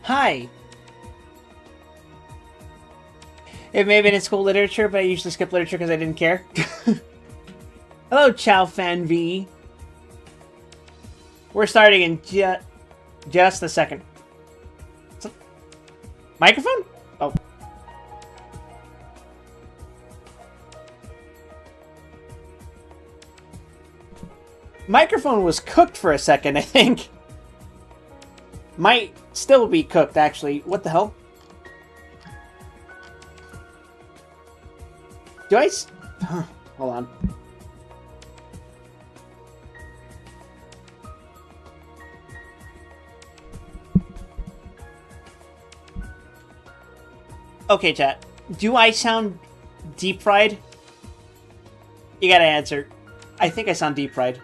Hi. It may have been in school literature, but I usually skip literature because I didn't care. Hello, Chow Fan V. We're starting in just a second. Microphone? Oh. Microphone was cooked for a second, I think. Might still be cooked, actually. What the hell? Do I... Hold on. Okay, chat. Do I sound deep-fried? You gotta answer. I think I sound deep-fried.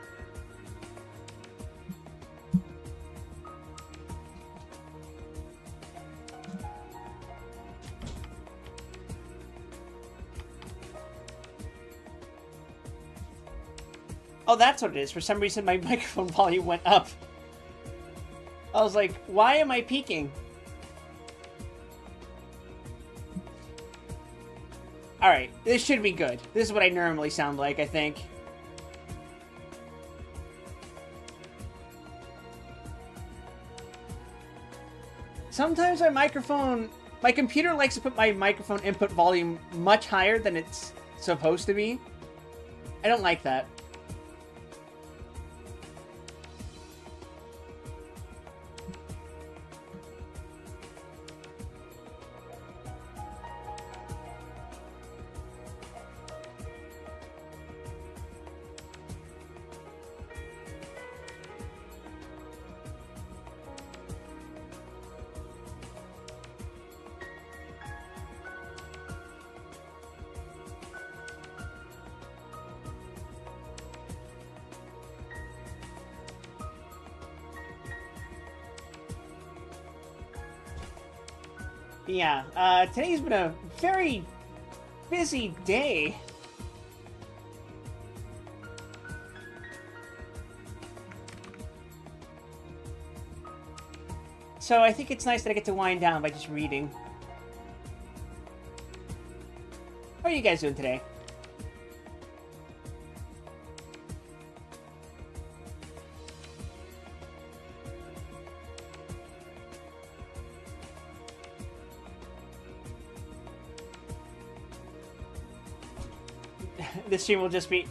Oh, that's what it is. For some reason, my microphone volume went up. I was like, why am I peaking? Alright, this should be good. This is what I normally sound like, I think. Sometimes my computer likes to put my microphone input volume much higher than it's supposed to be. I don't like that. Yeah, today's been a very busy day. So I think it's nice that I get to wind down by just reading. How are you guys doing today? This stream will just be...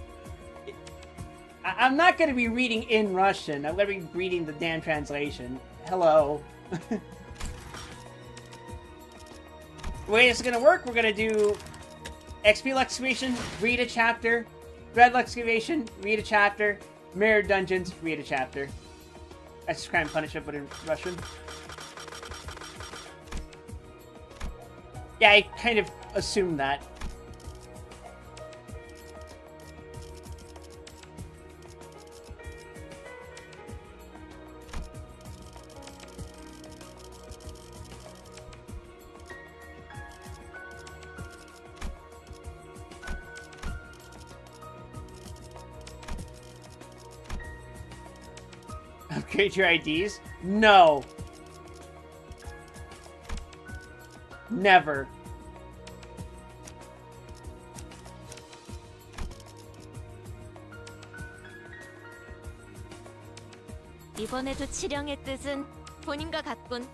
I'm not going to be reading in Russian. I'm going to be reading the damn translation. Hello. The way it's going to work, we're going to do XP excavation, read a chapter, Dread excavation, read a chapter, Mirror Dungeons, read a chapter. That's just Crime and Punishment, but in Russian. Yeah, I kind of assumed that. Upgrade your IDs? No. Never. 이번에도 치령의 뜻은 본인과 같군.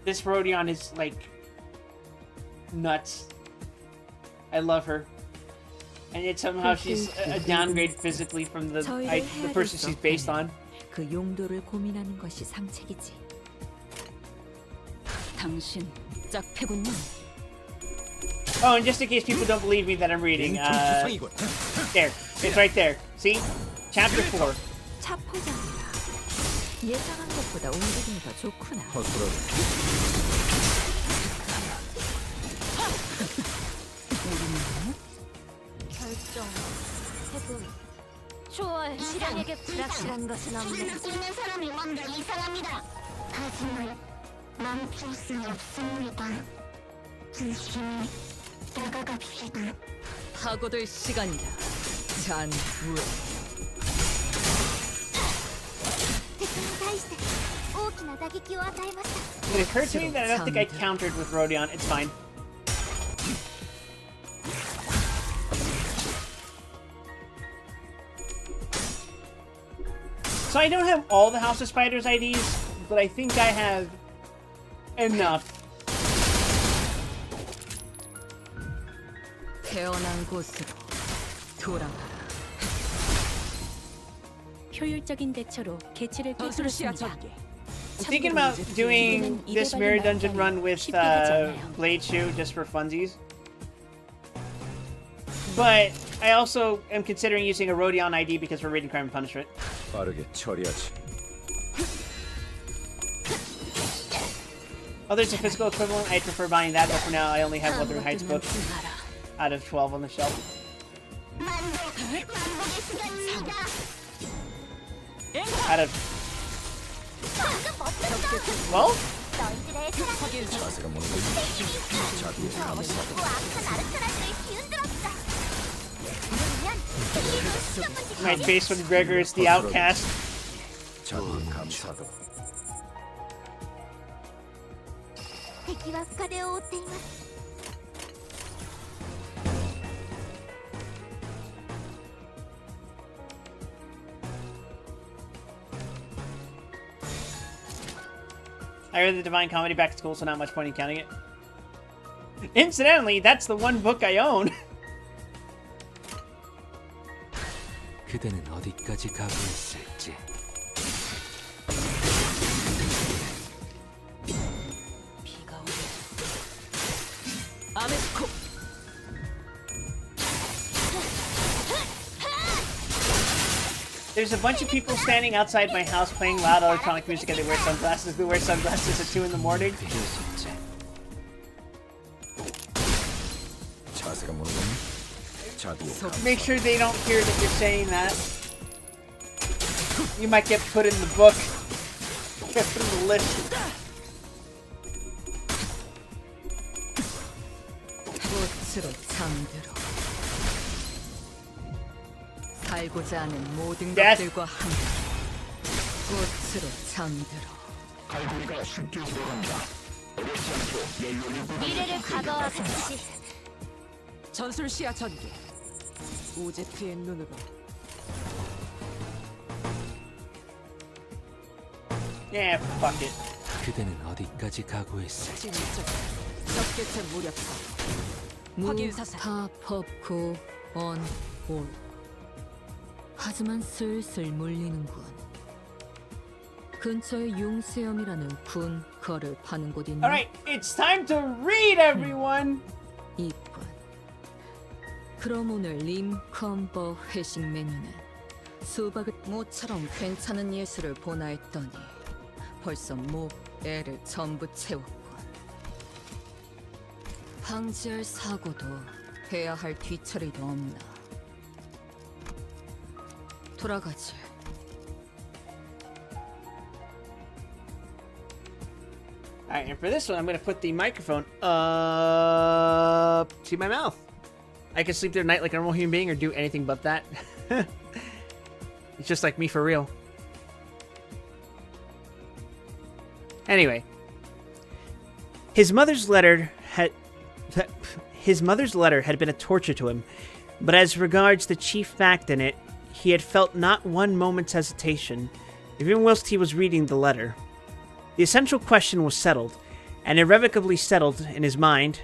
This Rodion is like nuts. I love her. And yet somehow she's a downgrade physically from the person she's based on. 그 용도를 고민하는 것이 상책이지. 당신 짝패군요. Oh, and just in case people don't believe me that I'm reading, there, it's right there. See? Chapter 4. 차포장이라. 예상한 것보다 움직임이 더 좋구나. 결정, 해본, 초월, 실행에게 불확실한 것은 없네. 있는 사람이 뭔가 이상합니다. 하지만 멈출 수 없습니다. 조심히 다가갑시다. 파고들 시간이다. 잔 후에. It occurred to me that I don't think I countered with Rodion. It's fine. So I don't have all the House of Spiders IDs, but I think I have enough. 태어난 곳으로 돌아가라. 효율적인 대처로 개체를 꿰뚫었습니다. I'm thinking about doing this mirror dungeon run with Blade Shoe just for funsies. But I also am considering using a Rodion ID because we're reading Crime and Punishment. 빠르게 처리하지. Oh, there's a physical equivalent. I prefer buying that, but for now I only have Wuthering Heights book out of 12 on the shelf. Out of 12? 자세가 뭐는 거지? 자비의 감사도. My face with Gregor is the outcast. 자비의 감사도. I read the Divine Comedy back at school, so not much point in counting it. Incidentally, that's the one book I own. 그대는 어디까지 가고 있을지. 비가 오네. 아메스코. There's a bunch of people standing outside my house playing loud electronic music and they wear sunglasses. They wear sunglasses at 2 in the morning. 자세가 뭐는 거니? 자비의 감사. Make sure they don't hear that you're saying that. You might get put in the book. Get put in the list. 꽃으로 잠들어. 살고자 하는 모든 Death. 것들과 함께 꽃으로 잠들어. 갈고리가 숨길 들어간다. 어렵지 않게 연료를 미래를 과거와 같이 전술 시야 전개. 오제트의 눈으로. Yeah, fuck it. 그대는 어디까지 가고 있을지. 진짜 적개체 무력화. 확인사살. 무타법고 언올. 하지만 슬슬 물리는군. 근처에 용수염이라는 군 거를 파는 곳 있나? Alright, it's time to read, everyone! 이쁜. 그럼 오늘 림컴버 회식 메뉴는 수박을 모처럼 괜찮은 예술을 보나 했더니 벌써 목, 애를 전부 채웠군. 방지할 사고도 해야 할 뒤처리도 없나. 돌아가지. Alright, and for this one, I'm going to put the microphone up to my mouth. I can sleep through the night like a normal human being or do anything but that. It's just like me for real. Anyway. His mother's letter had been a torture to him, but as regards the chief fact in it, he had felt not one moment's hesitation, even whilst he was reading the letter. The essential question was settled, and irrevocably settled in his mind.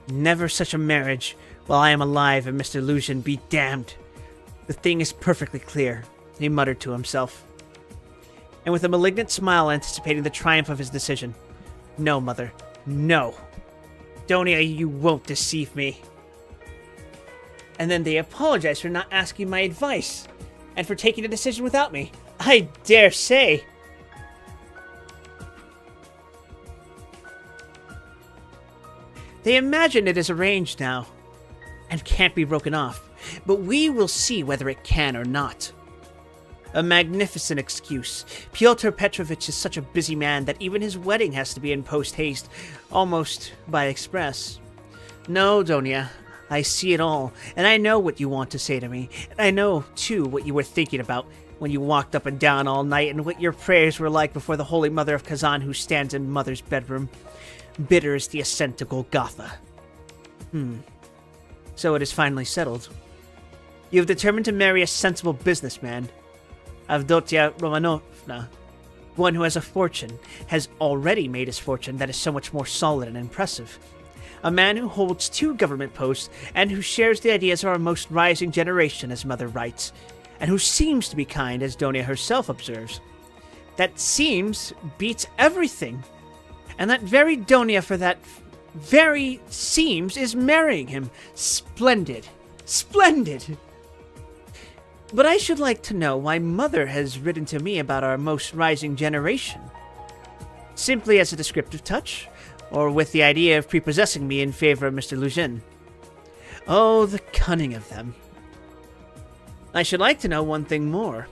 Never such a marriage while I am alive, and Mr. Lucian be damned. The thing is perfectly clear, he muttered to himself, and with a malignant smile anticipating the triumph of his decision. No, mother, no. Donia, you won't deceive me. And then they apologized for not asking my advice, and for taking a decision without me. I dare say. They imagine it is arranged now, and can't be broken off, but we will see whether it can or not. A magnificent excuse. Pyotr Petrovich is such a busy man that even his wedding has to be in post-haste, almost by express. No, Donia, I see it all, and I know what you want to say to me, and I know, too, what you were thinking about. when you walked up and down all night and what your prayers were like before the Holy Mother of Kazan who stands in Mother's bedroom. Bitter is the ascent to Golgotha. So it is finally settled. You have determined to marry a sensible businessman, Avdotia Romanovna, one who has a fortune, has already made his fortune that is so much more solid and impressive. A man who holds 2 government posts and who shares the ideas of our most rising generation, as Mother writes, and who seems to be kind, as Donia herself observes. That seems beats everything. And that very Donia for that very seems is marrying him. Splendid. Splendid! But I should like to know why Mother has written to me about our most rising generation. Simply as a descriptive touch, or with the idea of prepossessing me in favor of Mr. Lugin. Oh, the cunning of them. I should like to know one thing more.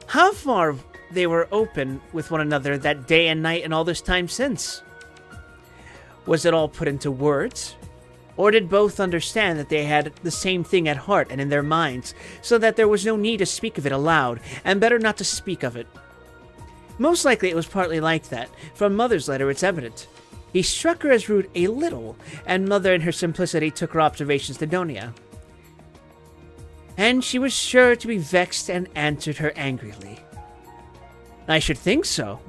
How far they were open with one another that day and night and all this time since? Was it all put into words? Or did both understand that they had the same thing at heart and in their minds, so that there was no need to speak of it aloud, and better not to speak of it? Most likely it was partly like that. From Mother's letter it's evident. He struck her as rude a little, and Mother in her simplicity took her observations to Donia. And she was sure to be vexed and answered her angrily. I should think so.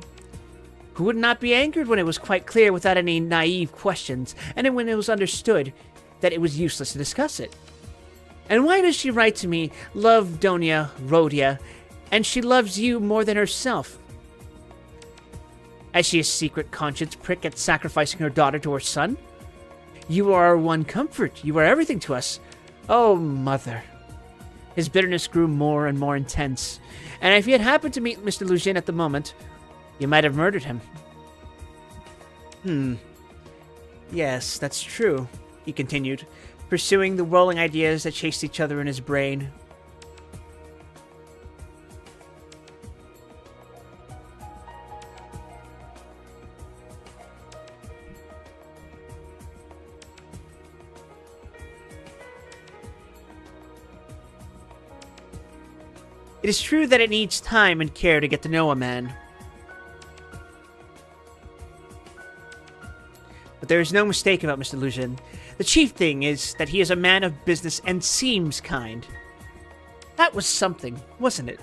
Who would not be angered when it was quite clear without any naive questions, and when it was understood that it was useless to discuss it? And why does she write to me, love Donia, Rhodia, and she loves you more than herself? Has she a secret conscience prick at sacrificing her daughter to her son? You are our one comfort. You are everything to us. Oh, Mother. His bitterness grew more and more intense, and if he had happened to meet Mr. Lugin at the moment, you might have murdered him. Yes, that's true, he continued, pursuing the whirling ideas that chased each other in his brain. It is true that it needs time and care to get to know a man. But there is no mistake about Mr. Lugin. The chief thing is that he is a man of business and seems kind. That was something, wasn't it?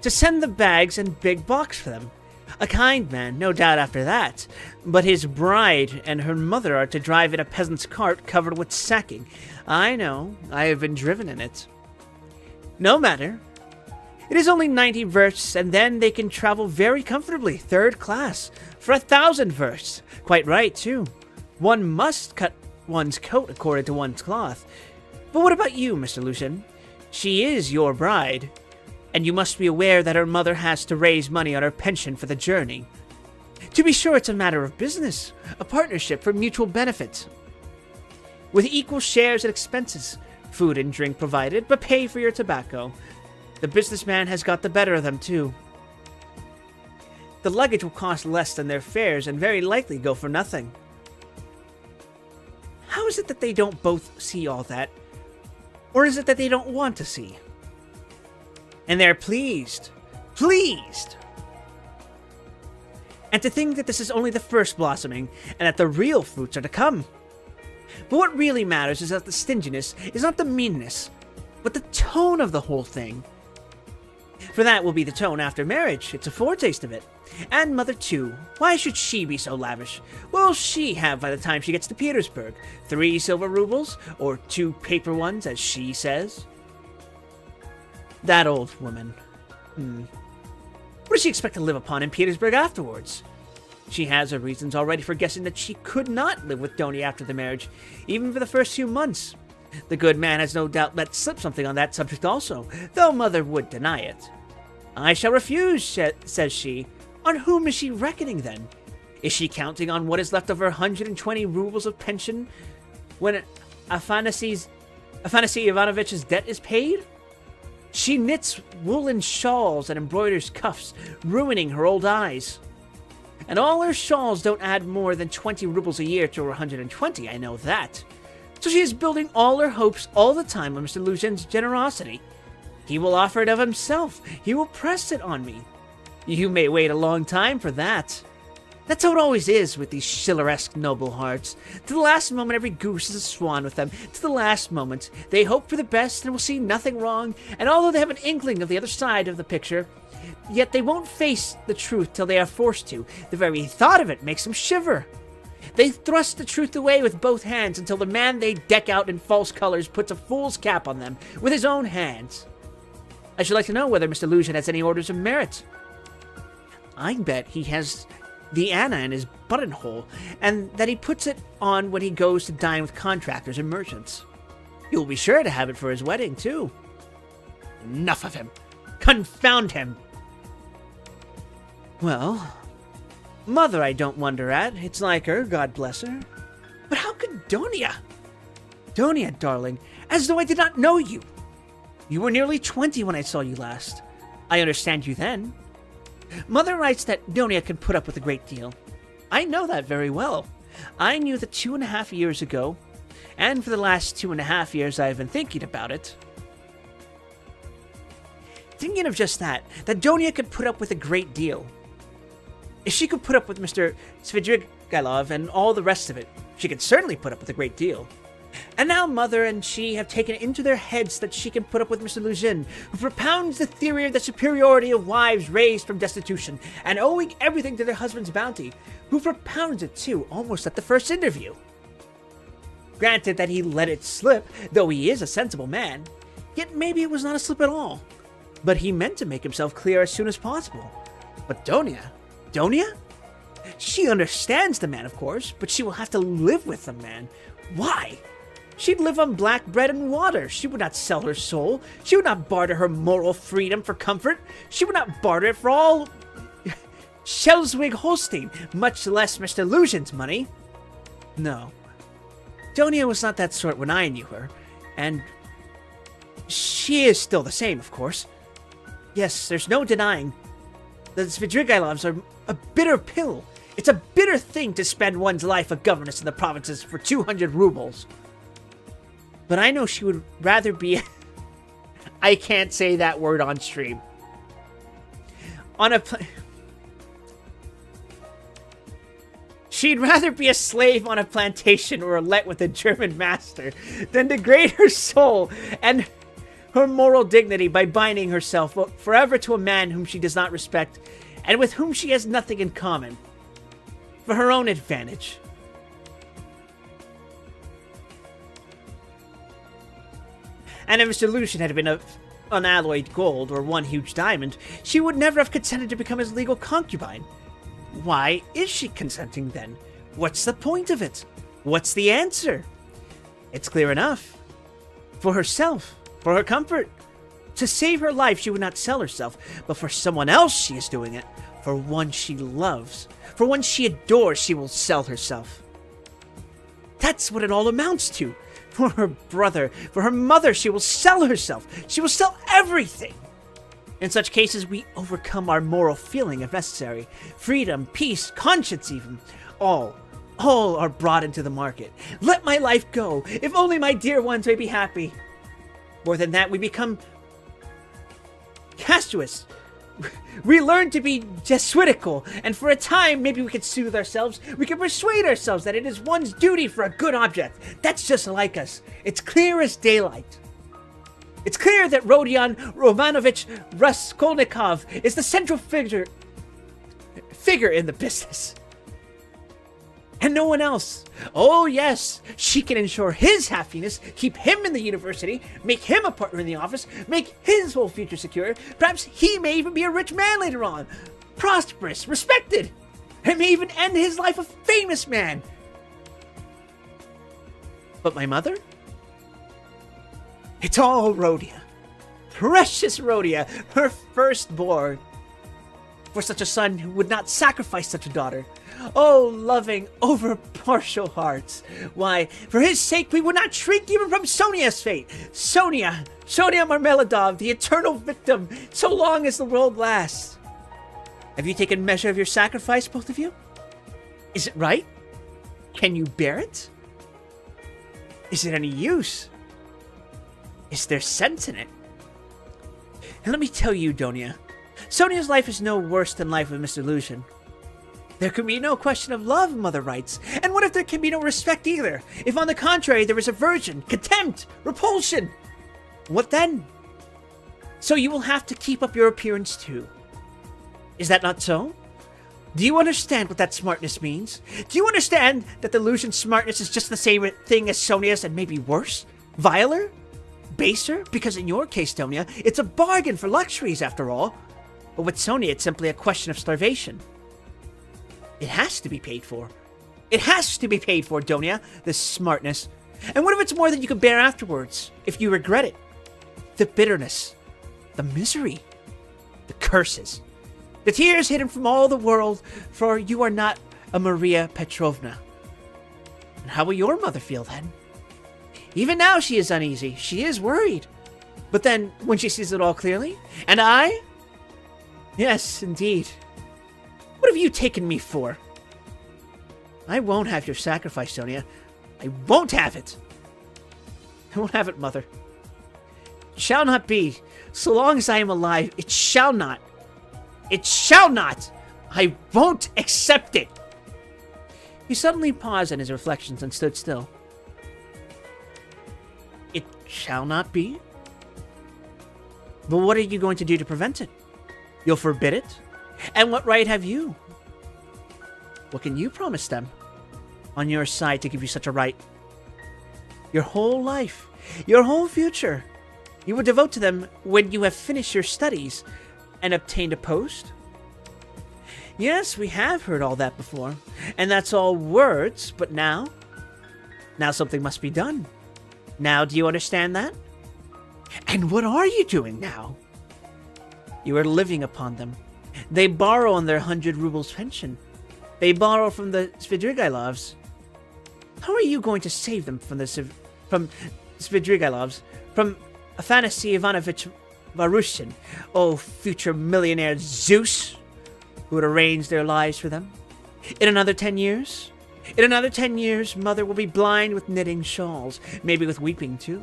To send the bags and big box for them. A kind man, no doubt after that. But his bride and her mother are to drive in a peasant's cart covered with sacking. I know, I have been driven in it. No matter. It is only 90 versts, and then they can travel very comfortably, 3rd class, for 1,000 versts. Quite right, too. One must cut one's coat according to one's cloth. But what about you, Mr. Lugin? She is your bride, and you must be aware that her mother has to raise money on her pension for the journey. To be sure, it's a matter of business, a partnership for mutual benefit, with equal shares and expenses. Food and drink provided, but pay for your tobacco. The businessman has got the better of them, too. The luggage will cost less than their fares and very likely go for nothing. How is it that they don't both see all that? Or is it that they don't want to see? And they're pleased. Pleased! And to think that this is only the first blossoming, and that the real fruits are to come. But what really matters is that the stinginess is not the meanness, but the tone of the whole thing. For that will be the tone after marriage. It's a foretaste of it. And Mother, too. Why should she be so lavish? What will she have by the time she gets to Petersburg? 3 silver rubles? Or 2 paper ones, as she says? That old woman. What does she expect to live upon in Petersburg afterwards? She has her reasons already for guessing that she could not live with Donia after the marriage, even for the first few months. The good man has no doubt let slip something on that subject also, though Mother would deny it. I shall refuse, says she. On whom is she reckoning, then? Is she counting on what is left of her 120 rubles of pension when Afanasy Ivanovich's debt is paid? She knits woolen shawls and embroiders cuffs, ruining her old eyes. And all her shawls don't add more than 20 rubles a year to her 120, I know that. So she is building all her hopes all the time on Mr. Lugin's generosity. He will offer it of himself. He will press it on me. You may wait a long time for that. That's how it always is with these chivalresque noble hearts. To the last moment, every goose is a swan with them. To the last moment, they hope for the best and will see nothing wrong. And although they have an inkling of the other side of the picture, yet they won't face the truth till they are forced to. The very thought of it makes them shiver. They thrust the truth away with both hands until the man they deck out in false colors puts a fool's cap on them with his own hands. I should like to know whether Mr. Lucian has any orders of merit. I bet he has the Anna in his buttonhole, and that he puts it on when he goes to dine with contractors and merchants. He will be sure to have it for his wedding, too. Enough of him. Confound him. Well, Mother I don't wonder at. It's like her, God bless her. But how could Donia? Donia, darling, as though I did not know you. You were nearly 20 when I saw you last. I understand you then. Mother writes that Donia can put up with a great deal. I know that very well. I knew that 2.5 years ago, and for the last 2.5 years I have been thinking about it. Thinking of just that Donia could put up with a great deal. If she could put up with Mr. Svidrigailov and all the rest of it, she could certainly put up with a great deal. And now Mother and she have taken it into their heads that she can put up with Mr. Lucian, who propounds the theory of the superiority of wives raised from destitution and owing everything to their husband's bounty, who propounds it too almost at the first interview. Granted that he let it slip, though he is a sensible man, yet maybe it was not a slip at all. But he meant to make himself clear as soon as possible. But Donia? She understands the man, of course, but she will have to live with the man. Why? She'd live on black bread and water. She would not sell her soul. She would not barter her moral freedom for comfort. She would not barter it for all Schleswig-Holstein, much less Mr. Lucian's money. No. Donia was not that sort when I knew her, and she is still the same, of course. Yes, there's no denying that the Svidrigailovs are a bitter pill. It's a bitter thing to spend one's life a governess in the provinces for 200 rubles. But I know she would rather be... I can't say that word on stream. She'd rather be a slave on a plantation or let with a German master than degrade her soul and her moral dignity by binding herself forever to a man whom she does not respect and with whom she has nothing in common, for her own advantage. And if Mr. Lucian had been unalloyed gold or one huge diamond, she would never have consented to become his legal concubine. Why is she consenting then? What's the point of it? What's the answer? It's clear enough. For herself, for her comfort. To save her life, she would not sell herself, but for someone else she is doing it. For one she loves, for one she adores, she will sell herself. That's what it all amounts to. For her brother, for her mother, she will sell herself. She will sell everything. In such cases, we overcome our moral feeling if necessary. Freedom, peace, conscience even. All are brought into the market. Let my life go, if only my dear ones may be happy. More than that, we become castuous. We learn to be Jesuitical, and for a time, maybe we could soothe ourselves. We can persuade ourselves that it is one's duty for a good object. That's just like us. It's clear as daylight. It's clear that Rodion Romanovich Raskolnikov is the central figure in the business. And no one else. Oh yes, she can ensure his happiness, keep him in the university, make him a partner in the office, make his whole future secure. Perhaps he may even be a rich man later on. Prosperous, respected. And may even end his life a famous man. But my mother? It's all Rhodia. Precious Rhodia, her firstborn. For such a son who would not sacrifice such a daughter. Oh, loving, over-partial hearts. Why, for his sake we would not shrink even from Sonia's fate. Sonia Marmeladov, the eternal victim, so long as the world lasts. Have you taken measure of your sacrifice, both of you? Is it right? Can you bear it? Is it any use? Is there sense in it? And let me tell you, Donia, Sonia's life is no worse than life with Mr. Lucian. There can be no question of love, Mother writes. And what if there can be no respect either? If on the contrary there is aversion, contempt, repulsion? What then? So you will have to keep up your appearance too. Is that not so? Do you understand what that smartness means? Do you understand that the Lucian smartness is just the same thing as Sonia's and maybe worse? Viler? Baser? Because in your case, Donia, it's a bargain for luxuries after all. But with Sonia, it's simply a question of starvation. It has to be paid for. It has to be paid for, Donia, this smartness. And what if it's more than you can bear afterwards, if you regret it? The bitterness, the misery, the curses, the tears hidden from all the world, for you are not a Maria Petrovna. And how will your mother feel then? Even now she is uneasy, she is worried. But then, when she sees it all clearly, and I? Yes, indeed. What have you taken me for? I won't have your sacrifice, Sonia. I won't have it. I won't have it, Mother. It shall not be. So long as I am alive, it shall not. It shall not! I won't accept it! He suddenly paused in his reflections and stood still. It shall not be? But what are you going to do to prevent it? You'll forbid it? And what right have you? What can you promise them on your side to give you such a right? Your whole life, your whole future, you will devote to them when you have finished your studies and obtained a post? Yes, we have heard all that before, and that's all words, but now something must be done. Now do you understand that? And what are you doing now? You are living upon them. They borrow on their 100 rubles pension. They borrow from the Svidrigailovs. How are you going to save them from Svidrigailovs? From Afanasy Ivanovich Marushin, oh, future millionaire Zeus, who would arrange their lives for them? In another 10 years? In another 10 years, Mother will be blind with knitting shawls, maybe with weeping too.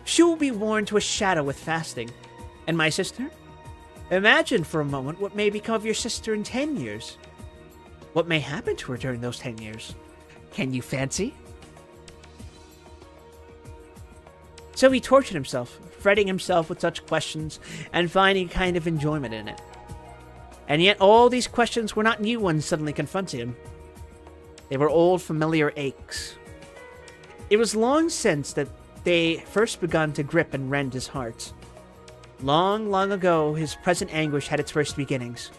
She will be worn to a shadow with fasting. And my sister? Imagine for a moment what may become of your sister in 10 years. What may happen to her during those 10 years? Can you fancy? So he tortured himself, fretting himself with such questions, and finding a kind of enjoyment in it. And yet all these questions were not new ones suddenly confronting him. They were old familiar aches. It was long since that they first begun to grip and rend his heart. Long, long ago, his present anguish had its first beginnings.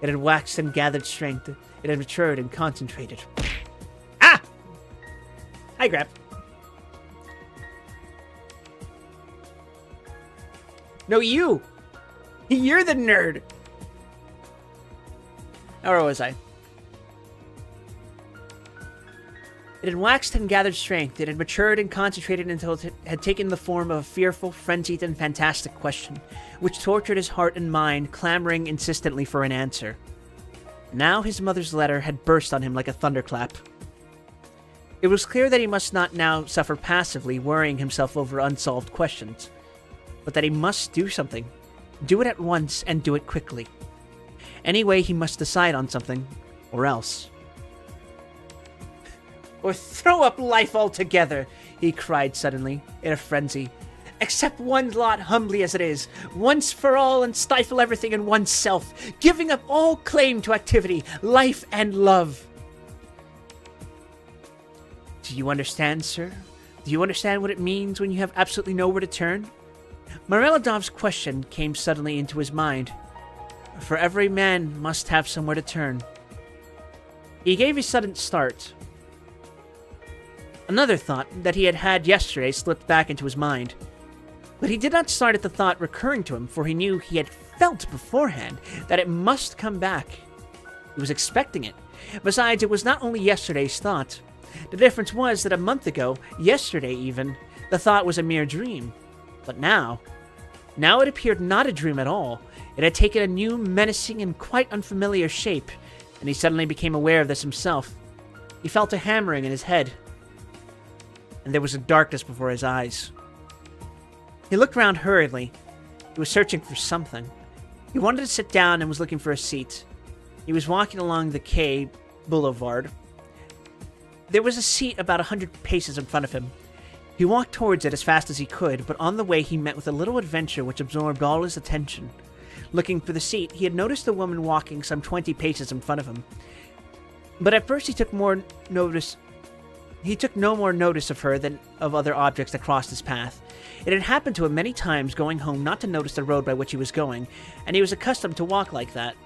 It had waxed and gathered strength. It had matured and concentrated. Ah! Hi, Grab. No, you! You're the nerd! Or was I? It had waxed and gathered strength. It had matured and concentrated until it had taken the form of a fearful, frenzied, and fantastic question, which tortured his heart and mind, clamoring insistently for an answer. Now his mother's letter had burst on him like a thunderclap. It was clear that he must not now suffer passively, worrying himself over unsolved questions, but that he must do something. Do it at once, and do it quickly. Anyway, he must decide on something, or else. Or throw up life altogether, he cried suddenly, in a frenzy. Accept one lot humbly as it is, once for all, and stifle everything in oneself, giving up all claim to activity, life, and love. Do you understand, sir? Do you understand what it means when you have absolutely nowhere to turn? Mariladov's question came suddenly into his mind. For every man must have somewhere to turn. He gave a sudden start. Another thought that he had had yesterday slipped back into his mind. But he did not start at the thought recurring to him, for he knew he had felt beforehand that it must come back. He was expecting it. Besides, it was not only yesterday's thought. The difference was that a month ago, yesterday even, the thought was a mere dream. But now it appeared not a dream at all. It had taken a new, menacing, and quite unfamiliar shape, and he suddenly became aware of this himself. He felt a hammering in his head, and there was a darkness before his eyes. He looked around hurriedly. He was searching for something. He wanted to sit down and was looking for a seat. He was walking along the quay boulevard. There was a seat about 100 paces in front of him. He walked towards it as fast as he could, but on the way he met with a little adventure which absorbed all his attention. Looking for the seat, he had noticed a woman walking some 20 paces in front of him. But at first he took no more notice of her than of other objects that crossed his path. It had happened to him many times going home not to notice the road by which he was going, and he was accustomed to walk like that.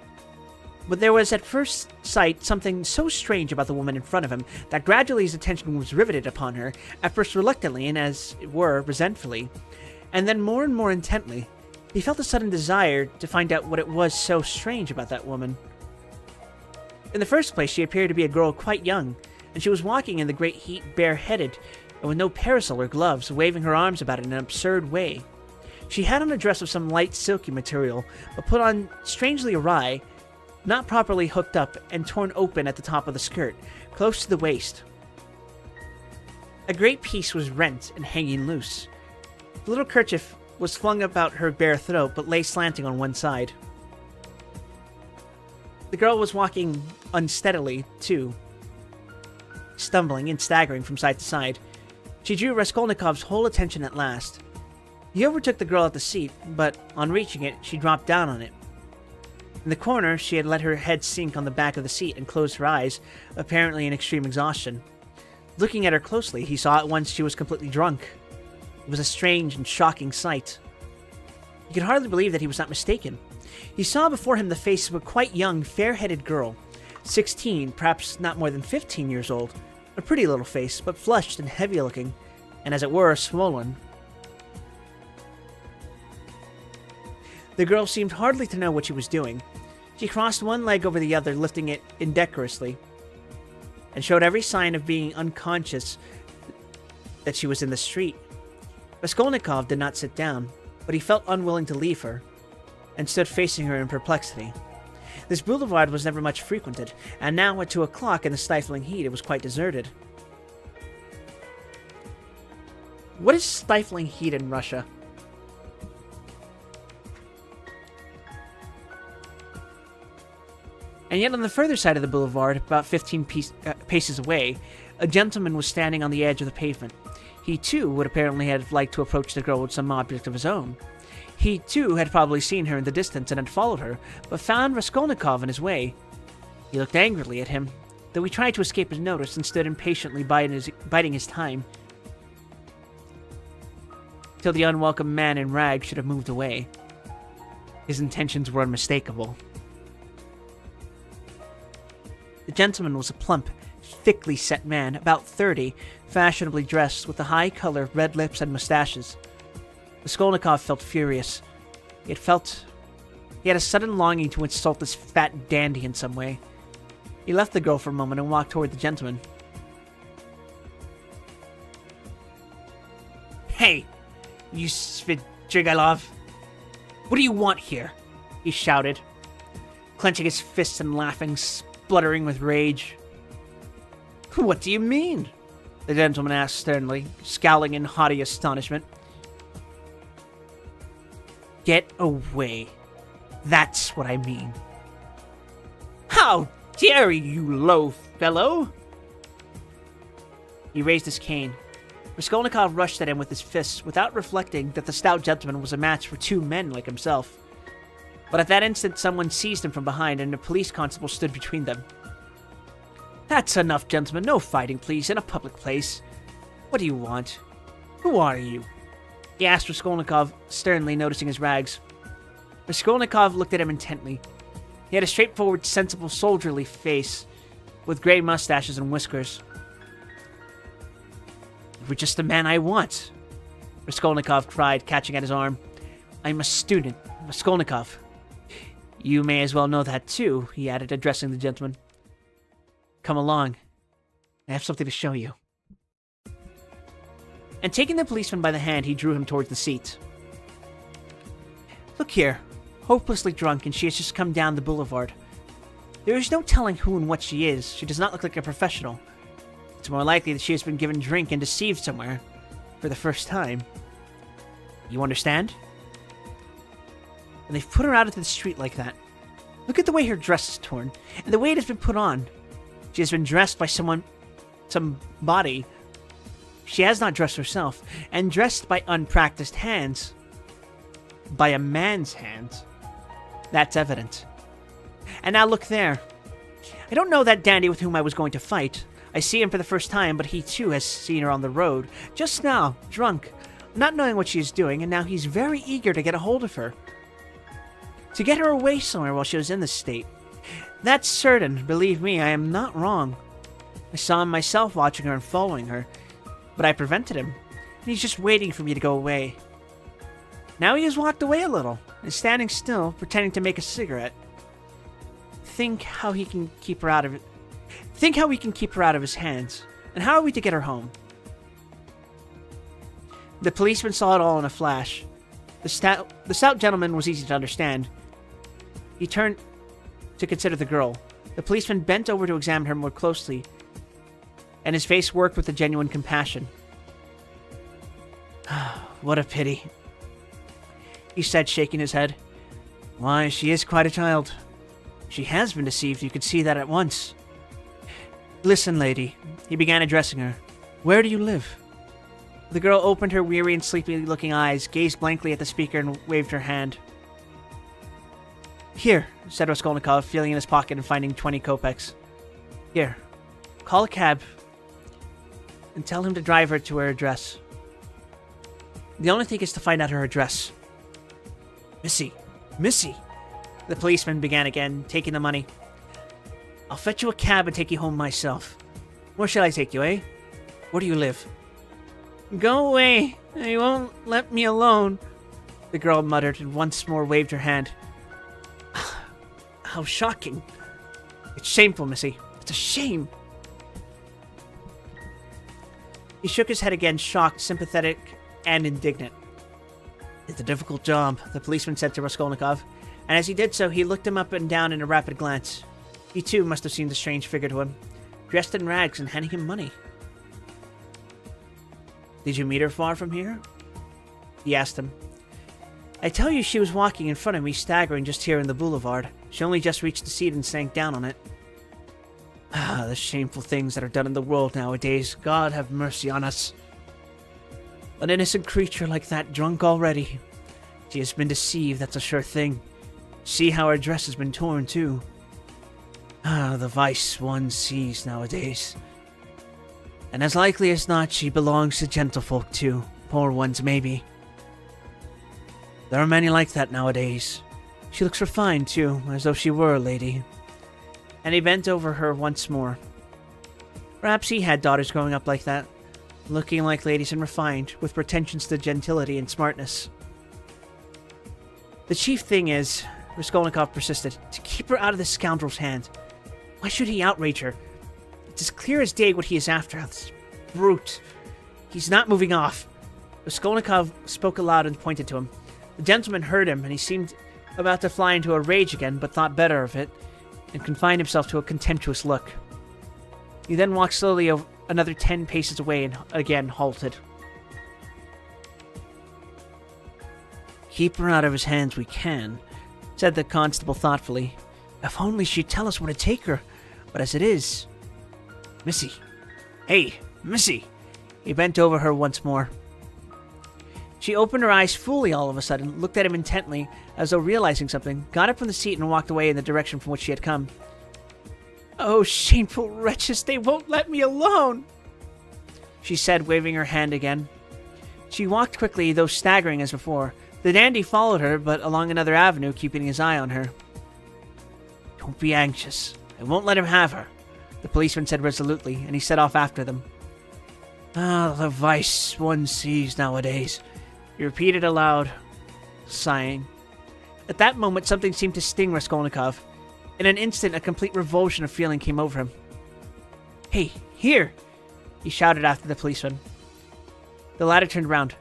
But there was at first sight something so strange about the woman in front of him that gradually his attention was riveted upon her, at first reluctantly and as it were resentfully, and then more and more intently. He felt a sudden desire to find out what it was so strange about that woman. In the first place, she appeared to be a girl quite young, and she was walking in the great heat bareheaded, and with no parasol or gloves, waving her arms about in an absurd way. She had on a dress of some light silky material, but put on strangely awry, not properly hooked up, and torn open at the top of the skirt, close to the waist. A great piece was rent and hanging loose. The little kerchief was flung about her bare throat, but lay slanting on one side. The girl was walking unsteadily, too, stumbling and staggering from side to side. She drew Raskolnikov's whole attention at last. He overtook the girl at the seat, but on reaching it, she dropped down on it. In the corner, she had let her head sink on the back of the seat and closed her eyes, apparently in extreme exhaustion. Looking at her closely, he saw at once she was completely drunk. It was a strange and shocking sight. He could hardly believe that he was not mistaken. He saw before him the face of a quite young, fair-headed girl, 16, perhaps not more than 15 years old. A pretty little face, but flushed and heavy-looking, and as it were, swollen. The girl seemed hardly to know what she was doing. She crossed one leg over the other, lifting it indecorously, and showed every sign of being unconscious that she was in the street. Raskolnikov did not sit down, but he felt unwilling to leave her, and stood facing her in perplexity. This boulevard was never much frequented, and now at 2 o'clock in the stifling heat it was quite deserted. What is stifling heat in Russia? And yet on the further side of the boulevard, about 15 paces away, a gentleman was standing on the edge of the pavement. He, too, would apparently have liked to approach the girl with some object of his own. He, too, had probably seen her in the distance and had followed her, but found Raskolnikov in his way. He looked angrily at him, though he tried to escape his notice and stood impatiently biding his time, till the unwelcome man in rags should have moved away. His intentions were unmistakable. The gentleman was a plump, thickly set man, about 30, fashionably dressed, with a high color, red lips, and mustaches. Raskolnikov felt furious. He had a sudden longing to insult this fat dandy in some way. He left the girl for a moment and walked toward the gentleman. "Hey, you Svidrigailov! What do you want here?" he shouted, clenching his fists and laughing, spluttering with rage. "What do you mean?" the gentleman asked sternly, scowling in haughty astonishment. "Get away. That's what I mean." "How dare you, low fellow!" He raised his cane. Raskolnikov rushed at him with his fists, without reflecting that the stout gentleman was a match for 2 men like himself. But at that instant someone seized him from behind, and a police constable stood between them. "That's enough, gentlemen. No fighting, please, in a public place. What do you want? Who are you?" he asked Raskolnikov, sternly, noticing his rags. Raskolnikov looked at him intently. He had a straightforward, sensible, soldierly face, with grey mustaches and whiskers. "You're just the man I want," Raskolnikov cried, catching at his arm. "I'm a student, Raskolnikov. You may as well know that, too," he added, addressing the gentleman. "Come along. I have something to show you." And taking the policeman by the hand, he drew him towards the seat. "Look here, hopelessly drunk, and she has just come down the boulevard. There is no telling who and what she is. She does not look like a professional. It's more likely that she has been given drink and deceived somewhere, for the first time. You understand? And they've put her out into the street like that. Look at the way her dress is torn, and the way it has been put on. She has been dressed by somebody. She has not dressed herself, and dressed by unpracticed hands. By a man's hands. That's evident. And now look there. I don't know that dandy with whom I was going to fight. I see him for the first time, but he too has seen her on the road, just now, drunk, not knowing what she is doing, and now he's very eager to get a hold of her. To get her away somewhere while she was in this state. That's certain, believe me, I am not wrong. I saw him myself watching her and following her, but I prevented him, and he's just waiting for me to go away. Now he has walked away a little, and is standing still, pretending to make a cigarette. Think how he can keep her out of it. Think how we can keep her out of his hands, and how are we to get her home? The policeman saw it all in a flash. The stout gentleman was easy to understand. He turned to consider the girl. The policeman bent over to examine her more closely, and his face worked with a genuine compassion. What a pity, he said, shaking his head. Why, she is quite a child. She has been deceived, you could see that at once. Listen, lady, he began addressing her. Where do you live? The girl opened her weary and sleepy-looking eyes, gazed blankly at the speaker, and waved her hand. Here, said Raskolnikov, feeling in his pocket and finding 20 kopecks. Here, call a cab and tell him to drive her to her address. The only thing is to find out her address. Missy! The policeman began again, taking the money. I'll fetch you a cab and take you home myself. Where shall I take you, eh? Where do you live? Go away! You won't let me alone, the girl muttered and once more waved her hand. How shocking. It's shameful, Missy. It's a shame. He shook his head again, shocked, sympathetic, and indignant. It's a difficult job, the policeman said to Raskolnikov, and as he did so, he looked him up and down in a rapid glance. He too must have seemed a strange figure to him, dressed in rags and handing him money. Did you meet her far from here? He asked him. I tell you, she was walking in front of me, staggering just here in the boulevard. She only just reached the seat and sank down on it. Ah, the shameful things that are done in the world nowadays. God have mercy on us. An innocent creature like that drunk already. She has been deceived, that's a sure thing. See how her dress has been torn, too. Ah, the vice one sees nowadays. And as likely as not, she belongs to gentlefolk, too. Poor ones, maybe. There are many like that nowadays. She looks refined, too, as though she were a lady. And he bent over her once more. Perhaps he had daughters growing up like that, looking like ladies and refined, with pretensions to gentility and smartness. The chief thing is, Raskolnikov persisted, to keep her out of this scoundrel's hand. Why should he outrage her? It's as clear as day what he is after. This brute. He's not moving off. Raskolnikov spoke aloud and pointed to him. The gentleman heard him, and he seemed about to fly into a rage again, but thought better of it, and confined himself to a contemptuous look. He then walked slowly over another 10 paces away and again halted. Keep her out of his hands we can, said the constable thoughtfully. If only she'd tell us where to take her, but as it is... Missy. Hey, Missy. He bent over her once more. She opened her eyes fully all of a sudden, looked at him intently, as though realizing something, got up from the seat and walked away in the direction from which she had come. Oh, shameful wretches, they won't let me alone, she said, waving her hand again. She walked quickly, though staggering as before. The dandy followed her, but along another avenue, keeping his eye on her. Don't be anxious. I won't let him have her, the policeman said resolutely, and he set off after them. Ah, the vice one sees nowadays, he repeated aloud, sighing. At that moment, something seemed to sting Raskolnikov. In an instant, a complete revulsion of feeling came over him. Hey, here! He shouted after the policeman. The latter turned round.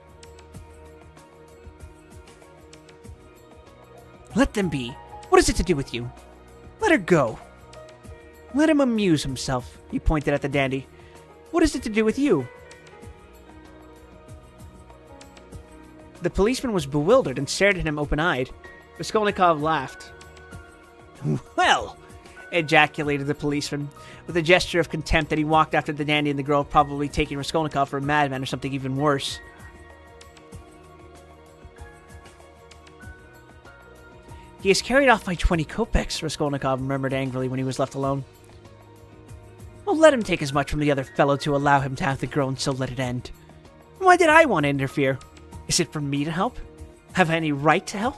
Let them be. What is it to do with you? Let her go. Let him amuse himself, he pointed at the dandy. What is it to do with you? The policeman was bewildered and stared at him open-eyed. Raskolnikov laughed. "Well," ejaculated the policeman, with a gesture of contempt that he walked after the dandy and the girl, probably taking Raskolnikov for a madman or something even worse. "He is carried off by 20 kopecks," Raskolnikov murmured angrily when he was left alone. "Well, let him take as much from the other fellow to allow him to have the girl and so let it end. Why did I want to interfere? Is it for me to help? Have I any right to help?"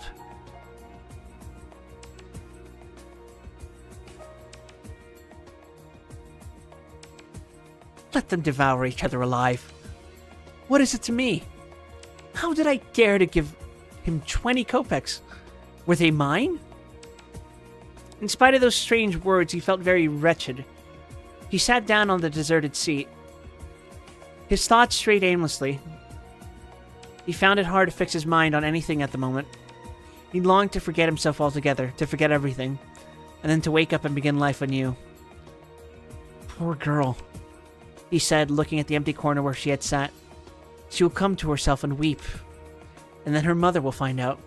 Let them devour each other alive. What is it to me? How did I dare to give him 20 kopecks? Were they mine? In spite of those strange words, he felt very wretched. He sat down on the deserted seat. His thoughts strayed aimlessly. He found it hard to fix his mind on anything at the moment. He longed to forget himself altogether, to forget everything, and then to wake up and begin life anew. Poor girl, he said, looking at the empty corner where she had sat. She will come to herself and weep, and then her mother will find out.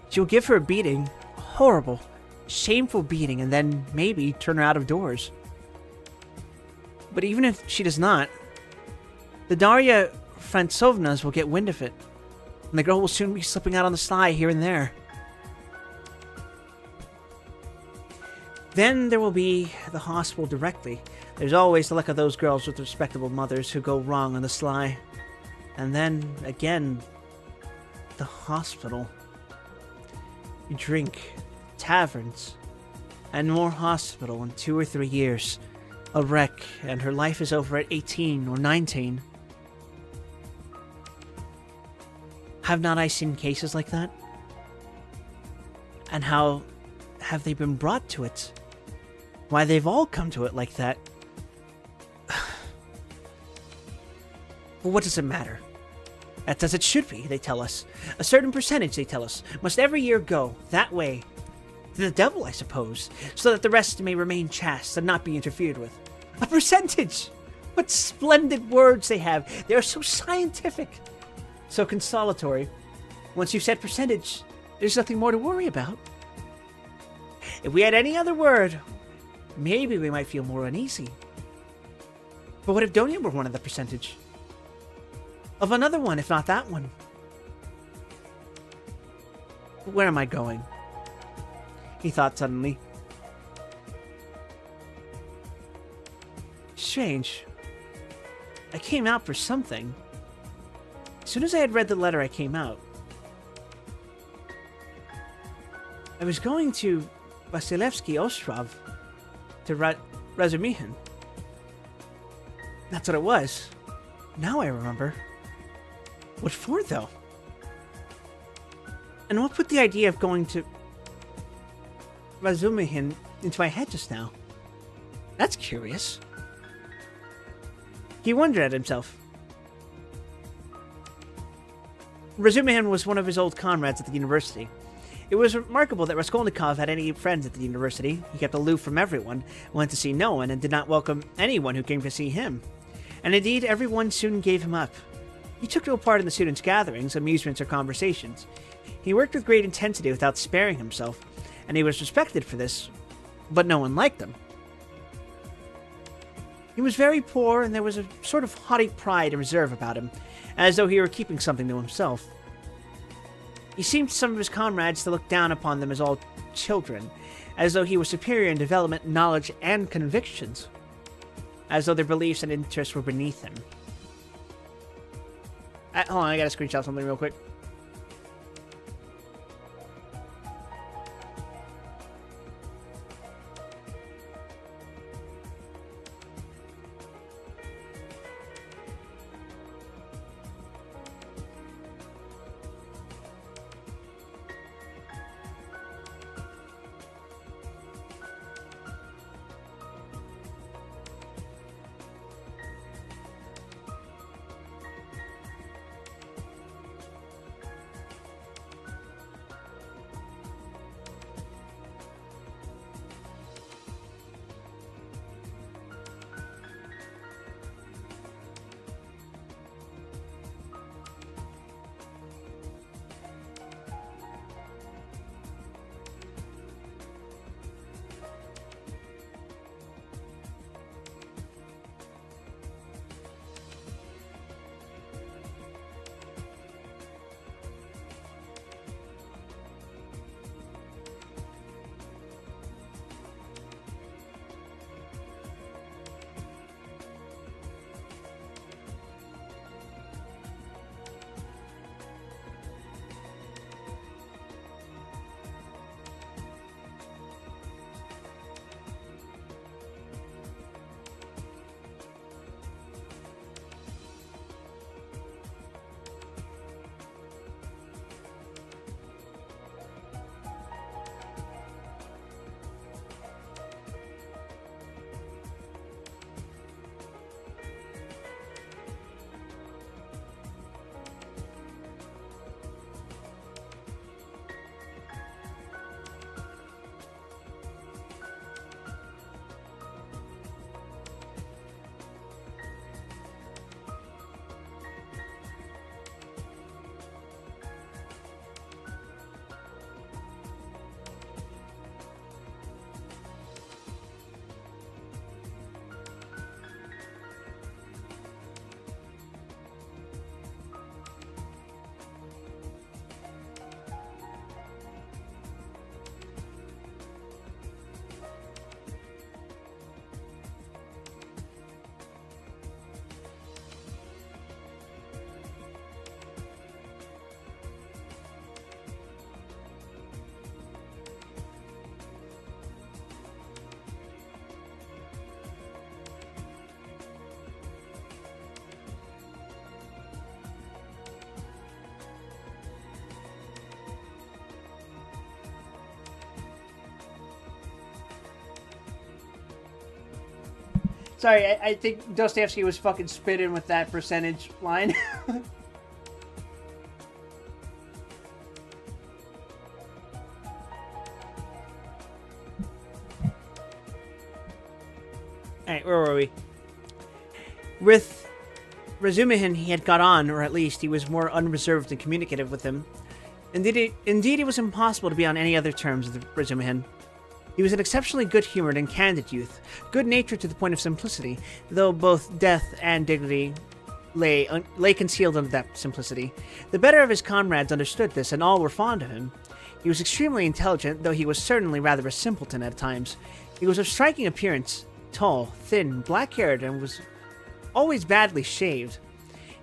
She will give her a beating, a horrible, shameful beating, and then maybe turn her out of doors. But even if she does not, the Darya Frantsovnas will get wind of it, and the girl will soon be slipping out on the sly here and there. Then there will be the hospital directly. There's always the luck of those girls with respectable mothers who go wrong on the sly. And then, again, the hospital. You drink, taverns, and more hospital in 2 or 3 years. A wreck, and her life is over at 18 or 19. Have not I seen cases like that? And how have they been brought to it? Why, they've all come to it like that. Well, what does it matter? That's as it should be, they tell us. A certain percentage, they tell us, must every year go that way. To the devil, I suppose, so that the rest may remain chaste and not be interfered with. A percentage! What splendid words they have! They are so scientific, so consolatory. Once you've said percentage, there's nothing more to worry about. If we had any other word, maybe we might feel more uneasy. But what if Donia were one of the percentage? Of another one, if not that one? Where am I going? He thought suddenly. Strange. I came out for something. As soon as I had read the letter, I came out. I was going to Vasilevsky Ostrov, to Razumihin. That's what it was. Now I remember. What for, though? And what put the idea of going to Razumihin into my head just now? That's curious. He wondered at himself. Razumihin was one of his old comrades at the university. It was remarkable that Raskolnikov had any friends at the university. He kept aloof from everyone, went to see no one, and did not welcome anyone who came to see him. And indeed, everyone soon gave him up. He took no part in the students' gatherings, amusements, or conversations. He worked with great intensity without sparing himself, and he was respected for this, but no one liked him. He was very poor, and there was a sort of haughty pride and reserve about him, as though he were keeping something to himself. He seemed to some of his comrades to look down upon them as all children, as though he was superior in development, knowledge, and convictions, as though their beliefs and interests were beneath him. Hold on, I gotta screenshot something real quick. Sorry, I think Dostoevsky was fucking spitting with that percentage line. Alright, where were we? With Razumihin, he had got on, or at least he was more unreserved and communicative with him. Indeed, it was impossible to be on any other terms with Razumihin. He was an exceptionally good-humored and candid youth, good-natured to the point of simplicity, though both death and dignity lay concealed under that simplicity. The better of his comrades understood this, and all were fond of him. He was extremely intelligent, though he was certainly rather a simpleton at times. He was of striking appearance, tall, thin, black-haired, and was always badly shaved.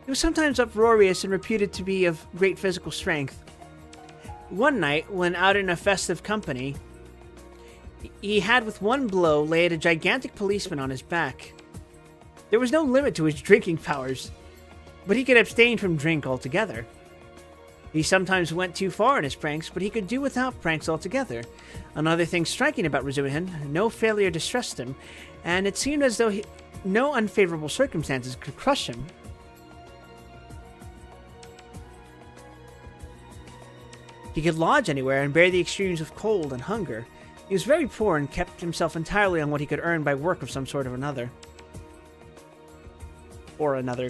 He was sometimes uproarious and reputed to be of great physical strength. One night, when out in a festive company, he had with one blow laid a gigantic policeman on his back. There was no limit to his drinking powers, but he could abstain from drink altogether. He sometimes went too far in his pranks, but he could do without pranks altogether. Another thing striking about Razumihin, no failure distressed him, and it seemed as though no unfavorable circumstances could crush him. He could lodge anywhere and bear the extremes of cold and hunger. He was very poor and kept himself entirely on what he could earn by work of some sort or another.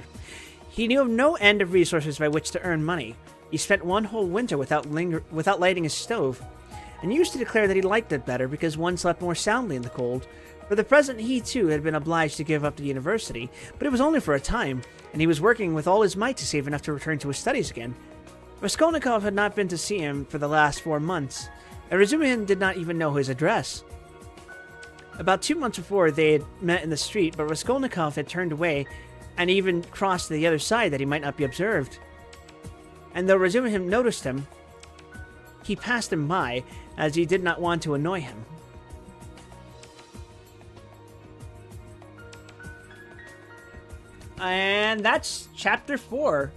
He knew of no end of resources by which to earn money. He spent one whole winter without lighting his stove, and used to declare that he liked it better because one slept more soundly in the cold. For the present, he too had been obliged to give up the university, but it was only for a time, and he was working with all his might to save enough to return to his studies again. Raskolnikov had not been to see him for the last 4 months, and Razumihin did not even know his address. About 2 months before, they had met in the street, but Raskolnikov had turned away and even crossed to the other side that he might not be observed. And though Razumihin noticed him, he passed him by, as he did not want to annoy him. And that's chapter 4.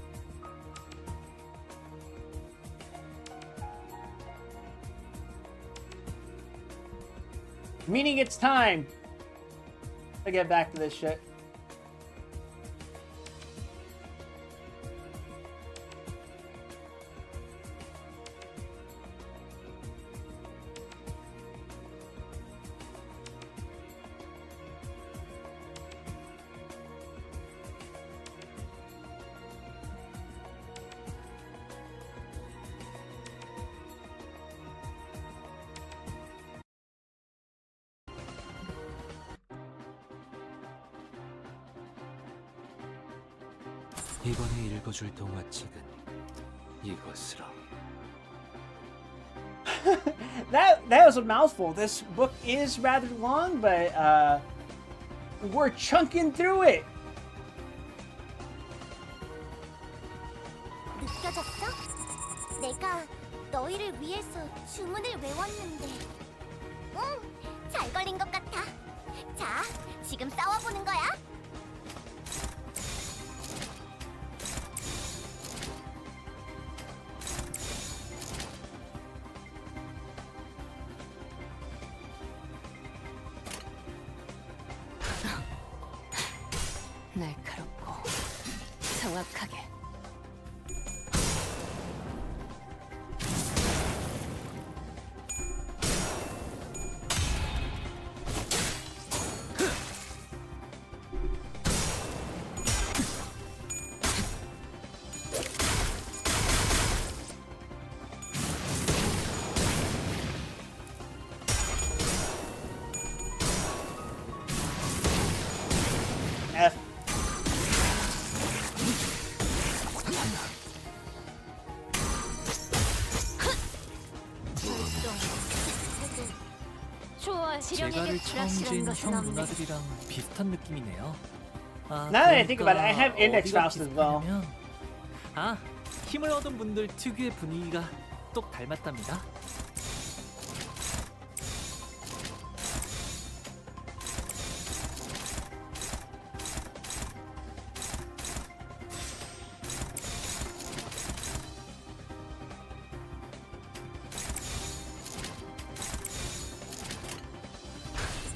Meaning it's time to get back to this shit. 이번에 읽어줄 동화책은 이것으로. That was a mouthful. This book is rather long, but we're chunking through it. 느껴졌어? 내가 너희를 위해서 주문을 외웠는데. 응, 잘 걸린 것 같아. 자, 지금 싸워보는 거야. 날카롭고 정확하게. F. 초월 지령에게 제가를 처음 불확실한 지은 것은 형 없네. 누나들이랑 비슷한 느낌이네요. 아, Now that I think about it, I have 그러니까 index 어디가 files as well. 비슷하냐면, 아, 힘을 얻은 분들 특유의 분위기가 똑 닮았답니다.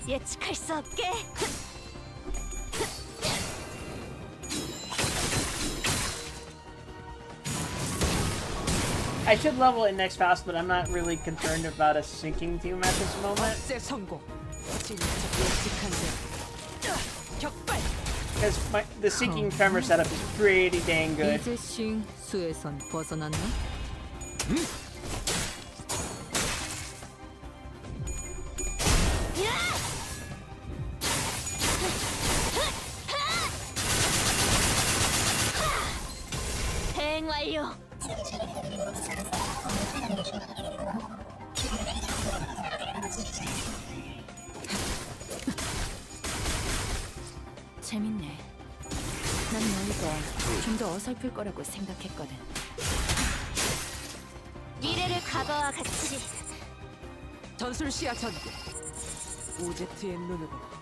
예측할 수 없게. I should level it next fast, but I'm not really concerned about us sinking to him at this moment. 제 성공. 진짜 예측한 대. 격발. Because the sinking tremor setup is pretty dang good. 이제 싱 수에선 벗어났나? 대응 완료. 재밌네. 난 너희가 좀 더 어설플 거라고 생각했거든. 미래를 과거와 같이. 전술 시야 전개. 오제트의 눈으로.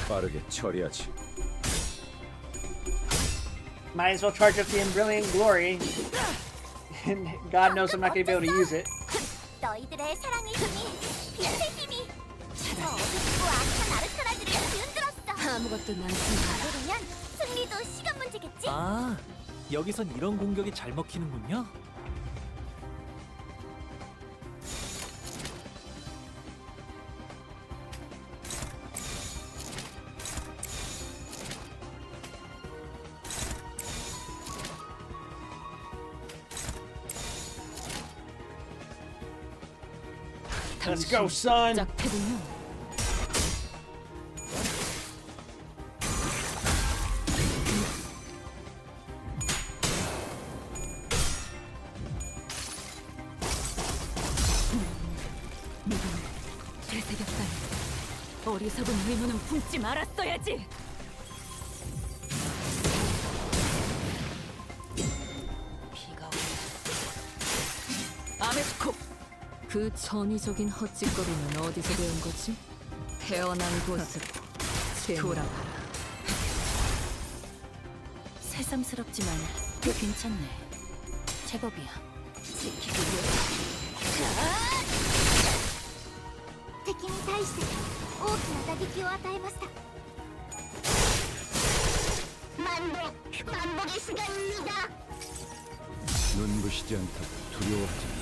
빠르게 처리하지. Might as well charge up the Brilliant Glory. And God knows I'm not going to be able to use it. 너희들의 사랑의 힘이, 빛의 힘이 저 어둡고 악한 아르카나들을 뒤흔들었어. 아무것도 난 그러면 승리도 시간 문제겠지? 아, 여기선 이런 공격이 잘 먹히는군요. Let's go, son! 짝패군요. 되새겼다니. 어리석은 의무는 품지 말았어야지. 비가 오네. 아메스코. 그 전위적인 헛짓거리는 어디서 배운 거지? 태어난 곳으로 돌아가라. 새삼스럽지만 꽤 괜찮네. 제법이야. 지키기 위해. 敵に対して大きな打撃を与えました。 만복의 시간입니다. 눈부시지 않다고 두려워하지 마.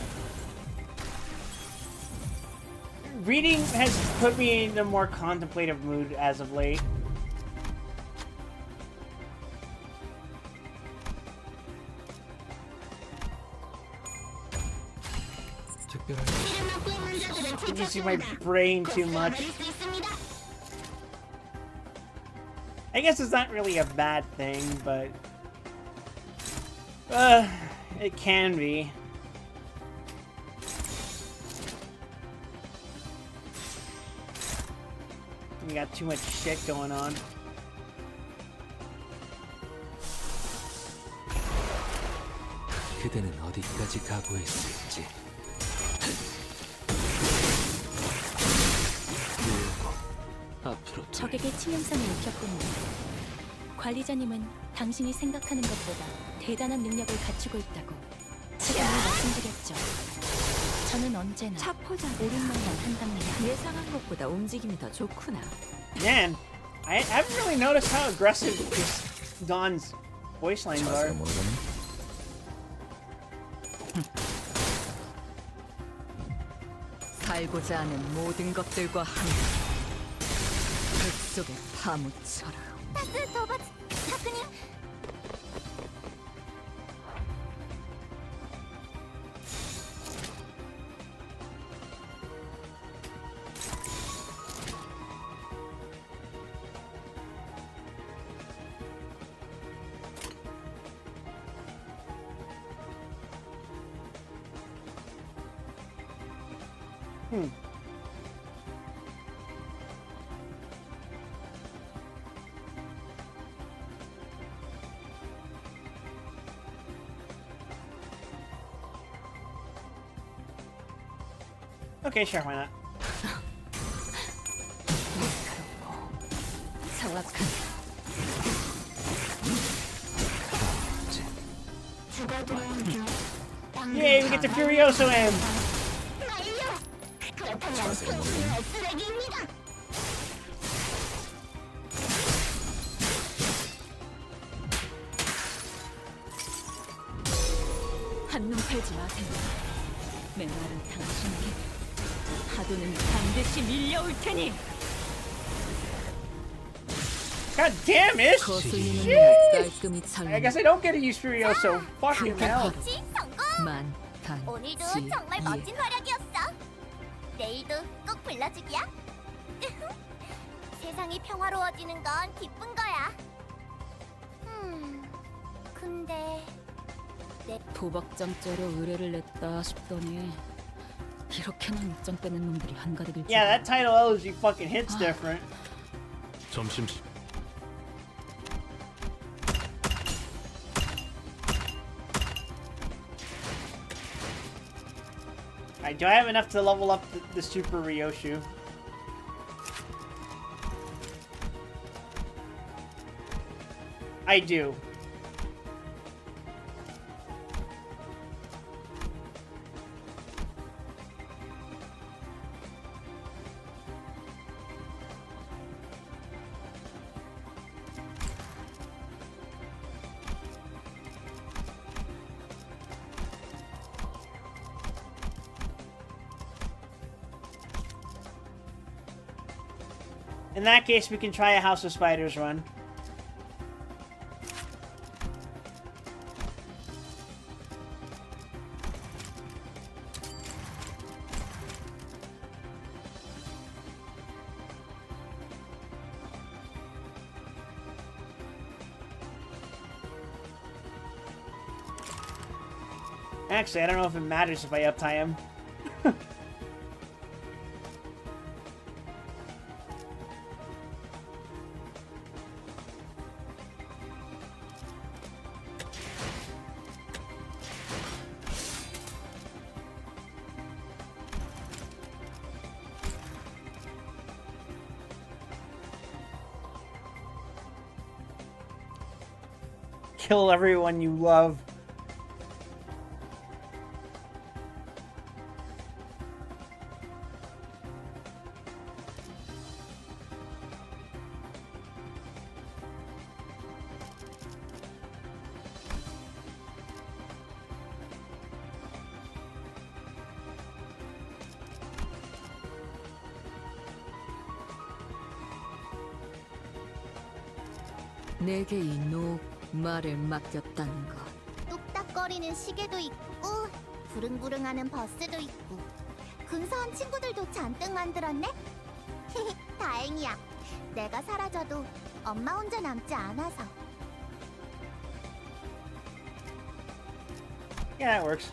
Reading has put me in a more contemplative mood as of late. 특별한 I'm using my brain too much. I guess it's not really a bad thing, but it can be. We got too much shit going on. 그대는 어디까지 각오했을지. 그리고 앞으로 적에게 치명성을 입혔군요. 관리자님은 당신이 생각하는 것보다 대단한 능력을 갖추고 있다고 제가 말씀드렸죠. 저는 언제나 차포자 옳은 말만 한답니다. 예상한 것보다 움직임이 더 좋구나. Man, I haven't really noticed how aggressive this Dawn's voice lines 자세가 are. 모르겠네. 살고자 하는 모든 것들과 함께 뱃속에 파묻혀라. 多数討伐確認。 Okay, sure, why not? 정확한 죽어도 Yay, we get to Furioso him! 한눈 팔지 마세요. 메마른 당신에게 파도는 반드시 밀려올 테니. God damn it! 거슬리는 Shit! 날 깔끔히 I guess 찰리. I don't get to use Furioso. Fucking hell. 치 성공! 오늘도 정말 멋진 활약이었어. 내일도 꼭 불러주기야. 세상이 평화로워지는 건 기쁜 거야. 근데 도박장째로 의뢰를 냈다 싶더니 이렇게나 밑장 빼는 놈들이 한가득일 줄. Yeah, that title elegy fucking hits different. 점심시 Alright, do I have enough to level up the Super Ryoshu? I do. In that case, we can try a House of Spiders run. Actually, I don't know if it matters if I uptie him. Kill everyone you love. 내게 이 말을 맡겼다는 것. 뚝딱거리는 시계도 있고 부릉부릉하는 버스도 있고 근사한 친구들도 잔뜩 만들었네? 다행이야. 내가 사라져도 엄마 혼자 남지 않아서. Yeah, that works.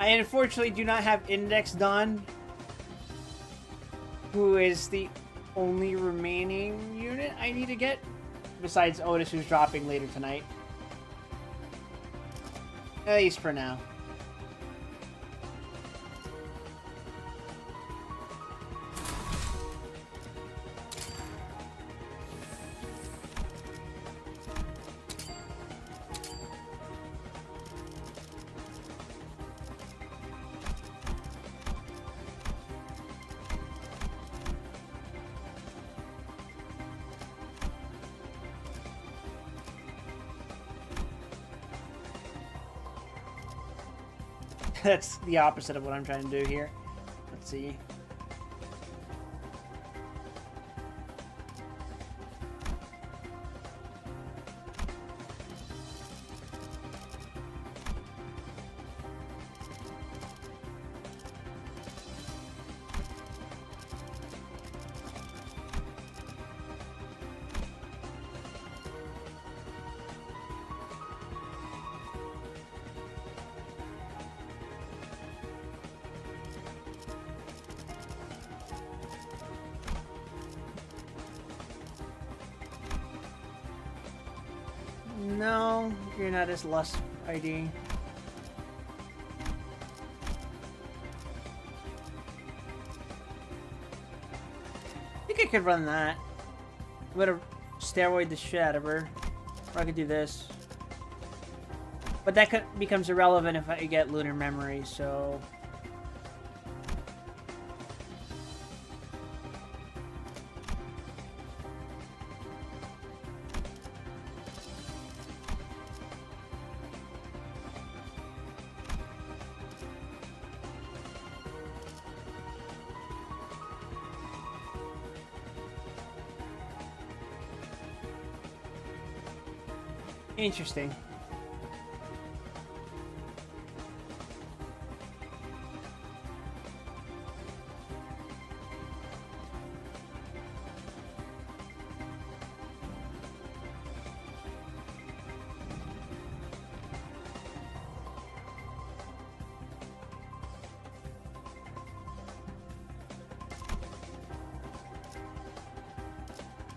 I unfortunately do not have Index Dawn, who is the only remaining unit I need to get, besides Otis, who's dropping later tonight. At least for now. That's the opposite of what I'm trying to do here. Let's see. No, you're not as lust ID. I could run that. I'm gonna steroid the shit out of her. Or I could do this. But that becomes irrelevant if I get lunar memory, so... Interesting.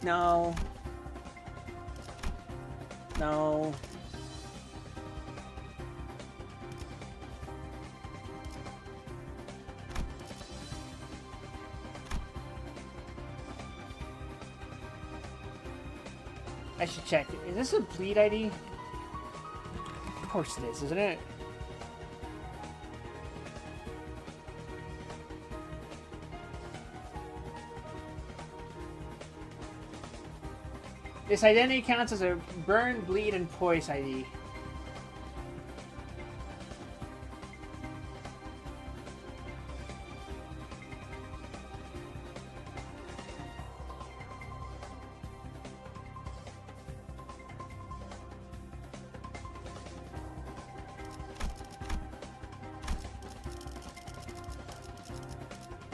No. No. I should check. Is this a bleed ID? Of course it is, isn't it? This identity counts as a burn, bleed, and poise ID.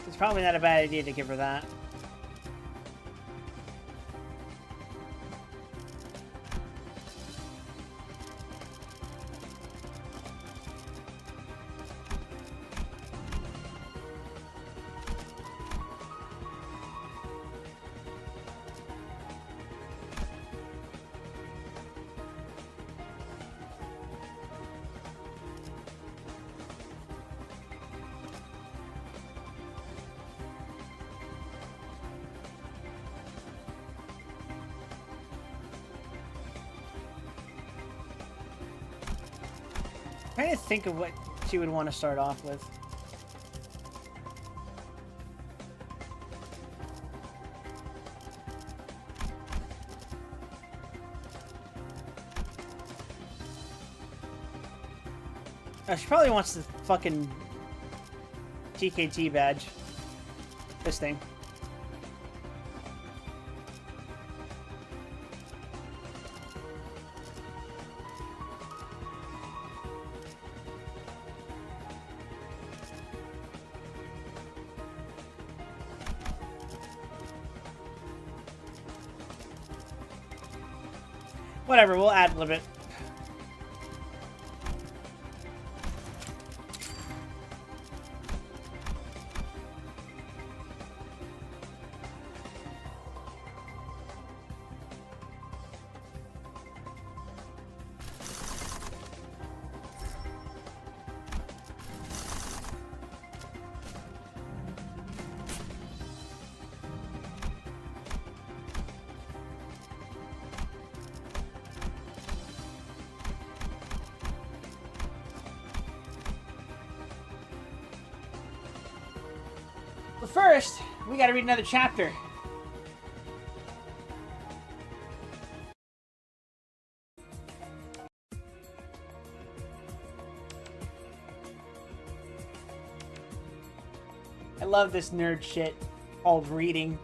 It's probably not a bad idea to give her that. I'm trying to think of what she would want to start off with. Oh, she probably wants the fucking TKT badge. This thing. Whatever, we'll add a little bit. But first, we gotta read another chapter. I love this nerd shit called reading.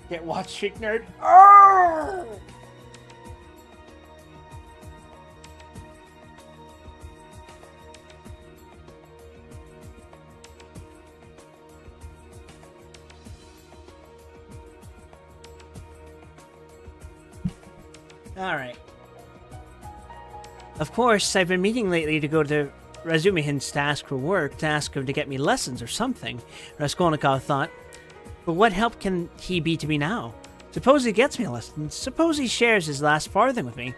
Get Watch Street Nerd. Arrgh! Alright. Of course, I've been meaning lately to go to Razumihin's task for work to ask him to get me lessons or something, Raskolnikov thought. But what help can he be to me now? Suppose he gets me a lesson. Suppose he shares his last farthing with me.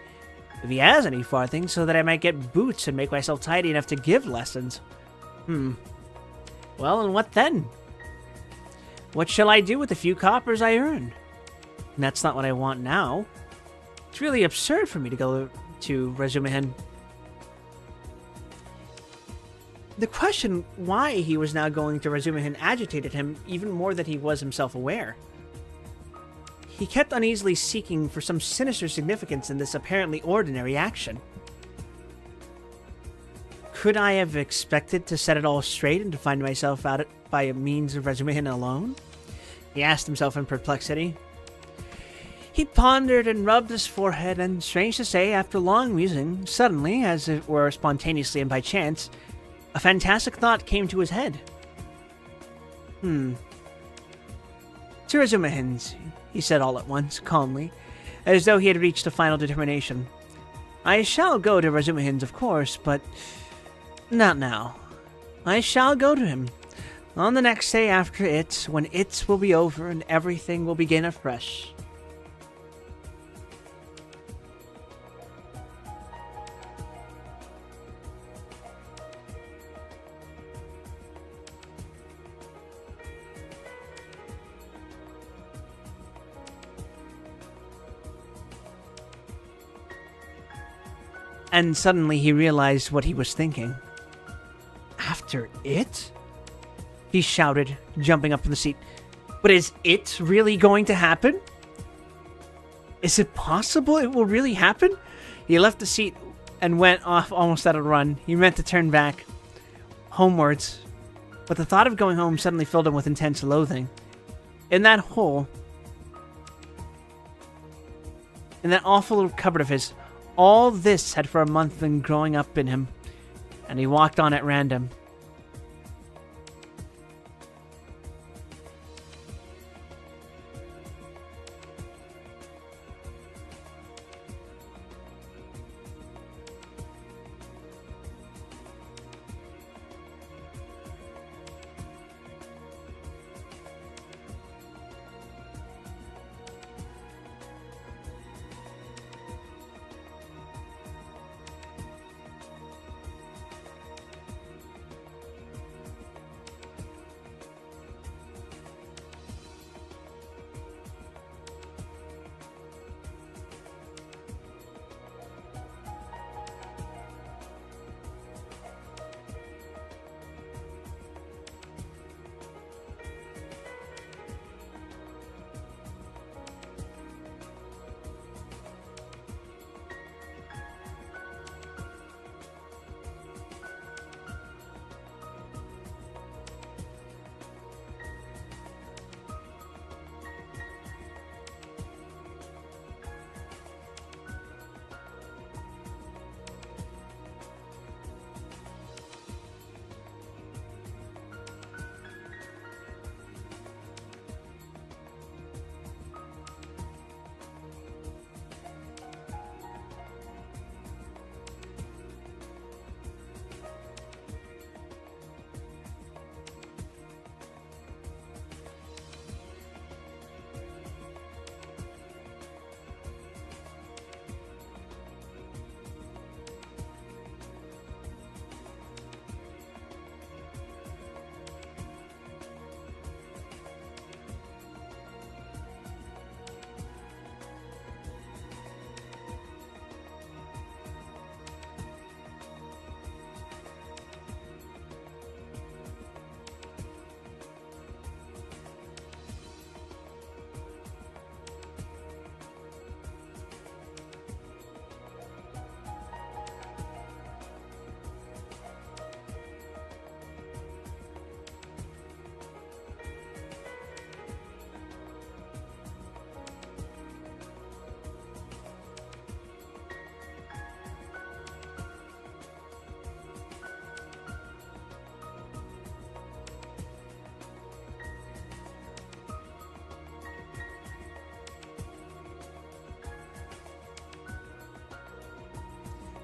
If he has any farthings, so that I might get boots and make myself tidy enough to give lessons. Well, and what then? What shall I do with the few coppers I earn? And that's not what I want now. It's really absurd for me to go to Razumihin. The question why he was now going to Razumihin agitated him even more than he was himself aware. He kept uneasily seeking for some sinister significance in this apparently ordinary action. Could I have expected to set it all straight and to find myself out by means of Razumihin alone? He asked himself in perplexity. He pondered and rubbed his forehead, and strange to say, after long musing, suddenly, as it were spontaneously and by chance, a fantastic thought came to his head. To Razumihin's, he said all at once, calmly, as though he had reached a final determination. I shall go to Razumihin's, of course, but not now. I shall go to him on the next day after it, when it will be over and everything will begin afresh. And suddenly he realized what he was thinking. After it? He shouted, jumping up from the seat. But is it really going to happen? Is it possible it will really happen? He left the seat and went off almost at a run. He meant to turn back, homewards. But the thought of going home suddenly filled him with intense loathing. In that hole, in that awful little cupboard of his, all this had for a month been growing up in him, and he walked on at random.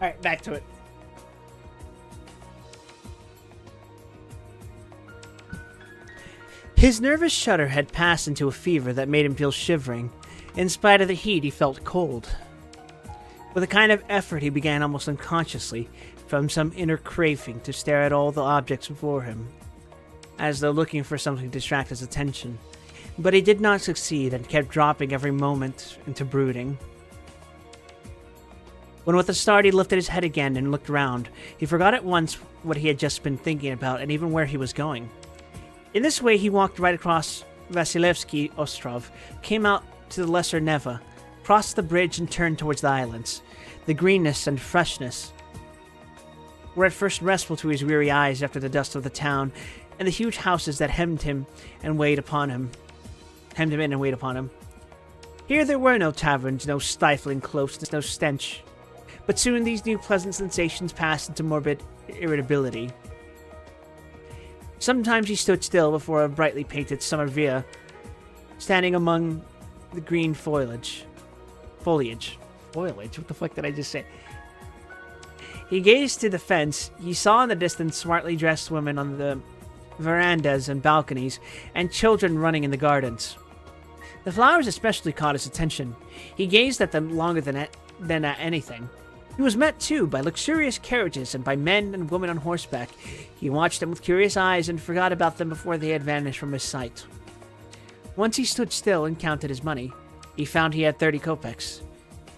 Alright, back to it. His nervous shudder had passed into a fever that made him feel shivering. In spite of the heat, he felt cold. With a kind of effort, he began almost unconsciously, from some inner craving, to stare at all the objects before him, as though looking for something to distract his attention. But he did not succeed and kept dropping every moment into brooding. When with a start he lifted his head again and looked round, he forgot at once what he had just been thinking about and even where he was going. In this way he walked right across Vasilevsky Ostrov, came out to the Lesser Neva, crossed the bridge and turned towards the islands. The greenness and freshness were at first restful to his weary eyes after the dust of the town and the huge houses that hemmed him and weighed upon him. Hemmed him in and weighed upon him. Here there were no taverns, no stifling closeness, no stench. But soon these new pleasant sensations passed into morbid irritability. Sometimes he stood still before a brightly painted summer villa, standing among the green foliage. Foliage? What the fuck did I just say? He gazed to the fence. He saw in the distance smartly dressed women on the verandas and balconies, and children running in the gardens. The flowers especially caught his attention. He gazed at them longer than at anything. He was met, too, by luxurious carriages and by men and women on horseback. He watched them with curious eyes and forgot about them before they had vanished from his sight. Once he stood still and counted his money. He found he had 30 kopecks.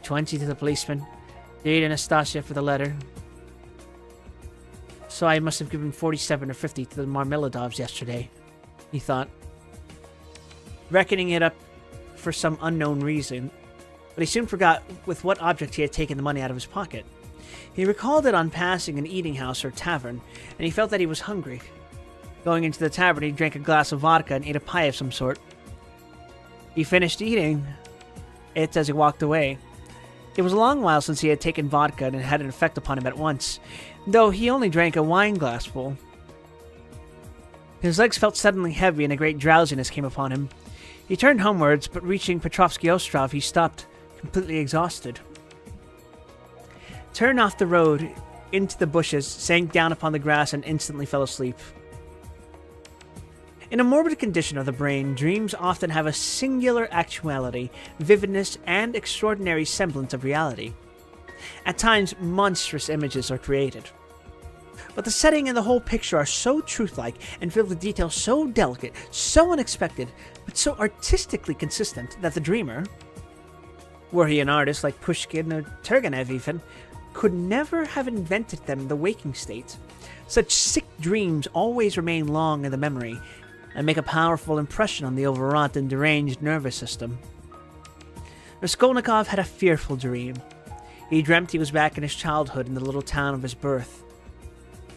20 to the policeman, 3 to Nastasia for the letter. So I must have given 47 or 50 to the Marmeladovs yesterday, he thought, reckoning it up for some unknown reason. But he soon forgot with what object he had taken the money out of his pocket. He recalled it on passing an eating house or tavern, and he felt that he was hungry. Going into the tavern, he drank a glass of vodka and ate a pie of some sort. He finished eating it as he walked away. It was a long while since he had taken vodka, and it had an effect upon him at once, though he only drank a wine glassful. His legs felt suddenly heavy, and a great drowsiness came upon him. He turned homewards, but reaching Petrovsky Ostrov, he stopped, completely exhausted. Turned off the road into the bushes, sank down upon the grass, and instantly fell asleep. In a morbid condition of the brain, dreams often have a singular actuality, vividness, and extraordinary semblance of reality. At times, monstrous images are created. But the setting and the whole picture are so truth-like and filled with details so delicate, so unexpected, but so artistically consistent that the dreamer, were he an artist like Pushkin or Turgenev even, could never have invented them in the waking state. Such sick dreams always remain long in the memory and make a powerful impression on the overwrought and deranged nervous system. Raskolnikov had a fearful dream. He dreamt he was back in his childhood in the little town of his birth.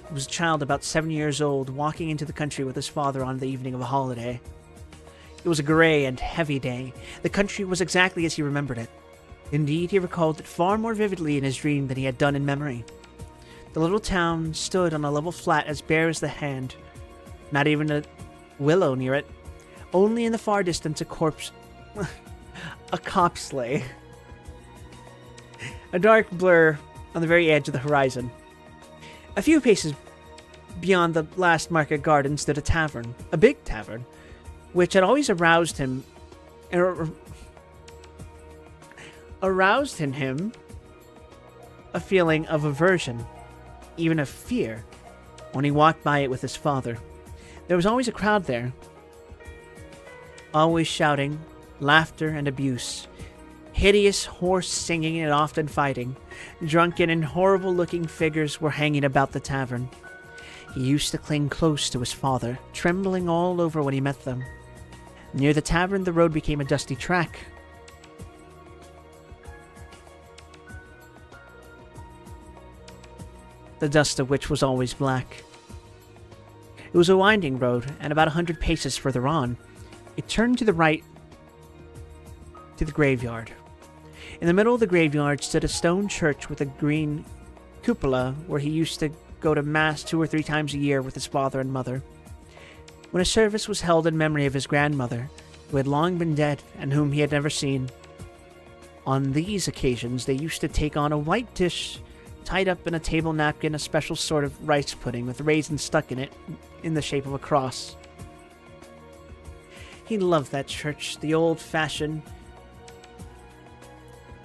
He was a child about 7 years old, walking into the country with his father on the evening of a holiday. It was a grey and heavy day. The country was exactly as he remembered it. Indeed, he recalled it far more vividly in his dream than he had done in memory. The little town stood on a level flat as bare as the hand. Not even a willow near it. Only in the far distance a cop sleigh. A dark blur on the very edge of the horizon. A few paces beyond the last market garden stood a tavern, a big tavern, which had always aroused in him a feeling of aversion, even of fear, when he walked by it with his father. There was always a crowd there, always shouting, laughter and abuse, hideous hoarse singing and often fighting. Drunken and horrible-looking figures were hanging about the tavern. He used to cling close to his father, trembling all over when he met them. Near the tavern, the road became a dusty track. The dust of which was always black. It was a winding road, and about 100 paces further on, it turned to the right to the graveyard. In the middle of the graveyard stood a stone church with a green cupola where he used to go to Mass 2 or 3 times a year with his father and mother. When a service was held in memory of his grandmother, who had long been dead and whom he had never seen, on these occasions they used to take on a white dish tied up in a table napkin, a special sort of rice pudding with raisins stuck in it in the shape of a cross. He loved that church, the old-fashioned,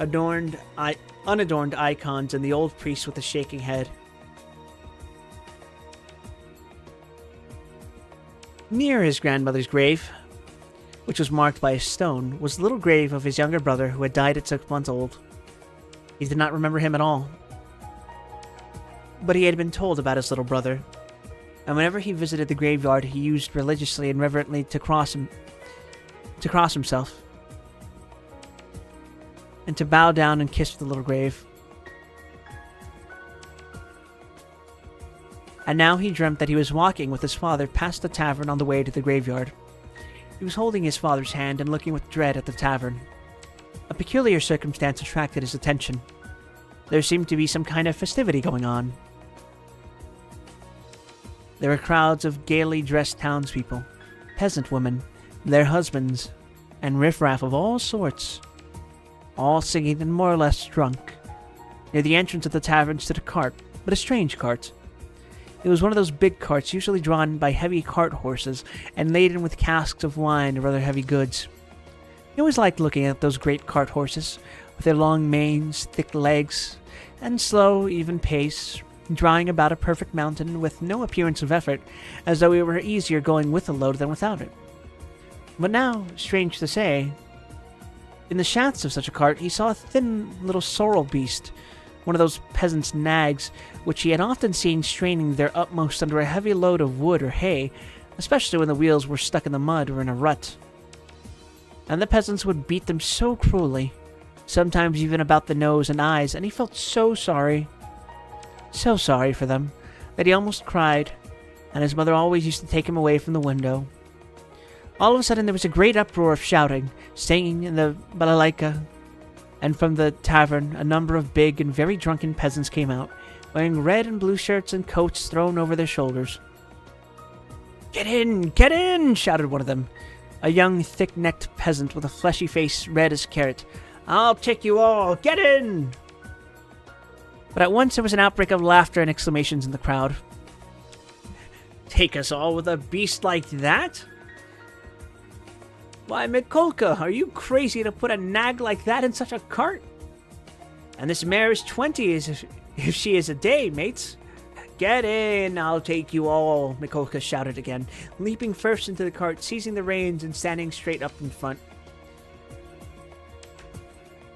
unadorned icons and the old priest with a shaking head. Near his grandmother's grave, which was marked by a stone, was the little grave of his younger brother who had died at 6 months old. He did not remember him at all, but he had been told about his little brother, and whenever he visited the graveyard, he used religiously and reverently to cross himself, and to bow down and kiss the little grave. And now he dreamt that he was walking with his father past the tavern on the way to the graveyard. He was holding his father's hand and looking with dread at the tavern. A peculiar circumstance attracted his attention. There seemed to be some kind of festivity going on. There were crowds of gaily dressed townspeople, peasant women, their husbands, and riffraff of all sorts, all singing and more or less drunk. Near the entrance of the tavern stood a cart, but a strange cart. It was one of those big carts usually drawn by heavy cart horses and laden with casks of wine or other heavy goods. He always liked looking at those great cart horses, with their long manes, thick legs, and slow, even pace, drawing about a perfect mountain with no appearance of effort, as though it were easier going with a load than without it. But now, strange to say, in the shafts of such a cart he saw a thin little sorrel beast, one of those peasants' nags, which he had often seen straining their utmost under a heavy load of wood or hay, especially when the wheels were stuck in the mud or in a rut. And the peasants would beat them so cruelly, sometimes even about the nose and eyes, and he felt so sorry for them, that he almost cried, and his mother always used to take him away from the window. All of a sudden there was a great uproar of shouting, singing in the balalaika, and from the tavern a number of big and very drunken peasants came out, wearing red and blue shirts and coats thrown over their shoulders. Get in!" shouted one of them, a young, thick-necked peasant with a fleshy face red as carrot. "I'll take you all! Get in!" But at once there was an outbreak of laughter and exclamations in the crowd. "Take us all with a beast like that? Why, Mikolka, are you crazy to put a nag like that in such a cart? And this mare is 20 as if she is a day, mates. Get in, I'll take you all," Mikolka shouted again, leaping first into the cart, seizing the reins and standing straight up in front.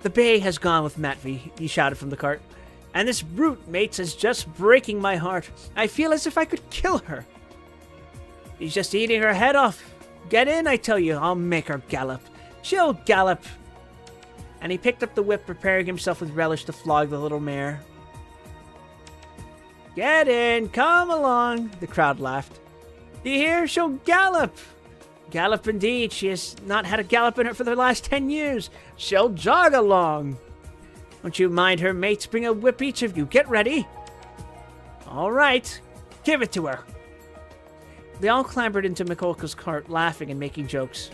"The bay has gone with Matvey," he shouted from the cart. "And this brute, mates, is just breaking my heart. I feel as if I could kill her. He's just eating her head off. Get in, I tell you. I'll make her gallop. She'll gallop." And he picked up the whip, preparing himself with relish to flog the little mare. "Get in, come along," the crowd laughed. "Do you hear? She'll gallop." "Gallop indeed. She has not had a gallop in her for the last 10 years. She'll jog along. Don't you mind her, mates. Bring a whip each of you. Get ready." "All right. Give it to her." They all clambered into Mikolka's cart, laughing and making jokes.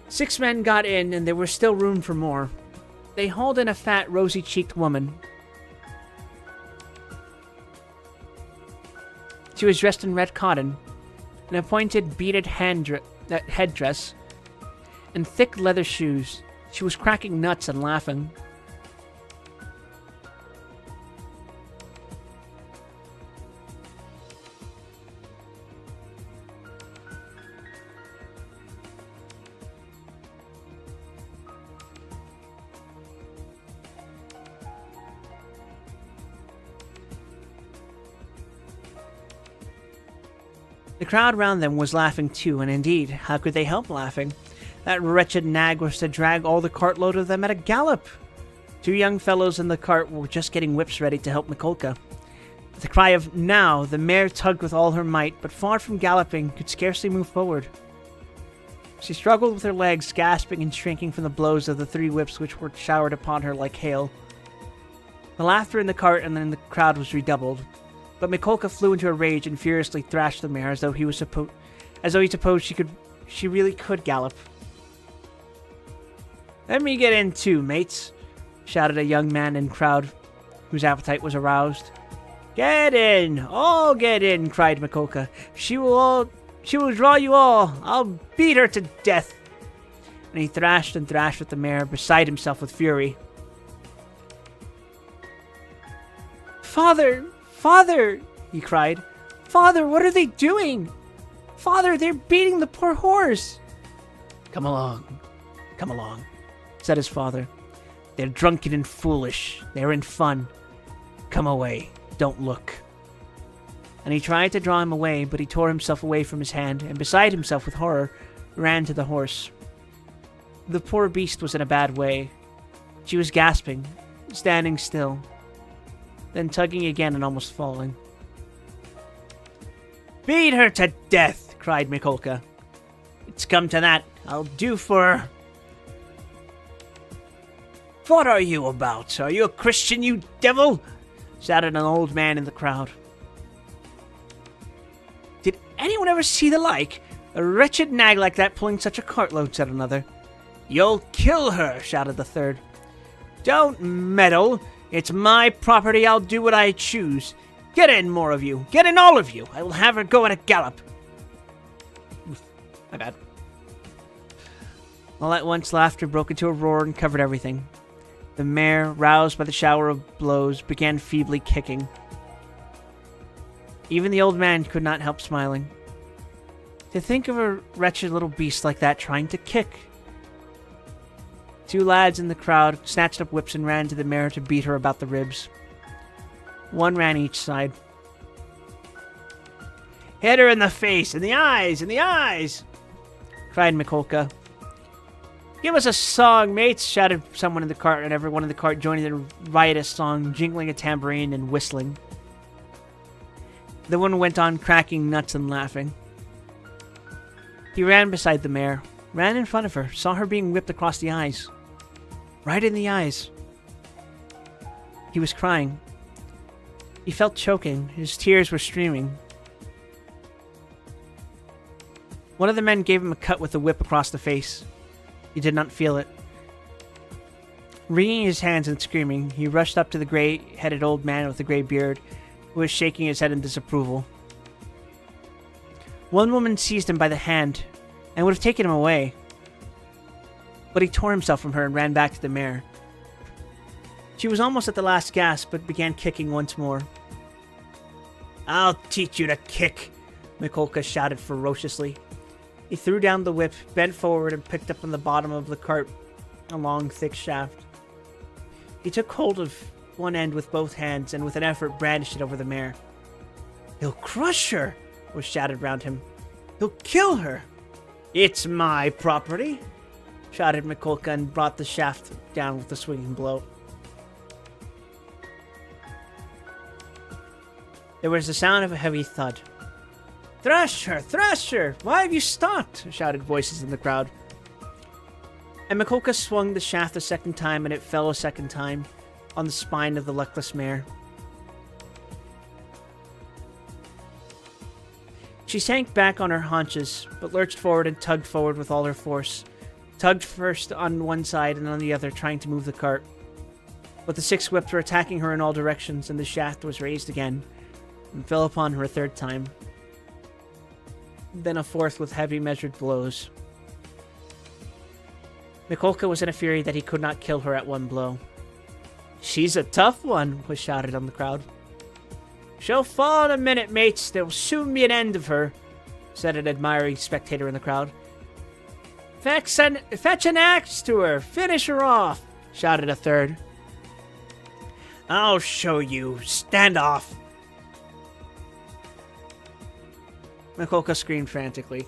6 men got in, and there was still room for more. They hauled in a fat, rosy-cheeked woman. She was dressed in red cotton, an pointed beaded headdress, and thick leather shoes. She was cracking nuts and laughing. The crowd round them was laughing too, and indeed, how could they help laughing? That wretched nag was to drag all the cartload of them at a gallop. 2 young fellows in the cart were just getting whips ready to help Mikolka. With the cry of "now," the mare tugged with all her might, but far from galloping, could scarcely move forward. She struggled with her legs, gasping and shrinking from the blows of the 3 whips which were showered upon her like hail. The laughter in the cart and in the crowd was redoubled. But Mikolka flew into a rage and furiously thrashed the mare as though he supposed she really could gallop. "Let me get in too, mates," shouted a young man in crowd whose appetite was aroused. "Get in! All get in!" cried Mikolka. She will draw you all! I'll beat her to death!" And he thrashed and thrashed with the mare, beside himself with fury. Father! Father! He cried. Father, what are they doing? Father, they're beating the poor horse! Come along, said his father. They're drunken and foolish. They're in fun. Come away. Don't look. And he tried to draw him away, but he tore himself away from his hand, and beside himself with horror, ran to the horse. The poor beast was in a bad way. She was gasping, standing still, then tugging again and almost falling. Beat her to death, cried Mikolka. It's come to that. I'll do for her. What are you about? Are you a Christian, you devil? Shouted an old man in the crowd. Did anyone ever see the like? A wretched nag like that pulling such a cartload, said another. You'll kill her, shouted the third. Don't meddle. It's my property. I'll do what I choose. Get in, more of you. Get in, all of you. I will have her go at a gallop. My bad. All at once, laughter broke into a roar and covered everything. The mare, roused by the shower of blows, began feebly kicking. Even the old man could not help smiling. To think of a wretched little beast like that trying to kick. Two lads in the crowd snatched up whips and ran to the mare to beat her about the ribs. One ran each side. Hit her in the face, in the eyes, in the eyes! Cried Mikolka. Give us a song, mates, shouted someone in the cart, and everyone in the cart joined in a riotous song, jingling a tambourine and whistling. The one went on cracking nuts and laughing. He ran beside the mare, ran in front of her, saw her being whipped across the eyes. Right in the eyes. He was crying. He felt choking. His tears were streaming. One of the men gave him a cut with the whip across the face. He did not feel it. Wringing his hands and screaming, he rushed up to the gray-headed old man with the gray beard, who was shaking his head in disapproval. One woman seized him by the hand and would have taken him away, but he tore himself from her and ran back to the mare. She was almost at the last gasp, but began kicking once more. I'll teach you to kick, Mikolka shouted ferociously. He threw down the whip, bent forward, and picked up on the bottom of the cart a long, thick shaft. He took hold of one end with both hands, and with an effort brandished it over the mare. He'll crush her, was shouted round him. He'll kill her. It's my property, shouted Mikolka, and brought the shaft down with a swinging blow. There was the sound of a heavy thud. Thrash her! Thrash her! Why have you stopped? Shouted voices in the crowd. And Mikolka swung the shaft a second time, and it fell a second time on the spine of the luckless mare. She sank back on her haunches, but lurched forward and tugged forward with all her force. Tugged first on one side and on the other, trying to move the cart. But the 6 whips were attacking her in all directions, and the shaft was raised again, and fell upon her a third time. Then a fourth with heavy measured blows. Mikolka was in a fury that he could not kill her at one blow. She's a tough one, was shouted on the crowd. She'll fall in a minute, mates. There will soon be an end of her, said an admiring spectator in the crowd. Fetch an axe to her. Finish her off, shouted a third. I'll show you. Stand off. Mikolka screamed frantically.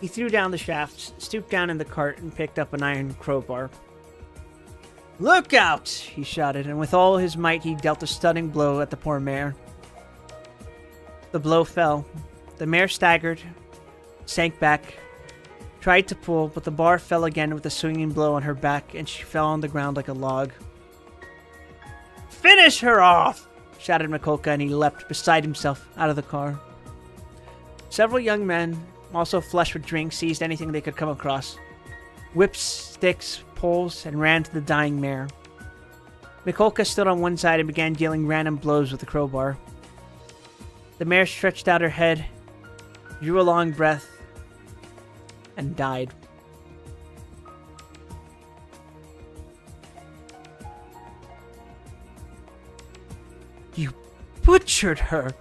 He threw down the shafts, stooped down in the cart, and picked up an iron crowbar. Look out! He shouted, and with all his might he dealt a stunning blow at the poor mare. The blow fell. The mare staggered, sank back, tried to pull, but the bar fell again with a swinging blow on her back, and she fell on the ground like a log. Finish her off! Shouted Mikolka, and he leapt beside himself out of the car. Several young men, also flushed with drink, seized anything they could come across. Whips, sticks, poles, and ran to the dying mare. Mikolka stood on one side and began dealing random blows with the crowbar. The mare stretched out her head, drew a long breath, and died. You butchered her!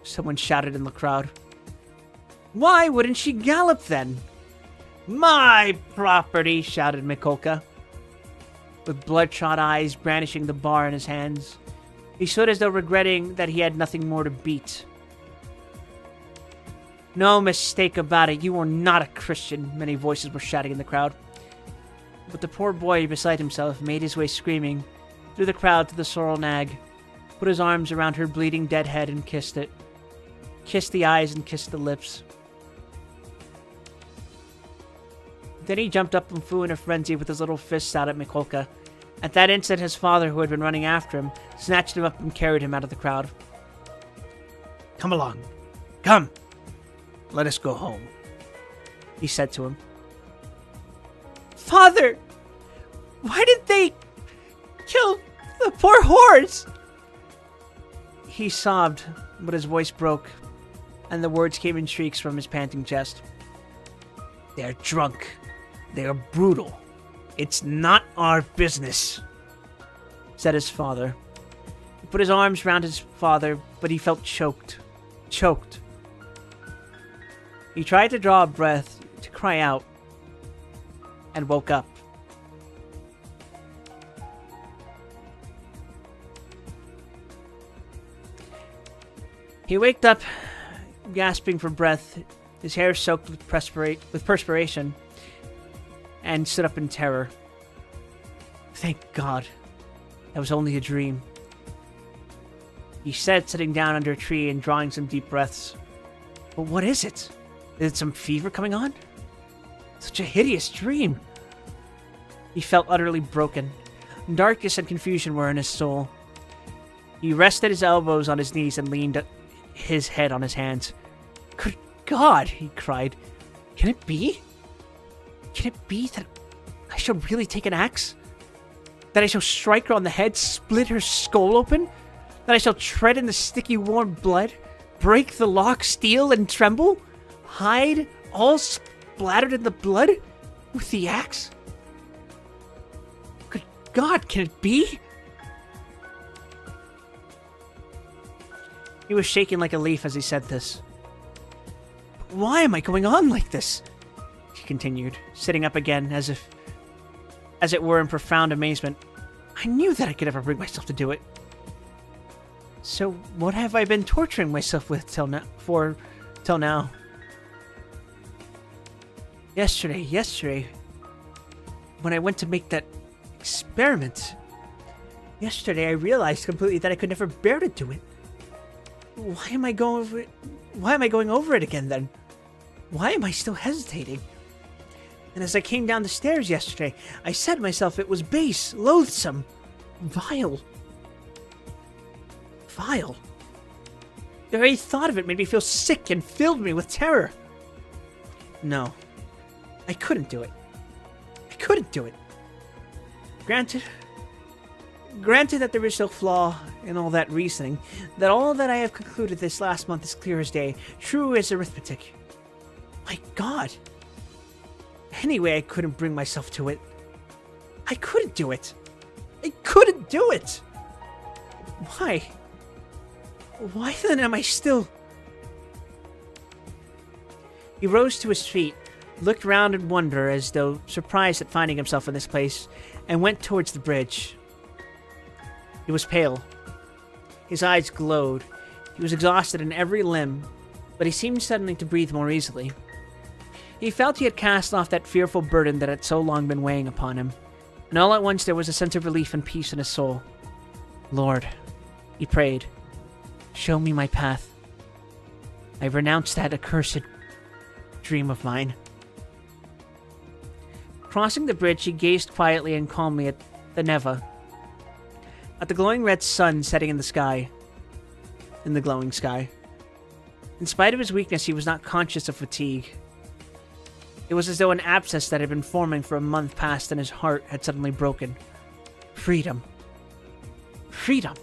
Someone shouted in the crowd. Why wouldn't she gallop then? My property, shouted Mikolka, with bloodshot eyes brandishing the bar in his hands. He stood as though regretting that he had nothing more to beat. No mistake about it, you are not a Christian, many voices were shouting in the crowd. But the poor boy beside himself made his way screaming through the crowd to the sorrel nag, put his arms around her bleeding dead head and kissed it. Kissed the eyes and kissed the lips. Then he jumped up and flew in a frenzy with his little fists out at Mikolka. At that instant, his father, who had been running after him, snatched him up and carried him out of the crowd. Come along. Come. Let us go home, he said to him. Father! Why did they kill the poor horse? He sobbed, but his voice broke, and the words came in shrieks from his panting chest. They're drunk. They're brutal. It's not our business, said his father. He put his arms round his father, but he felt choked. Choked. He tried to draw a breath, to cry out, and woke up. He waked up, gasping for breath, his hair soaked with perspiration, and stood up in terror. Thank God. That was only a dream, he said, sitting down under a tree and drawing some deep breaths. But what is it? Is it some fever coming on? Such a hideous dream. He felt utterly broken. Darkness and confusion were in his soul. He rested his elbows on his knees and leaned his head on his hands. Good God, he cried. Can it be? Can it be that I shall really take an axe? That I shall strike her on the head, split her skull open? That I shall tread in the sticky warm blood, break the lock, steal and tremble, hide, all splattered in the blood, with the axe? Good God, can it be? He was shaking like a leaf as he said this. Why am I going on like this? He continued, sitting up again as it were in profound amazement. I knew that I could never bring myself to do it. So what have I been torturing myself with till now? Yesterday, when I went to make that experiment. Yesterday I realized completely that I could never bear to do it. Why am I going over it again then? Why am I still hesitating? And as I came down the stairs yesterday, I said to myself it was base, loathsome, vile. Vile. The very thought of it made me feel sick and filled me with terror. No. I couldn't do it. I couldn't do it. Granted that there is no flaw in all that reasoning, that all that I have concluded this last month is clear as day, true as arithmetic. My God. Anyway, I couldn't bring myself to it. I couldn't do it. I couldn't do it. Why? Why then am I still... He rose to his feet, looked round in wonder as though surprised at finding himself in this place, and went towards the bridge. He was pale. His eyes glowed. He was exhausted in every limb, but he seemed suddenly to breathe more easily. He felt he had cast off that fearful burden that had so long been weighing upon him, and all at once there was a sense of relief and peace in his soul. Lord, he prayed, show me my path. I renounce that accursed dream of mine. Crossing the bridge, he gazed quietly and calmly at the Neva, at the glowing red sun setting in the glowing sky. In spite of his weakness, he was not conscious of fatigue. It was as though an abscess that had been forming for a month past in his heart had suddenly broken. Freedom. Freedom.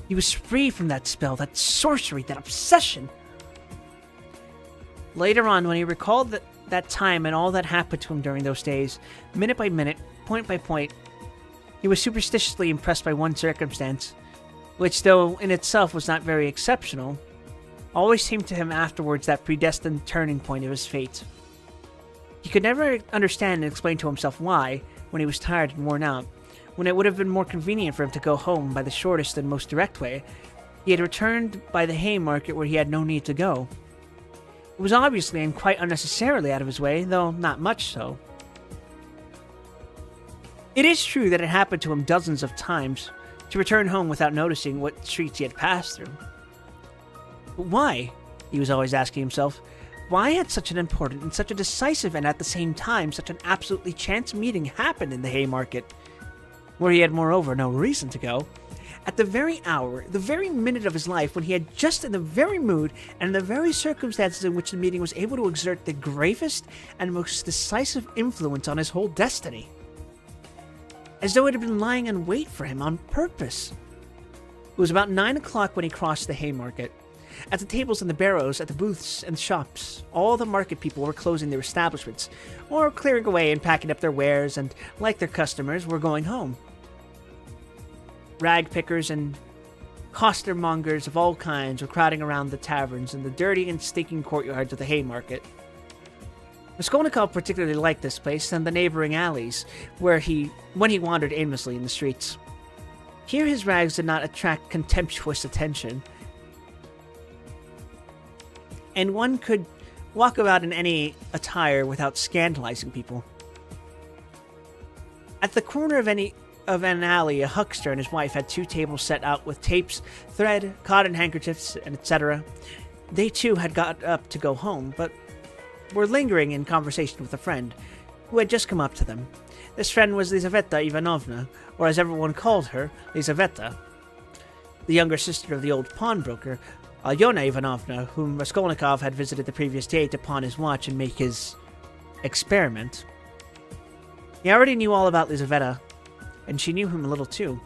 He was free from that spell, that sorcery, that obsession. Later on, when he recalled that time and all that happened to him during those days, minute by minute, point by point, he was superstitiously impressed by one circumstance. which, though in itself was not very exceptional, always seemed to him afterwards that predestined turning point of his fate. He could never understand and explain to himself why, when he was tired and worn out, when it would have been more convenient for him to go home by the shortest and most direct way, he had returned by the Haymarket where he had no need to go. It was obviously and quite unnecessarily out of his way, though not much so. It is true that it happened to him dozens of times to return home without noticing what streets he had passed through. But why? He was always asking himself. Why had such an important and such a decisive and at the same time such an absolutely chance meeting happened in the Haymarket, where he had moreover no reason to go, at the very hour, the very minute of his life when he had just in the very mood and in the very circumstances in which the meeting was able to exert the gravest and most decisive influence on his whole destiny? As though it had been lying in wait for him on purpose. It was about 9 o'clock when he crossed the Haymarket. At the tables and the barrows, at the booths and shops, all the market people were closing their establishments, or clearing away and packing up their wares, and, like their customers, were going home. Rag pickers and costermongers of all kinds were crowding around the taverns in the dirty and stinking courtyards of the Haymarket. Raskolnikov particularly liked this place and the neighboring alleys, when he wandered aimlessly in the streets. Here his rags did not attract contemptuous attention, and one could walk about in any attire without scandalizing people. At the corner of an alley, a huckster and his wife had 2 tables set out with tapes, thread, cotton handkerchiefs, and etc. They too had got up to go home, but were lingering in conversation with a friend, who had just come up to them. This friend was Lizaveta Ivanovna, or as everyone called her, Lizaveta, the younger sister of the old pawnbroker, Alyona Ivanovna, whom Raskolnikov had visited the previous day to pawn his watch and make his experiment. He already knew all about Lizaveta, and she knew him a little too.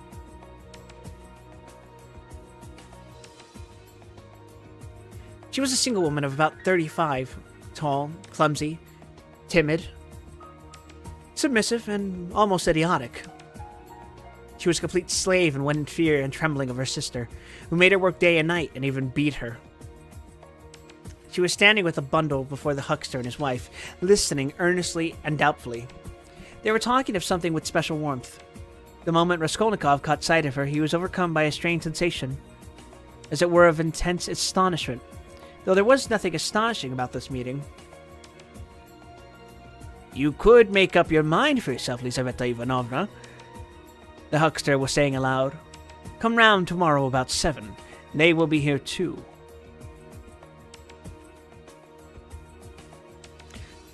She was a single woman of about 35, tall, clumsy, timid, submissive, and almost idiotic. She was a complete slave and went in fear and trembling of her sister, who made her work day and night and even beat her. She was standing with a bundle before the huckster and his wife, listening earnestly and doubtfully. They were talking of something with special warmth. The moment Raskolnikov caught sight of her, he was overcome by a strange sensation, as it were of intense astonishment, though there was nothing astonishing about this meeting. "You could make up your mind for yourself, Lizaveta Ivanovna," the huckster was saying aloud. "Come round tomorrow about 7. They will be here too."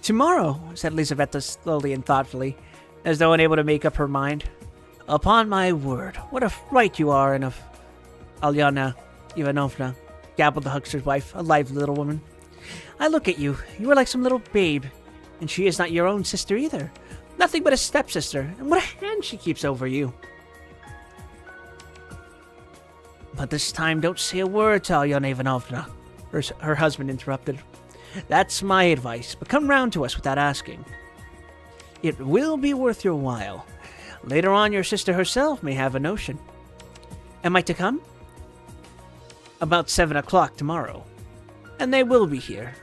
"Tomorrow," said Lizaveta slowly and thoughtfully, as though unable to make up her mind. "Upon my word, what a fright you are of Alyona Ivanovna," gabbled the huckster's wife, a lively little woman. "I look at you. You are like some little babe, and she is not your own sister either. Nothing but a stepsister, and what a hand she keeps over you." "But this time don't say a word to Alyona Ivanovna," her husband interrupted. "That's my advice, but come round to us without asking. It will be worth your while. Later on your sister herself may have a notion." "Am I to come?" "About 7 o'clock tomorrow. And they will be here.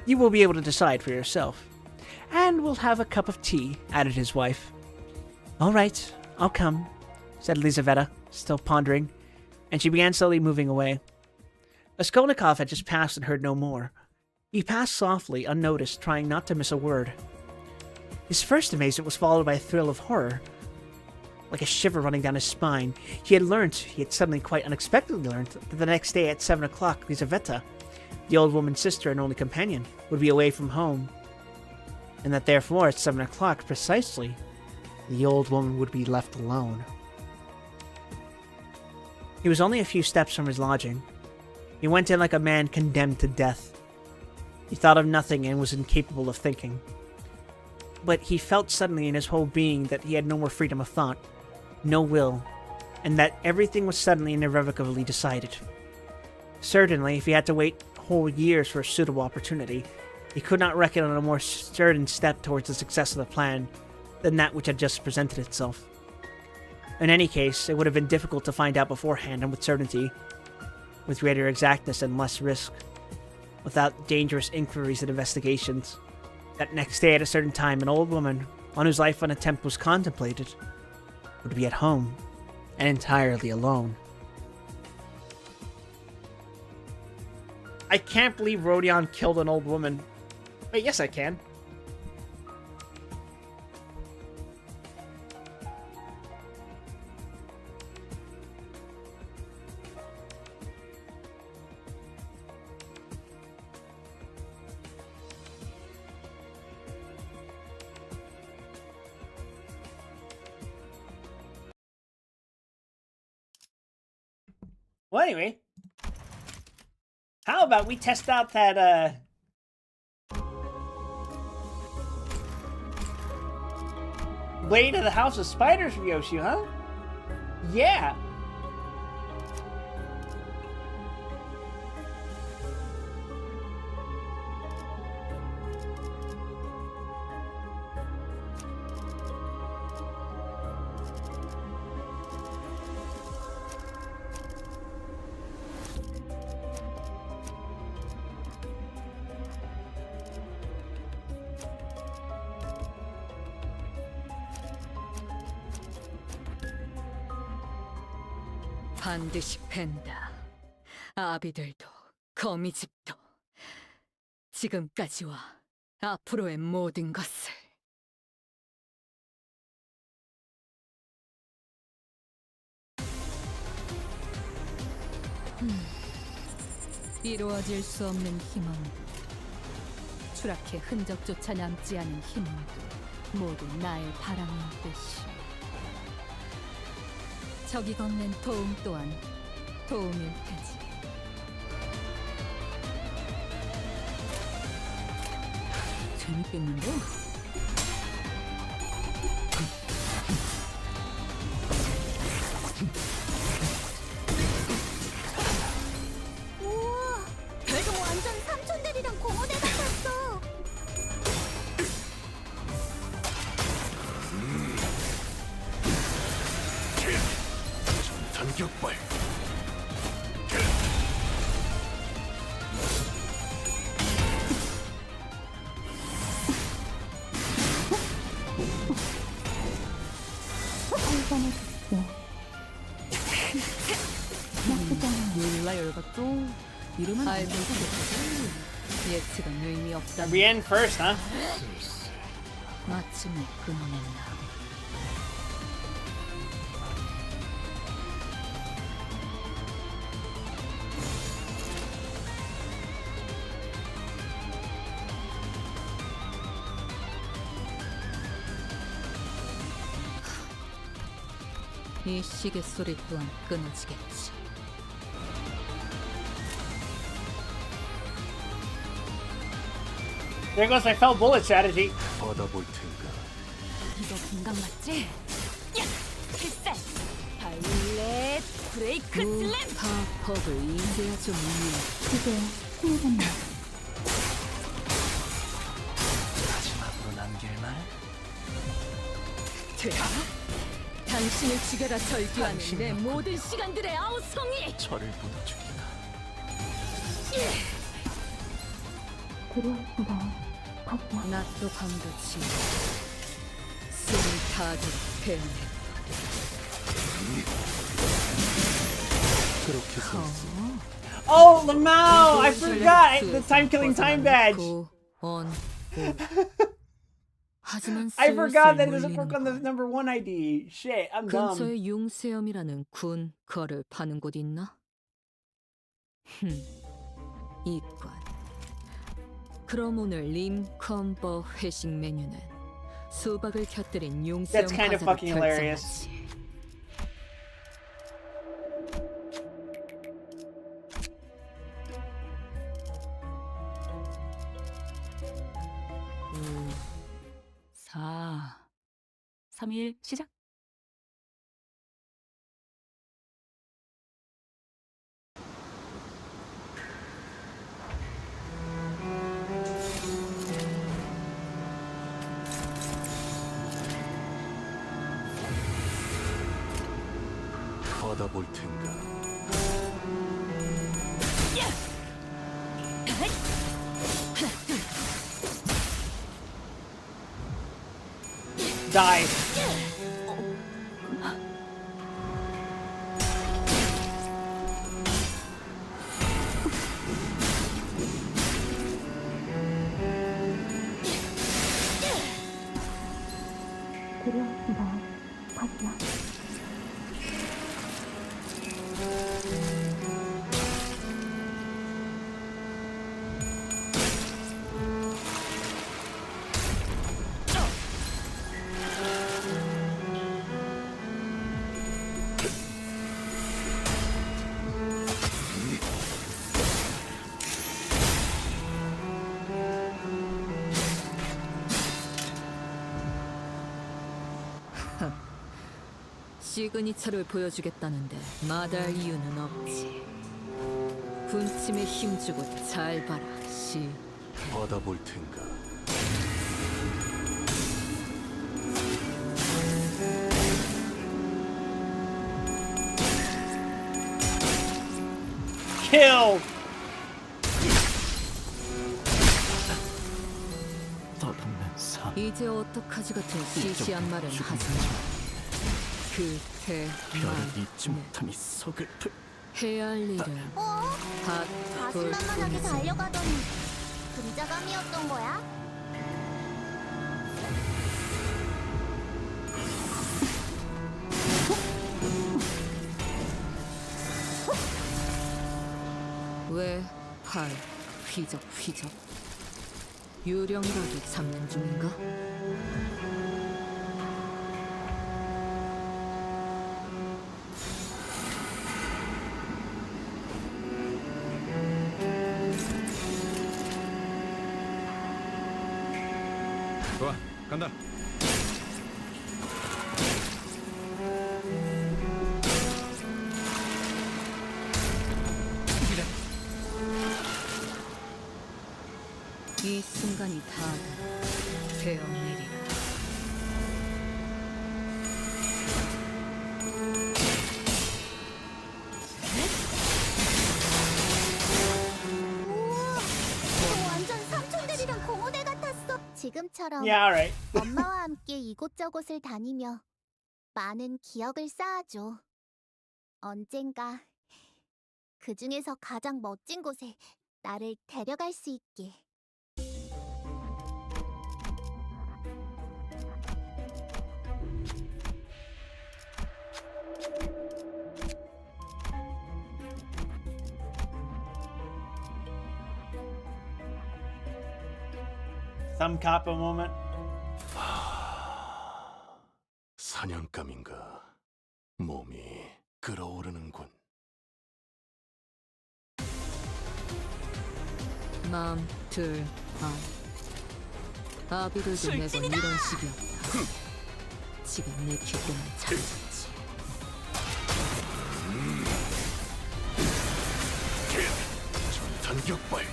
You will be able to decide for yourself. And we'll have a cup of tea," added his wife. "All right, I'll come," said Lizaveta, still pondering, and she began slowly moving away. Raskolnikov had just passed and heard no more. He passed softly, unnoticed, trying not to miss a word. His first amazement was followed by a thrill of horror, like a shiver running down his spine. He had suddenly quite unexpectedly learnt, that the next day at 7 o'clock Lizaveta, the old woman's sister and only companion, would be away from home, and that therefore at 7 o'clock precisely, the old woman would be left alone. He was only a few steps from his lodging. He went in like a man condemned to death. He thought of nothing and was incapable of thinking. But he felt suddenly in his whole being that he had no more freedom of thought, no will, and that everything was suddenly and irrevocably decided. Certainly, if he had to wait whole years for a suitable opportunity, he could not reckon on a more certain step towards the success of the plan than that which had just presented itself. In any case, it would have been difficult to find out beforehand and with certainty, with greater exactness and less risk, without dangerous inquiries and investigations. That next day at a certain time, an old woman, on whose life an attempt was contemplated, would be at home, and entirely alone. I can't believe Rodion killed an old woman. Wait, yes I can. Well, anyway, how about we test out that, Blade of the House of Spiders from Yoshi, huh? Yeah! 반드시 팬다. 아비들도 거미집도 지금까지와 앞으로의 모든 것을. 이루어질 수 없는 희망도, 추락해 흔적조차 남지 않은 희망도 모두 나의 바람인 듯이. 적이 건넨 도움 또한 도움일 테지. 재밌겠는데? 우와, 지금 완전 삼촌들이랑 공원에 갔었어. 전격발. 몰라 열받죠? 이름은 알고 있겠지. 예측은 의미 없다. Brienne first, huh? 마침내 끊어낸다. 이 시계 소리 또한 끊어지겠지. There goes my fell bullet strategy. 받아볼 텐가. 이거 금강 맞지? 필살. 발렛 브레이크 슬램. 파퍼를 이제야 좀 그게 후회된다. 마지막으로 남길 말? 돼. 당신을 죽여라 절규하는 내 모든 시간들의 아우성이. 저를 보내주기가. 그리웠습니다. 다시요. 낮도 밤도 지나 숨을 다하도록 배운다. 그렇게 서 있어. Oh, Lamau! I forgot the time killing time badge. 하지만 I forgot that it 슬슬 doesn't work on the 몰리는 number 1 ID. Shit, I'm 거. dumb. 근처에 융세염이라는 군 거를 파는 곳 있나? 이관. 그럼 오늘 림컨버 회식 메뉴는 수박을 곁들인 융세염 That's kind of 과자로 fucking hilarious. 결정하지. 오, 4, 3, 1 시작. 받아볼 텐가. Die. 시그니처를 보여주겠다는데 마다할 이유는 없지. 군침에 힘주고 잘 봐라, 시. 받아볼 텐가. Kill. 떠돌면서 이제 어떡하지 같은 시시한 말은 하지 마. 그 별을 잊지 대만 못함이 서글플. 해야 할 일은 밭돌 자신만만하게 뿐이지. 달려가더니 그림자감이었던 거야? 왜 팔 휘적휘적? 유령이라도 잡는 중인가? 좋아, 간다. 이 순간이 다 되어내리라. 우와, 완전 삼촌들이랑 공호대 같았어. 지금처럼 Yeah, alright. 엄마와 함께 이곳저곳을 다니며 많은 기억을 쌓아줘. 언젠가 그 중에서 가장 멋진 곳에 나를 데려갈 수 있게. Thumb kappa moment. 사냥감인가. 몸이 끓어오르는군. 마음 들 아비들도 매번 이런 식이었다. 지금 내 기쁨을 찾았지. 전탄격발.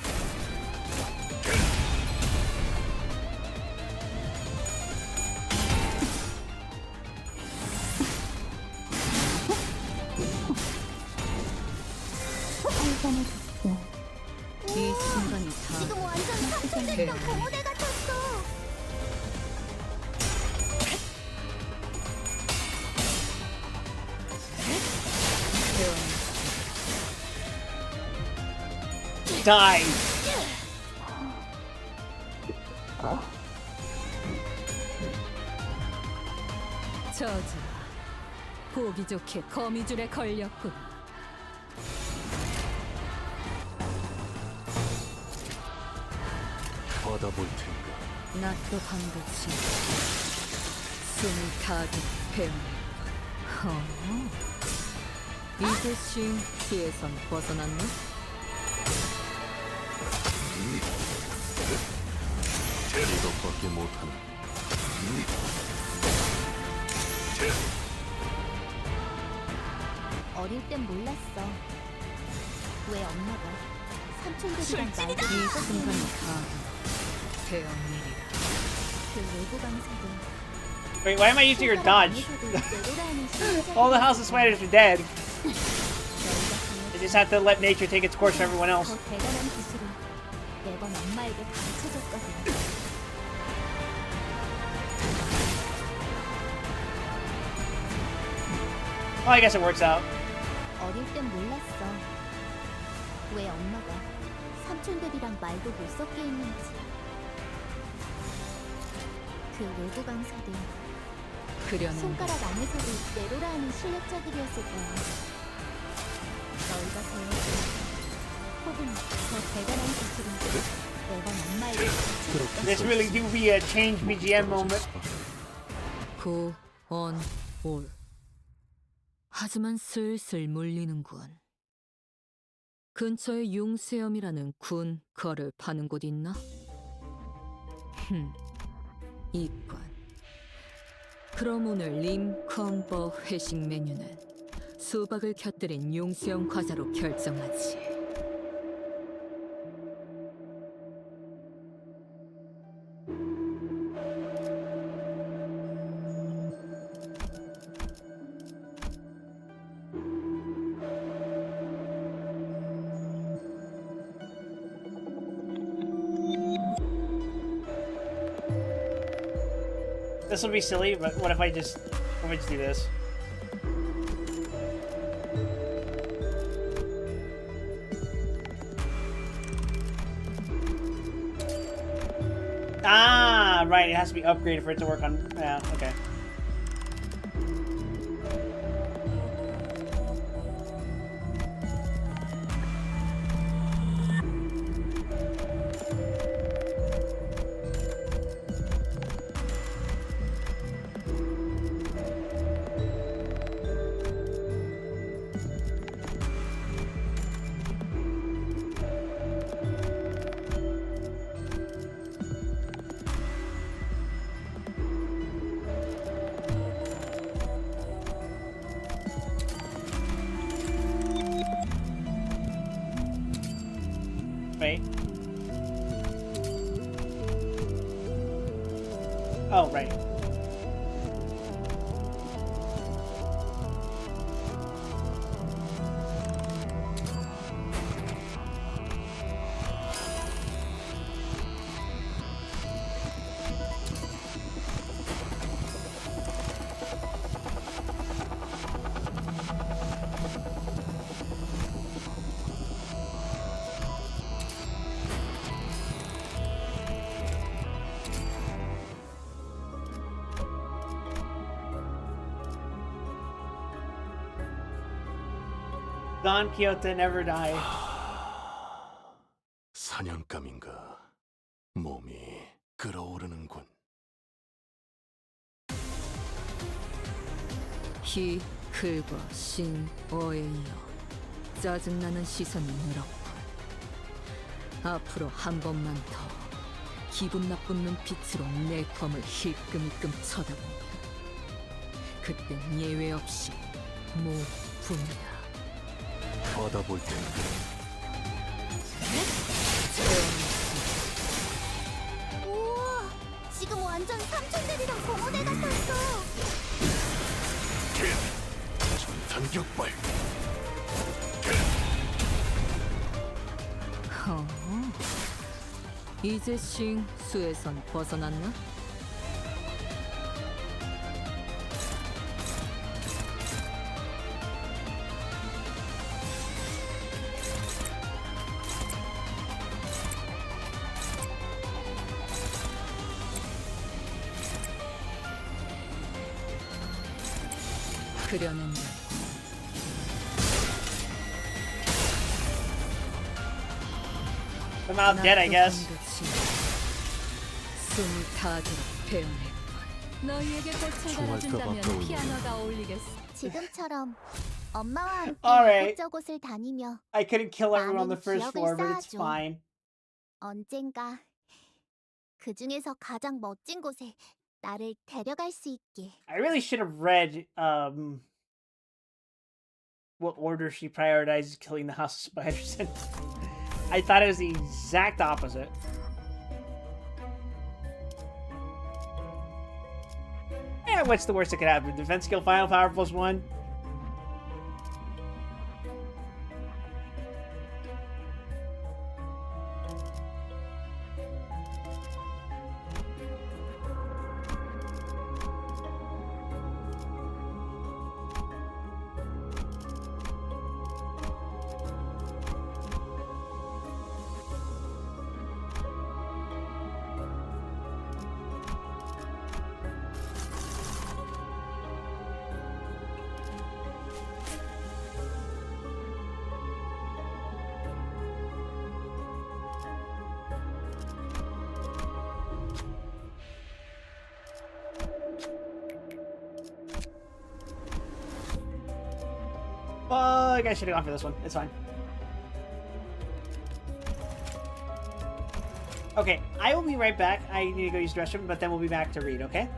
이 순간이 다 지금 완전 삼촌들이랑 공호대 같았어. Die. 저자 보기 좋게 거미줄에 걸렸군. 받아볼 텐가. 낮도 밤같이 숨이 가득 배어나군. 이제 쉼 피해선 벗어났네. 이것밖에 못하는. 어릴 땐 몰랐어. 왜 엄마가 삼촌들이랑 날 이 순간이 다 배어내리라. 그 외부 강사들 Wait, why am I using your dodge? 내려라는 All the House of Spiders are dead. You just have to let nature take its course for everyone else. 더 대단한 기술을 매번 엄마에게 가르쳐줬거든. Well, I guess it works out. 어릴 땐 몰랐어. 왜 엄마가 삼촌들이랑 말도 못 섞게 했는지. 그 외부 강사들 그려낸 손가락 안에서도 내로라 하는 실력자들이었을 거야. 너희가 배워준 혹은 더 대단한 기술은 매번 엄마에게 가르쳐줬거든. This really do be a change BGM moment. 구, 원, 올. 하지만 슬슬 물리는군. 근처에 융수염이라는 군 거를 파는 곳 있나? 있군. 그럼 오늘 림컨버 회식 메뉴는 수박을 곁들인 융수염 과자로 결정하지. This will be silly, but what if I just do this? Ah, right. It has to be upgraded for it to work on. Yeah, okay. Wait. Oh, right. Don Quixote never die. 사냥감인가. 몸이 끓어오르는군. 희, 글과 신, 어에 이어 짜증나는 시선이 늘었군. 앞으로 한 번만 더 기분 나쁜 눈빛으로 내 검을 힐끔힐끔 쳐다보면 그땐 예외 없이 모분이다. 받아볼 텐가. 우와, 지금 완전 삼촌들이랑 공원에 같았어. 전탄격발. 이제 싱 수에선 벗어났나? 그려낸다. I'm out dead, I guess. 숨을 다 들어 배워냈군. 너희에게 꽃을 달아준다면 가까우니. 피아노가 어울리겠어. 지금처럼 엄마와 함께 Alright. 이곳저곳을 다니며 I couldn't kill everyone on the first 나는 floor, but 기억을 it's 쌓아줘. fine. 언젠가 그 중에서 가장 멋진 곳에 나를 데려갈 수 있게. I really should have read what order she prioritizes killing the House of Spiders in. I thought it was the exact opposite. Yeah, what's the worst that could happen? Defense skill final power +1. I guess I should have gone for this one. It's fine. Okay, I will be right back. I need to go use the restroom, but then we'll be back to read, okay?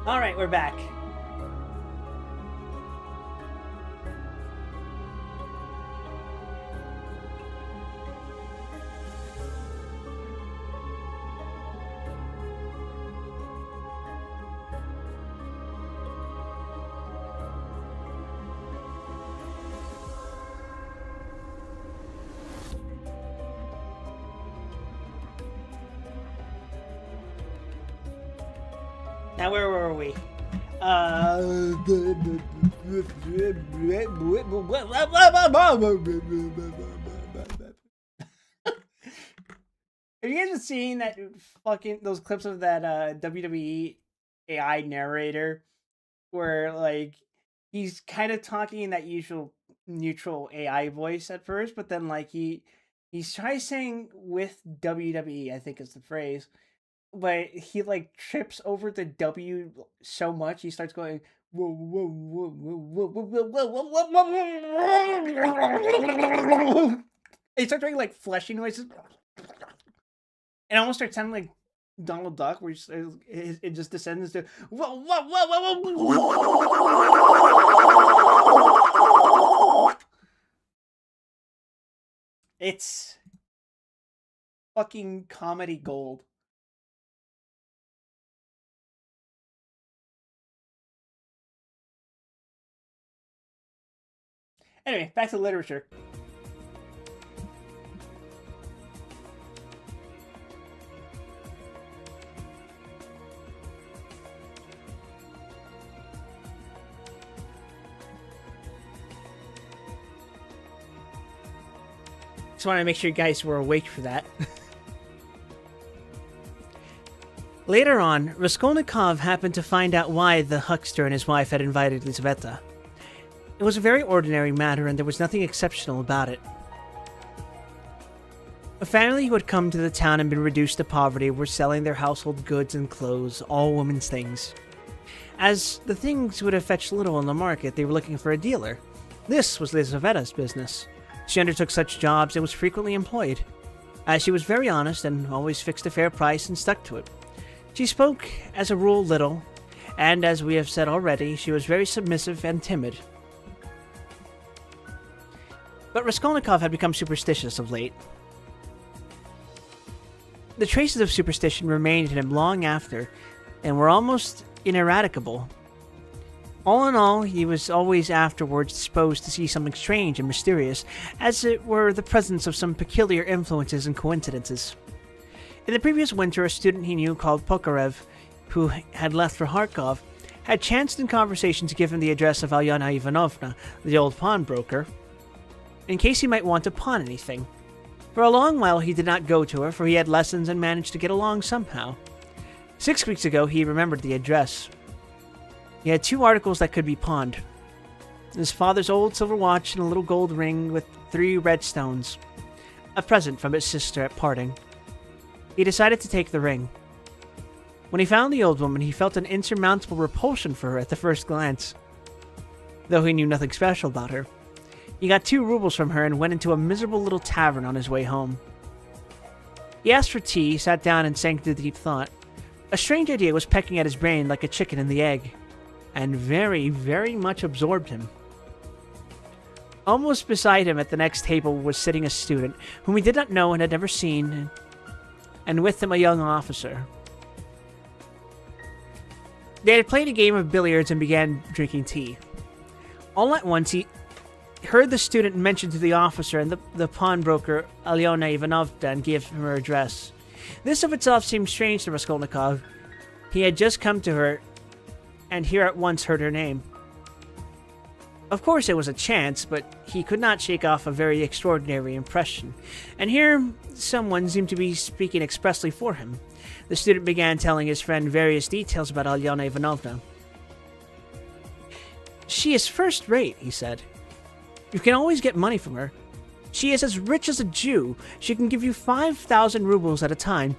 Alright, we're back. Now, where were we? Have you guys seen that fucking those clips of that WWE AI narrator where like he's kind of talking in that usual neutral AI voice at first, but then like he's trying saying with WWE, I think is the phrase, but he like trips over the W so much he starts going whoa whoa whoa whoa whoa whoa whoa whoa whoa. He starts doing like fleshy noises. And almost starts sounding like Donald Duck, where it just descends to whoa, whoa, whoa, whoa, whoa. It's fucking comedy gold. Anyway, back to literature. Just want to make sure you guys were awake for that. Later on, Raskolnikov happened to find out why the huckster and his wife had invited Lizaveta. It was a very ordinary matter, and there was nothing exceptional about it. A family who had come to the town and been reduced to poverty were selling their household goods and clothes, all women's things. As the things would have fetched little on the market, they were looking for a dealer. This was Lizaveta's business. She undertook such jobs and was frequently employed, as she was very honest and always fixed a fair price and stuck to it. She spoke, as a rule, little, and as we have said already, she was very submissive and timid. But Raskolnikov had become superstitious of late. The traces of superstition remained in him long after, and were almost ineradicable. All in all, he was always afterwards disposed to see something strange and mysterious, as it were the presence of some peculiar influences and coincidences. In the previous winter, a student he knew called Pokarev, who had left for Kharkov, had chanced in conversation to give him the address of Alyona Ivanovna, the old pawnbroker, in case he might want to pawn anything. For a long while he did not go to her, for he had lessons and managed to get along somehow. 6 weeks ago he remembered the address. He had 2 articles that could be pawned. His father's old silver watch and a little gold ring with 3 red stones. A present from his sister at parting. He decided to take the ring. When he found the old woman, he felt an insurmountable repulsion for her at the first glance. Though he knew nothing special about her. He got 2 rubles from her and went into a miserable little tavern on his way home. He asked for tea, sat down and sank into deep thought. A strange idea was pecking at his brain like a chicken in the egg, and very, very much absorbed him. Almost beside him at the next table was sitting a student, whom he did not know and had never seen, and with him a young officer. They had played a game of billiards and began drinking tea. All at once he heard the student mention to the officer and the pawnbroker Alyona Ivanovna and give him her address. This of itself seemed strange to Raskolnikov. He had just come to her, and here at once heard her name. Of course it was a chance, but he could not shake off a very extraordinary impression. And here someone seemed to be speaking expressly for him. The student began telling his friend various details about Alyona Ivanovna. "She is first-rate," he said. "You can always get money from her. She is as rich as a Jew. She can give you 5,000 rubles at a time,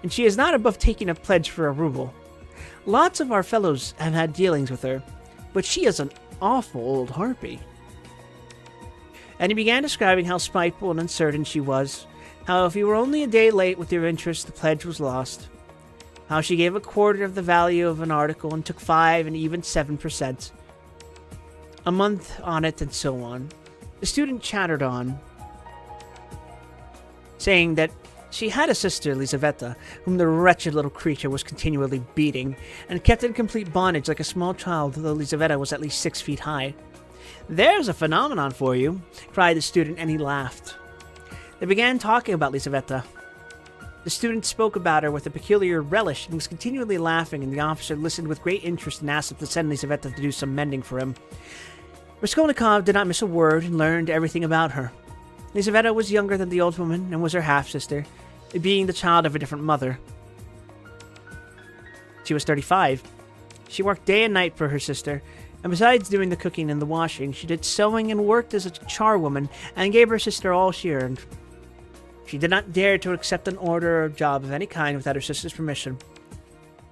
and she is not above taking a pledge for a ruble. Lots of our fellows have had dealings with her, but she is an awful old harpy." And he began describing how spiteful and uncertain she was, how if he were only a day late with your interest, the pledge was lost, how she gave a quarter of the value of an article and took 5 and even 7% a month on it, and so on. The student chattered on, saying that she had a sister, Lizaveta, whom the wretched little creature was continually beating, and kept in complete bondage like a small child, though Lizaveta was at least 6 feet high. "There's a phenomenon for you," cried the student, and he laughed. They began talking about Lizaveta. The student spoke about her with a peculiar relish and was continually laughing, and the officer listened with great interest and asked him to send Lizaveta to do some mending for him. Raskolnikov did not miss a word and learned everything about her. Lizaveta was younger than the old woman and was her half-sister, being the child of a different mother. She was 35. She worked day and night for her sister, and besides doing the cooking and the washing, she did sewing and worked as a charwoman and gave her sister all she earned. She did not dare to accept an order or job of any kind without her sister's permission.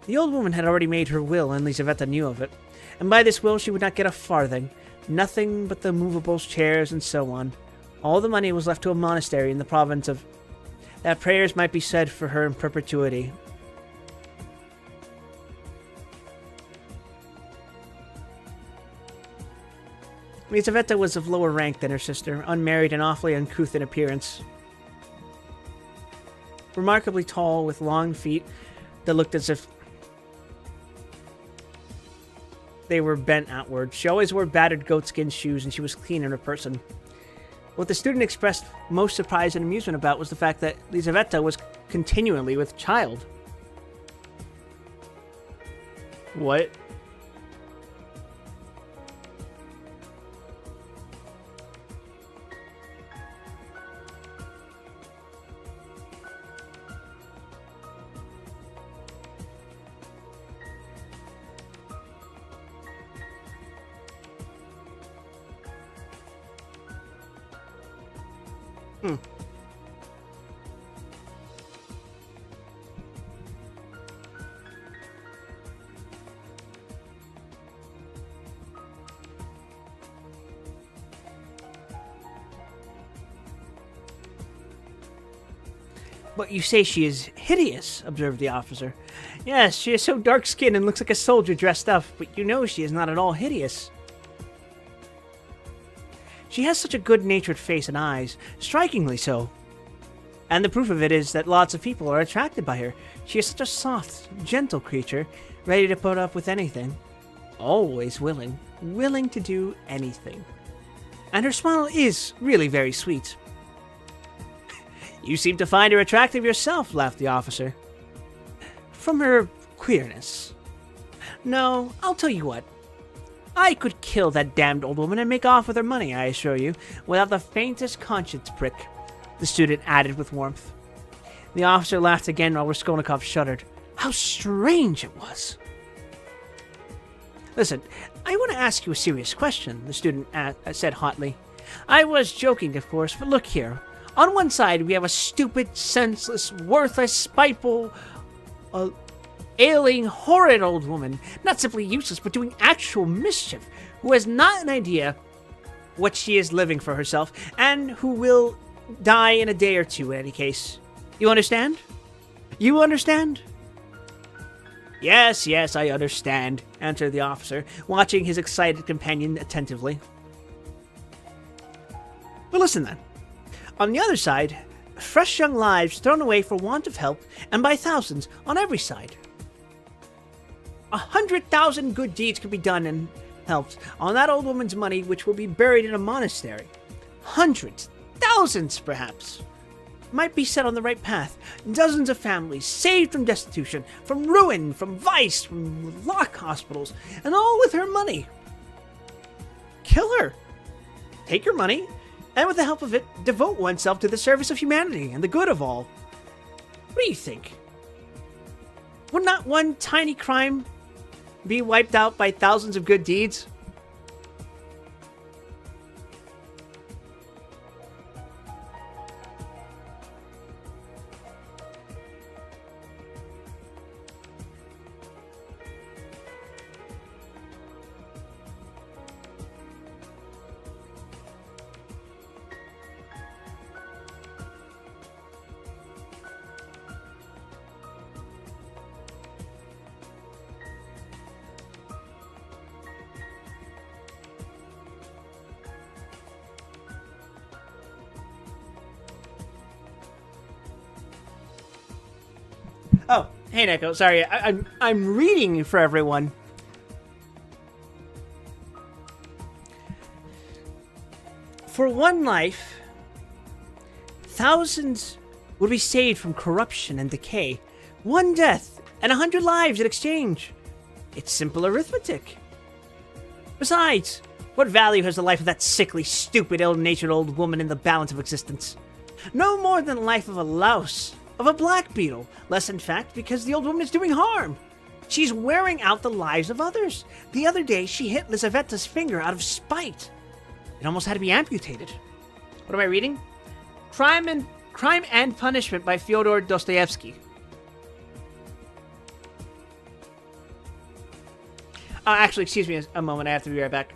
The old woman had already made her will, and Lizaveta knew of it, and by this will she would not get a farthing, nothing but the movables, chairs, and so on. All the money was left to a monastery in the province of... that prayers might be said for her in perpetuity. Lizaveta was of lower rank than her sister, unmarried and awfully uncouth in appearance. Remarkably tall, with long feet that looked as if they were bent outward. She always wore battered goatskin shoes, and she was clean in her person. What the student expressed most surprise and amusement about was the fact that Lizaveta was continually with child. What? "But you say she is hideous," observed the officer. "Yes, she is so dark-skinned and looks like a soldier dressed up, but you know she is not at all hideous. She has such a good-natured face and eyes, strikingly so. And the proof of it is that lots of people are attracted by her. She is such a soft, gentle creature, ready to put up with anything. Always willing to do anything. And her smile is really very sweet." "You seem to find her attractive yourself," laughed the officer. "From her queerness. No, I'll tell you what. I could kill that damned old woman and make off with her money, I assure you, without the faintest conscience prick," the student added with warmth. The officer laughed again while Raskolnikov shuddered. How strange it was. "Listen, I want to ask you a serious question," the student said hotly. "I was joking, of course, but look here. On one side, we have a stupid, senseless, worthless, spiteful, ailing, horrid old woman, not simply useless, but doing actual mischief, who has not an idea what she is living for herself, and who will die in a day or two in any case. You understand? You understand?" Yes, I understand," answered the officer, watching his excited companion attentively. "But listen then. On the other side, fresh young lives thrown away for want of help, and by thousands, on every side. 100,000 good deeds could be done and helped on that old woman's money, which will be buried in a monastery. Hundreds, thousands perhaps, might be set on the right path. Dozens of families saved from destitution, from ruin, from vice, from lock hospitals, and all with her money. Kill her. Take her money, and with the help of it, devote oneself to the service of humanity and the good of all. What do you think? Would not one tiny crime be wiped out by thousands of good deeds?" Hey, Neko. Sorry, I'm reading for everyone. For one life, thousands would be saved from corruption and decay. One death and 100 lives in exchange. It's simple arithmetic. Besides, what value has the life of that sickly, stupid, ill-natured old woman in the balance of existence? No more than the life of a louse, of a black beetle. Less, in fact, because the old woman is doing harm. She's wearing out the lives of others. The other day, she hit Lizaveta's finger out of spite. It almost had to be amputated. What am I reading? Crime and Punishment by Fyodor Dostoevsky. Actually, excuse me a moment. I have to be right back.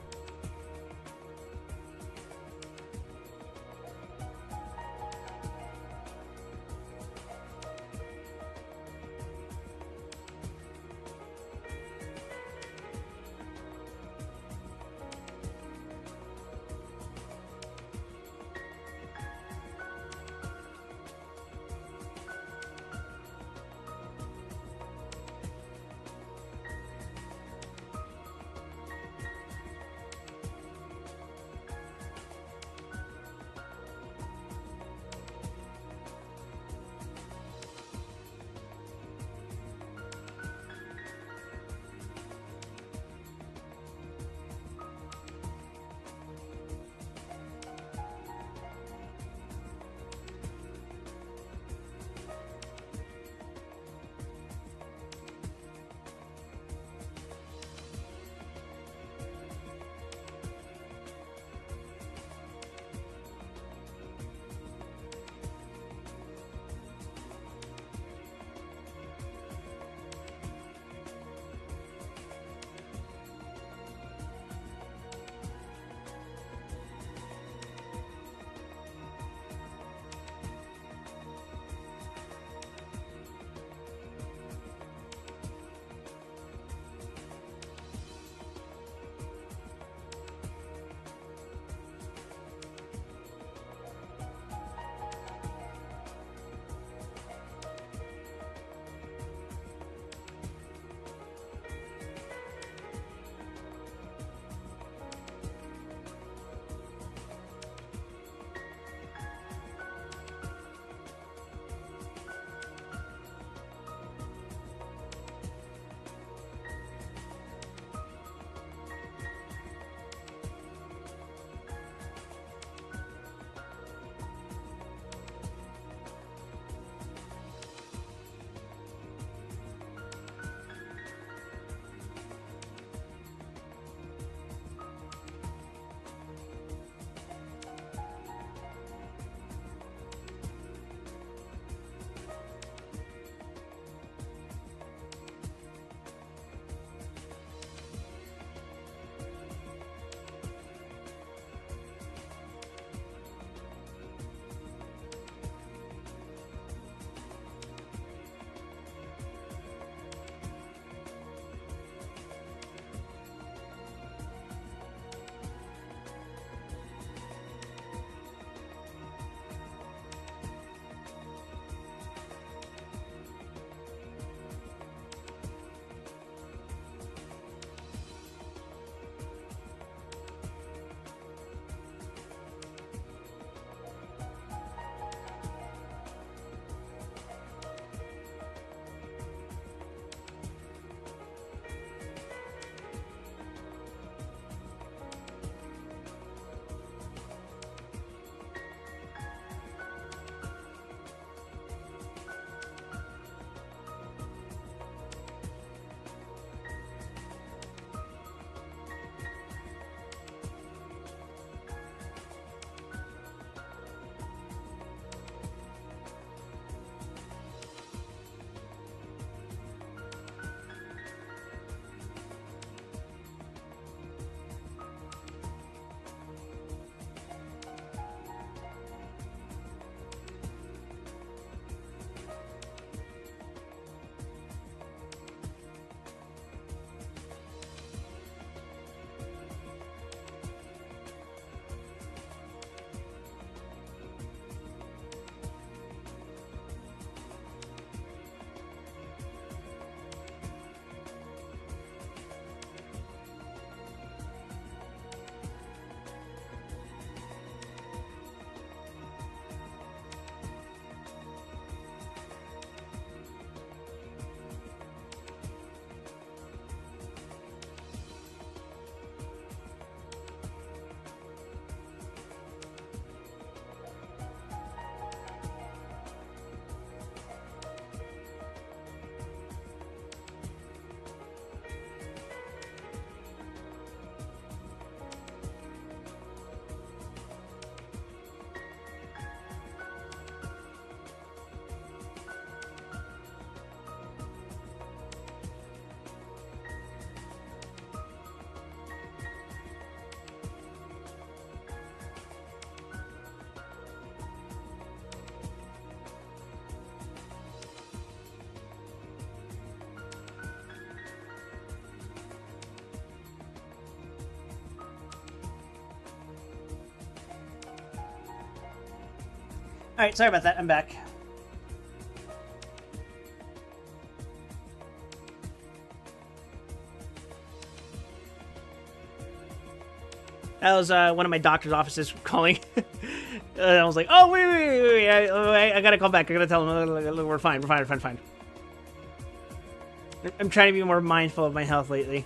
Alright, sorry about that. I'm back. That was one of my doctor's offices calling. I was like, oh, wait. I gotta call back. I gotta tell them we're fine. We're fine. I'm trying to be more mindful of my health lately.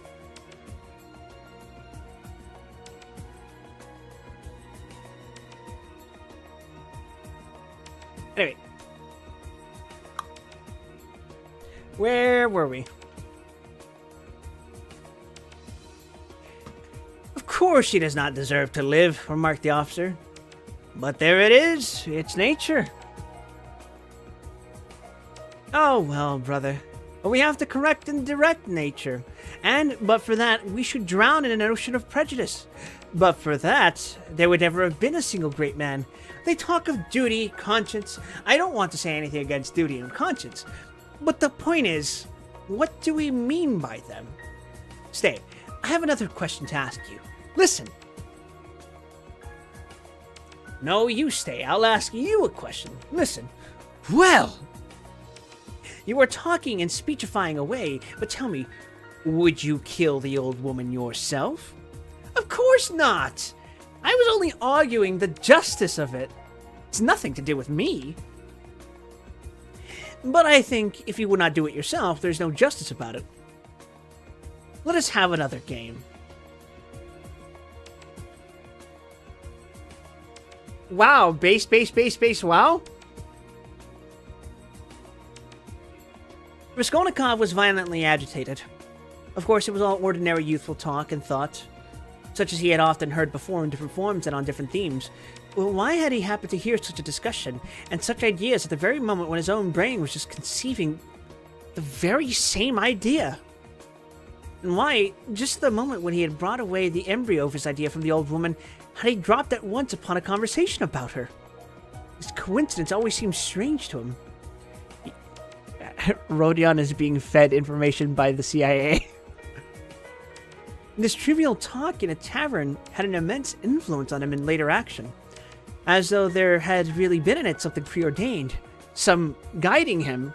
Anyway. Where were we? Of course she does not deserve to live, remarked the officer. But there it is. It's nature. Oh, well, brother. But we have to correct and direct nature. But for that, we should drown in an ocean of prejudice. But for that, there would never have been a single great man. They talk of duty, conscience. I don't want to say anything against duty and conscience. But the point is, what do we mean by them? Stay. I have another question to ask you. Listen. No, you stay. I'll ask you a question. Listen. Well, you are talking and speechifying away, but tell me, would you kill the old woman yourself? Of course not. I was only arguing the justice of it. It's nothing to do with me. But I think if you would not do it yourself, there's no justice about it. Let us have another game. Wow, base, wow. Raskolnikov was violently agitated. Of course, it was all ordinary youthful talk and thought, such as he had often heard before in different forms and on different themes. Well, why had he happened to hear such a discussion and such ideas at the very moment when his own brain was just conceiving the very same idea? And why, just the moment when he had brought away the embryo of his idea from the old woman, had he dropped at once upon a conversation about her? This coincidence always seemed strange to him. Rodion is being fed information by the CIA. This trivial talk in a tavern had an immense influence on him in later action, as though there had really been in it something preordained, some guiding him.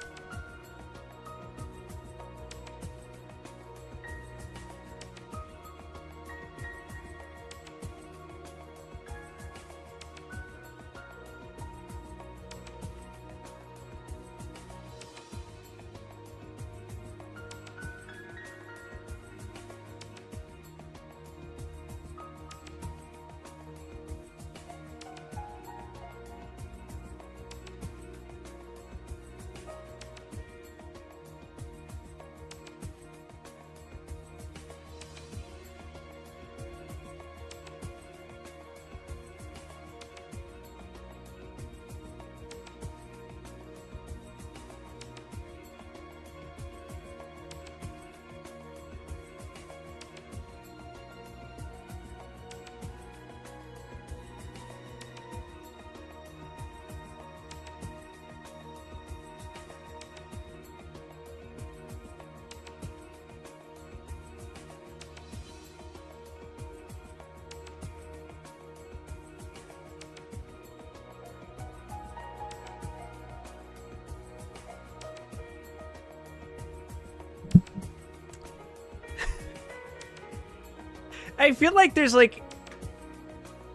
I feel like there's like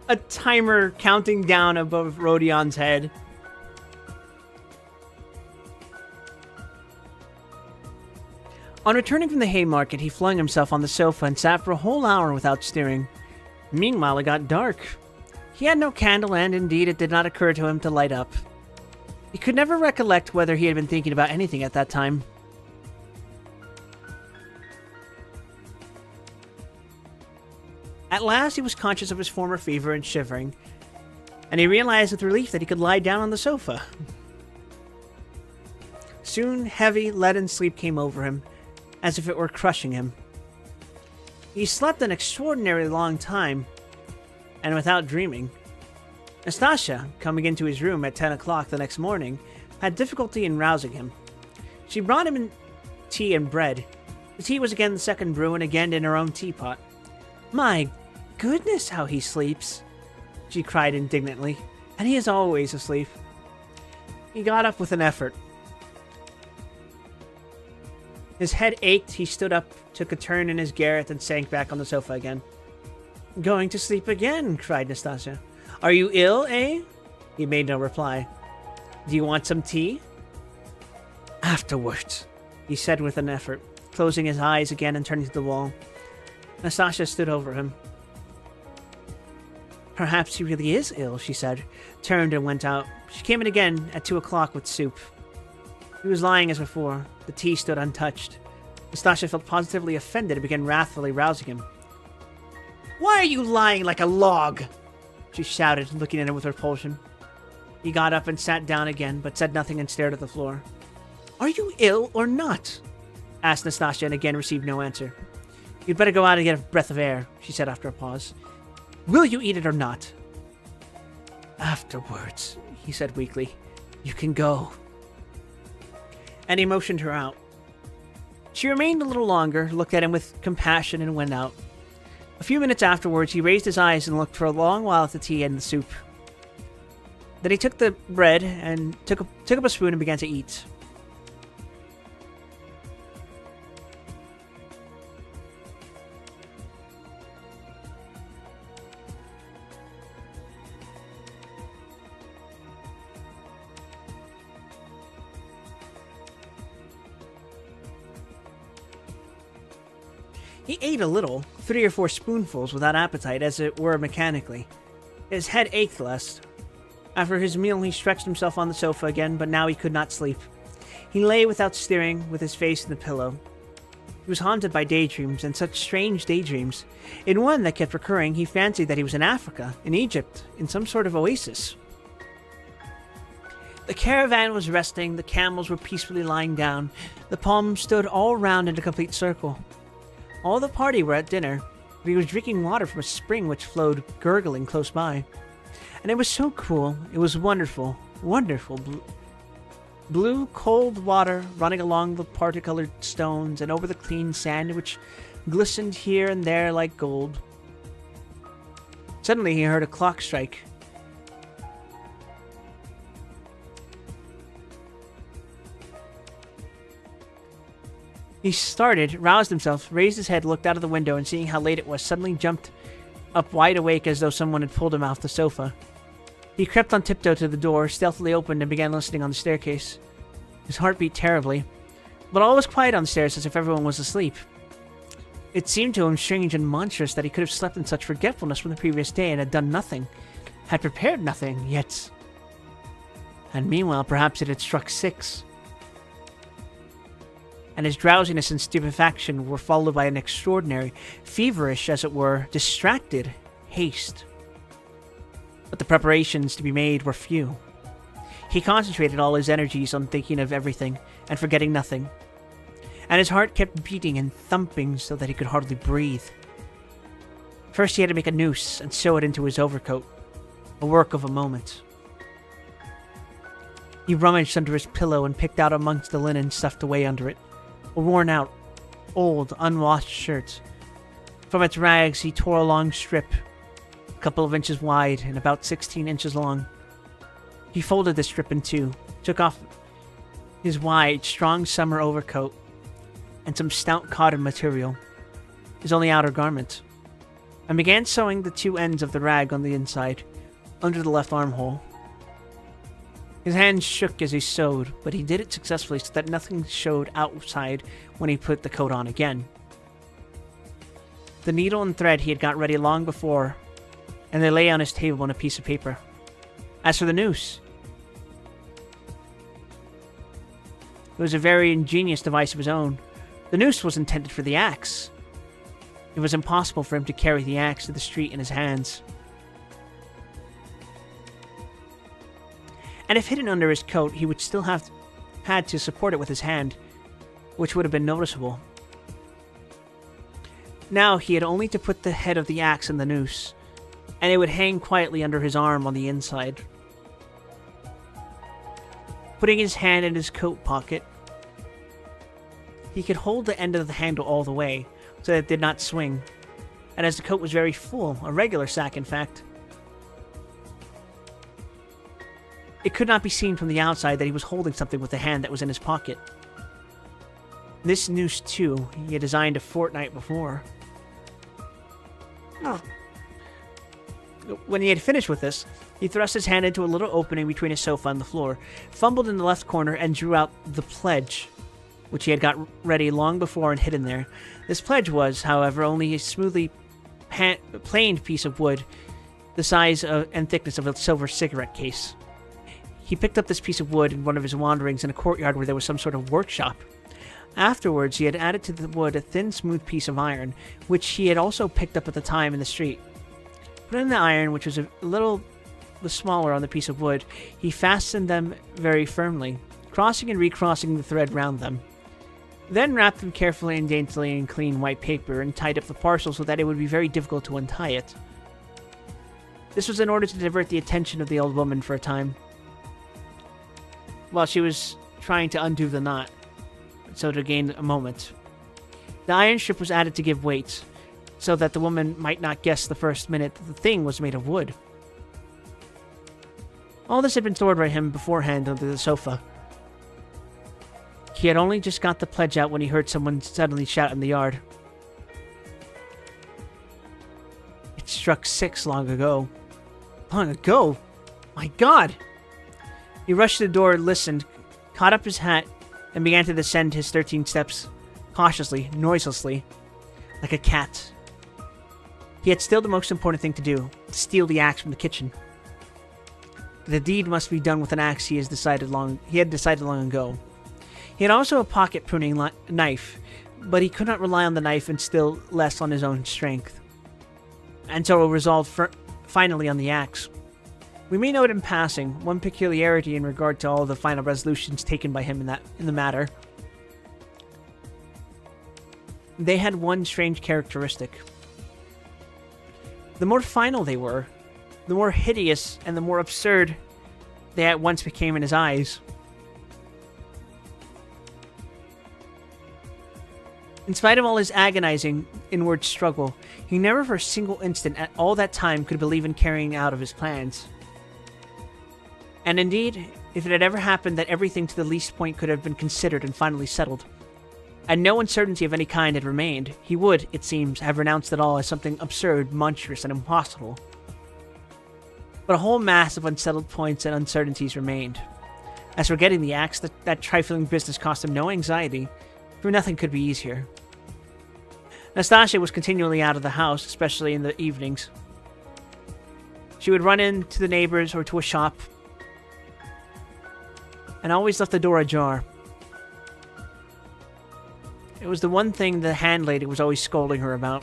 a timer counting down above Rodion's head. On returning from the Haymarket, he flung himself on the sofa and sat for a whole hour without stirring. Meanwhile, it got dark. He had no candle, and indeed it did not occur to him to light up. He could never recollect whether he had been thinking about anything at that time. At last, he was conscious of his former fever and shivering, and he realized with relief that he could lie down on the sofa. Soon, heavy, leaden sleep came over him, as if it were crushing him. He slept an extraordinarily long time, and without dreaming. Nastasia, coming into his room at 10 o'clock the next morning, had difficulty in rousing him. She brought him in tea and bread. The tea was again the second brew and again in her own teapot. My goodness, how he sleeps, she cried indignantly. And he is always asleep. He got up with an effort. His head ached, he stood up, took a turn in his garret, and sank back on the sofa again. Going to sleep again, cried Nastasia. Are you ill, eh? He made no reply. Do you want some tea? Afterwards, he said with an effort, closing his eyes again and turning to the wall. Nastasia stood over him. Perhaps he really is ill, she said, turned and went out. She came in again at 2 o'clock with soup. He was lying as before. The tea stood untouched. Nastasia felt positively offended and began wrathfully rousing him. Why are you lying like a log? She shouted, looking at him with repulsion. He got up and sat down again, but said nothing and stared at the floor. Are you ill or not? Asked Nastasia and again received no answer. You'd better go out and get a breath of air, she said after a pause. Will you eat it or not? Afterwards, he said weakly. You can go. And he motioned her out. She remained a little longer, looked at him with compassion, and went out. A few minutes afterwards, he raised his eyes and looked for a long while at the tea and the soup. Then he took the bread and took up a spoon and began to eat. He ate a little, 3 or 4 spoonfuls without appetite, as it were mechanically. His head ached less. After his meal, he stretched himself on the sofa again, but now he could not sleep. He lay without stirring, with his face in the pillow. He was haunted by daydreams, and such strange daydreams. In one that kept recurring, he fancied that he was in Africa, in Egypt, in some sort of oasis. The caravan was resting, the camels were peacefully lying down, the palms stood all round in a complete circle. All the party were at dinner, but he was drinking water from a spring which flowed gurgling close by. And it was so cool, it was wonderful, wonderful. Blue, cold water running along the parti-colored stones and over the clean sand which glistened here and there like gold. Suddenly he heard a clock strike. He started, roused himself, raised his head, looked out of the window, and seeing how late it was, suddenly jumped up wide awake as though someone had pulled him off the sofa. He crept on tiptoe to the door, stealthily opened, and began listening on the staircase. His heart beat terribly, but all was quiet on the stairs as if everyone was asleep. It seemed to him strange and monstrous that he could have slept in such forgetfulness from the previous day and had done nothing, had prepared nothing, yet... And meanwhile, perhaps it had struck 6. And his drowsiness and stupefaction were followed by an extraordinary, feverish, as it were, distracted haste. But the preparations to be made were few. He concentrated all his energies on thinking of everything and forgetting nothing, and his heart kept beating and thumping so that he could hardly breathe. First he had to make a noose and sew it into his overcoat, a work of a moment. He rummaged under his pillow and picked out amongst the linen stuffed away under it a worn-out, old, unwashed shirt. From its rags he tore a long strip, a couple of inches wide and about 16 inches long. He folded the strip in 2, took off his wide, strong summer overcoat and some stout cotton material, his only outer garment, and began sewing the 2 ends of the rag on the inside, under the left armhole. His hands shook as he sewed, but he did it successfully so that nothing showed outside when he put the coat on again. The needle and thread he had got ready long before, and they lay on his table on a piece of paper. As for the noose, it was a very ingenious device of his own. The noose was intended for the axe. It was impossible for him to carry the axe to the street in his hands. And if hidden under his coat, he would still have had to support it with his hand, which would have been noticeable. Now he had only to put the head of the axe in the noose, and it would hang quietly under his arm on the inside. Putting his hand in his coat pocket, he could hold the end of the handle all the way, so that it did not swing, and as the coat was very full, a regular sack in fact, it could not be seen from the outside that he was holding something with the hand that was in his pocket. This noose, too, he had designed a fortnight before. When he had finished with this, he thrust his hand into a little opening between his sofa and the floor, fumbled in the left corner, and drew out the pledge, which he had got ready long before and hidden there. This pledge was, however, only a smoothly planed piece of wood, the size and thickness of a silver cigarette case. He picked up this piece of wood in one of his wanderings in a courtyard where there was some sort of workshop. Afterwards, he had added to the wood a thin, smooth piece of iron, which he had also picked up at the time in the street. Put in the iron, which was a little smaller on the piece of wood, he fastened them very firmly, crossing and recrossing the thread round them. Then wrapped them carefully and daintily in clean white paper and tied up the parcel so that it would be very difficult to untie it. This was in order to divert the attention of the old woman for a time, while she was trying to undo the knot, so to gain a moment. The iron strip was added to give weight, so that the woman might not guess the first minute that the thing was made of wood. All this had been stored by him beforehand under the sofa. He had only just got the pledge out when he heard someone suddenly shout in the yard. It struck 6 long ago. Long ago? My God! He rushed to the door, listened, caught up his hat, and began to descend his 13 steps, cautiously, noiselessly, like a cat. He had still the most important thing to do, to steal the axe from the kitchen. The deed must be done with an axe he had decided long ago. He had also a pocket pruning knife, but he could not rely on the knife and still less on his own strength. And so resolved finally on the axe. We may note in passing one peculiarity in regard to all the final resolutions taken by him in the matter. They had one strange characteristic. The more final they were, the more hideous and the more absurd they at once became in his eyes. In spite of all his agonizing inward struggle, he never for a single instant at all that time could believe in carrying out of his plans. And indeed, if it had ever happened that everything to the least point could have been considered and finally settled, and no uncertainty of any kind had remained, he would, it seems, have renounced it all as something absurd, monstrous, and impossible. But a whole mass of unsettled points and uncertainties remained. As for getting the axe, that trifling business cost him no anxiety, for nothing could be easier. Nastasia was continually out of the house, especially in the evenings. She would run in to the neighbors or to a shop, and always left the door ajar. It was the one thing the handlady was always scolding her about.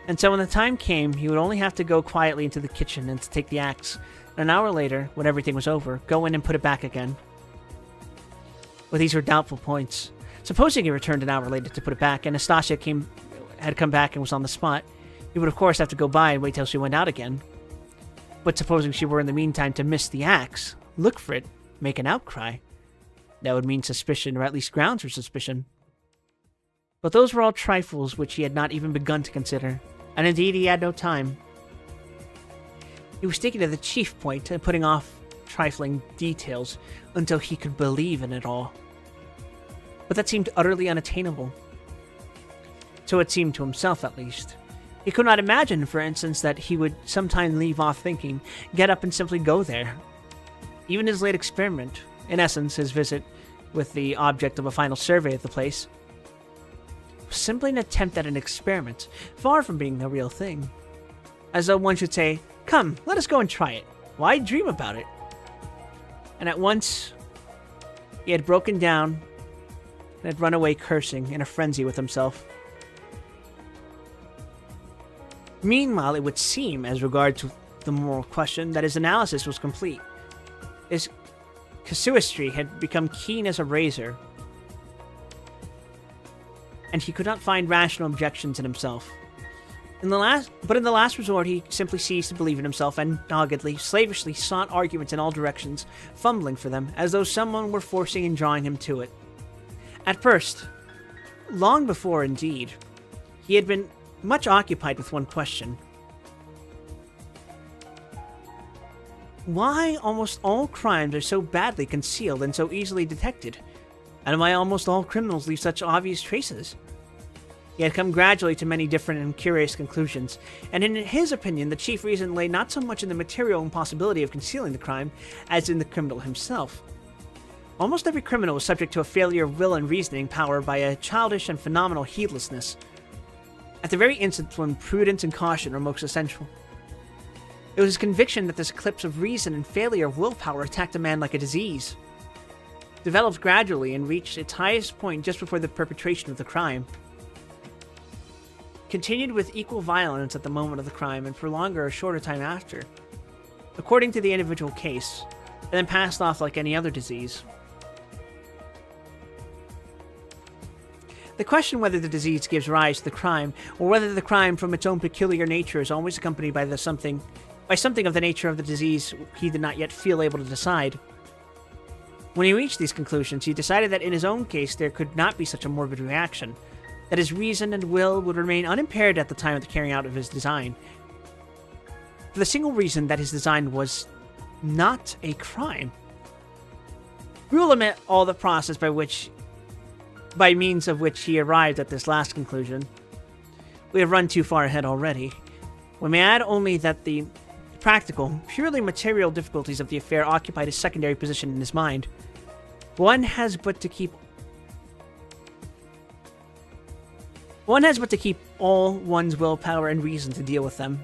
And so when the time came, he would only have to go quietly into the kitchen and to take the axe, and an hour later, when everything was over, go in and put it back again. But these were doubtful points. Supposing he returned an hour later to put it back, and Nastasia had come back and was on the spot, he would of course have to go by and wait till she went out again. But supposing she were in the meantime to miss the axe, look for it, make an outcry, that would mean suspicion, or at least grounds for suspicion. But those were all trifles which he had not even begun to consider, and indeed he had no time. He was sticking to the chief point and putting off trifling details until he could believe in it all. But that seemed utterly unattainable. So it seemed to himself, at least. He could not imagine, for instance, that he would sometime leave off thinking, get up and simply go there. Even his late experiment, in essence his visit with the object of a final survey of the place, was simply an attempt at an experiment, far from being the real thing. As though one should say, come, let us go and try it. Why dream about it? And at once, he had broken down and had run away cursing in a frenzy with himself. Meanwhile, it would seem, as regards to the moral question, that his analysis was complete. His casuistry had become keen as a razor, and he could not find rational objections in himself. In the last resort, he simply ceased to believe in himself and doggedly, slavishly sought arguments in all directions, fumbling for them, as though someone were forcing and drawing him to it. At first, long before indeed, he had been much occupied with one question. why almost all crimes are so badly concealed and so easily detected, and why almost all criminals leave such obvious traces. He had come gradually to many different and curious conclusions, and in his opinion, the chief reason lay not so much in the material impossibility of concealing the crime, as in the criminal himself. Almost every criminal was subject to a failure of will and reasoning power by a childish and phenomenal heedlessness, at the very instant when prudence and caution were most essential. It was his conviction that this eclipse of reason and failure of willpower attacked a man like a disease, developed gradually and reached its highest point just before the perpetration of the crime, continued with equal violence at the moment of the crime and for longer or shorter time after, according to the individual case, and then passed off like any other disease. The question whether the disease gives rise to the crime, or whether the crime from its own peculiar nature is always accompanied by something of the nature of the disease, he did not yet feel able to decide. When he reached these conclusions, he decided that in his own case there could not be such a morbid reaction, that his reason and will would remain unimpaired at the time of the carrying out of his design, for the single reason that his design was not a crime. We will omit all the process by means of which he arrived at this last conclusion. We have run too far ahead already. We may add only that the practical, purely material difficulties of the affair occupied a secondary position in his mind. One has but to keep all one's willpower and reason to deal with them,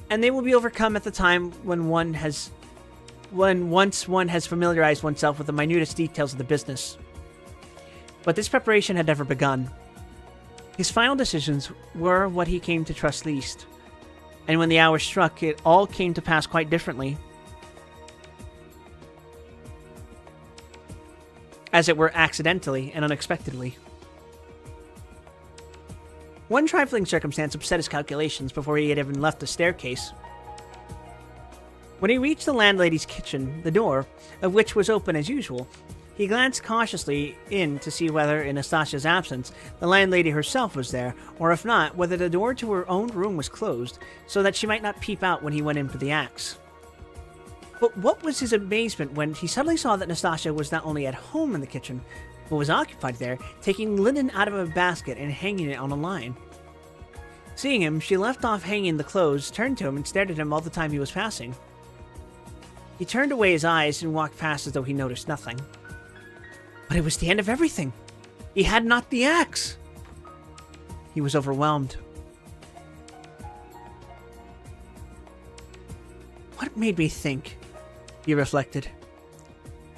and they will be overcome at the time when once one has familiarized oneself with the minutest details of the business. But this preparation had never begun. His final decisions were what he came to trust least, and when the hour struck, it all came to pass quite differently. As it were, accidentally and unexpectedly. One trifling circumstance upset his calculations before he had even left the staircase. When he reached the landlady's kitchen, the door of which was open as usual, he glanced cautiously in to see whether, in Nastasia's absence, the landlady herself was there, or if not, whether the door to her own room was closed, so that she might not peep out when he went in for the axe. But what was his amazement when he suddenly saw that Nastasia was not only at home in the kitchen, but was occupied there, taking linen out of a basket and hanging it on a line. Seeing him, she left off hanging the clothes, turned to him, and stared at him all the time he was passing. He turned away his eyes and walked past as though he noticed nothing. But it was the end of everything. He had not the axe. He was overwhelmed. What made me think? He reflected,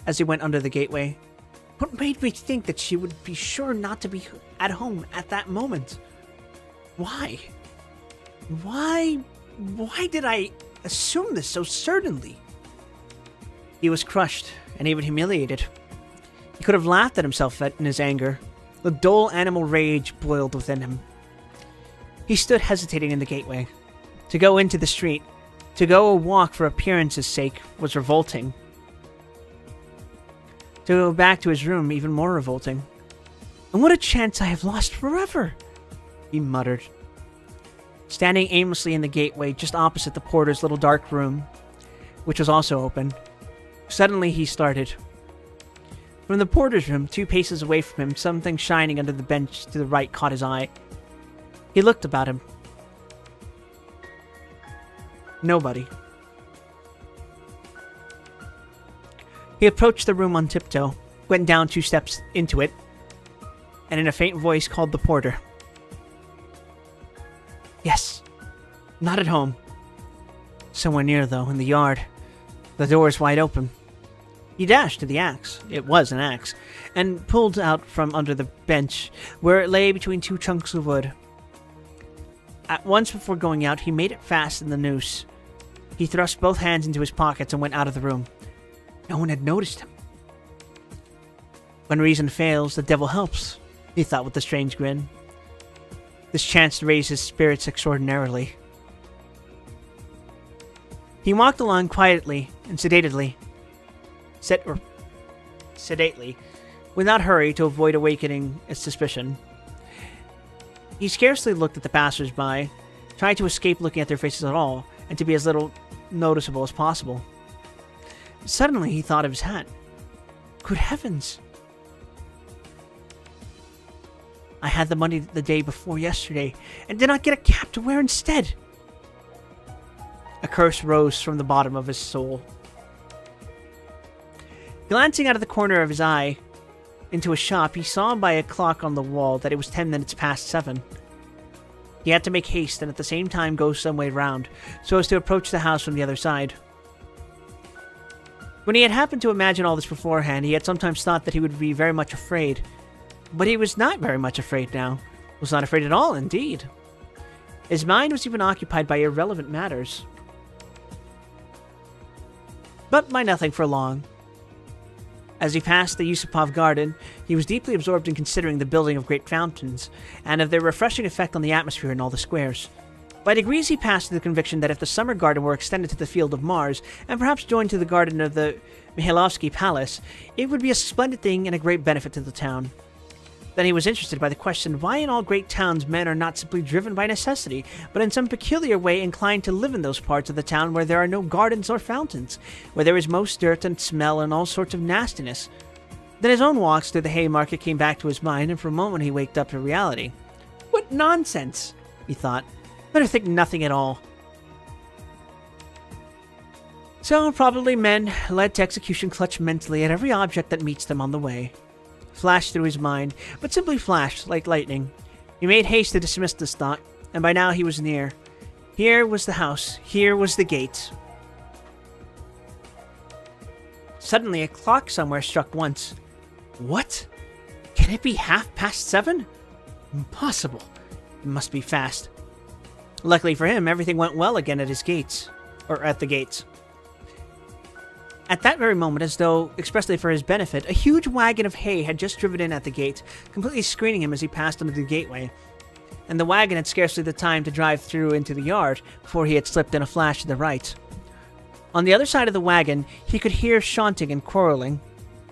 as he went under the gateway. What made me think that she would be sure not to be at home at that moment? Why? Why did I assume this so certainly? He was crushed and even humiliated. He could have laughed at himself in his anger. The dull animal rage boiled within him. He stood hesitating in the gateway. To go into the street, to go a walk for appearance's sake, was revolting. To go back to his room, even more revolting. And what a chance I have lost forever, he muttered, standing aimlessly in the gateway just opposite the porter's little dark room, which was also open. Suddenly he started. From the porter's room, 2 paces away from him, something shining under the bench to the right caught his eye. He looked about him. Nobody. He approached the room on tiptoe, went down 2 steps into it, and in a faint voice called the porter. Yes, not at home. Somewhere near, though, in the yard. The door is wide open. He dashed to the axe, it was an axe, and pulled out from under the bench, where it lay between 2 chunks of wood. At once before going out, he made it fast in the noose. He thrust both hands into his pockets and went out of the room. No one had noticed him. When reason fails, the devil helps, he thought with a strange grin. This chance raised his spirits extraordinarily. He walked along quietly and sedately, without hurry to avoid awakening its suspicion. He scarcely looked at the passers-by, trying to escape looking at their faces at all, and to be as little noticeable as possible. Suddenly, he thought of his hat. Good heavens! I had the money the day before yesterday, and did not get a cap to wear instead. A curse rose from the bottom of his soul. Glancing out of the corner of his eye into a shop, he saw by a clock on the wall that it was 10 minutes past 7. He had to make haste and at the same time go some way round, so as to approach the house from the other side. When he had happened to imagine all this beforehand, he had sometimes thought that he would be very much afraid. But he was not very much afraid now. Was not afraid at all, indeed. His mind was even occupied by irrelevant matters. But by nothing for long. As he passed the Yusupov garden, he was deeply absorbed in considering the building of great fountains, and of their refreshing effect on the atmosphere in all the squares. By degrees he passed to the conviction that if the summer garden were extended to the field of Mars, and perhaps joined to the garden of the Mihailovsky Palace, it would be a splendid thing and a great benefit to the town. Then he was interested by the question why in all great towns men are not simply driven by necessity, but in some peculiar way inclined to live in those parts of the town where there are no gardens or fountains, where there is most dirt and smell and all sorts of nastiness. Then his own walks through the Haymarket came back to his mind, and for a moment he waked up to reality. What nonsense, he thought. Better think nothing at all. So probably men led to execution clutch mentally at every object that meets them on the way. Flashed through his mind, but simply flashed like lightning. He made haste to dismiss this thought, and by now he was near. Here was the house. Here was the gate. Suddenly, a clock somewhere struck once. What? Can it be 7:30? Impossible. It must be fast. Luckily for him, everything went well again at his gates. Or at the gates. At that very moment, as though expressly for his benefit, a huge wagon of hay had just driven in at the gate, completely screening him as he passed under the gateway. And the wagon had scarcely the time to drive through into the yard before he had slipped in a flash to the right. On the other side of the wagon, he could hear shouting and quarreling.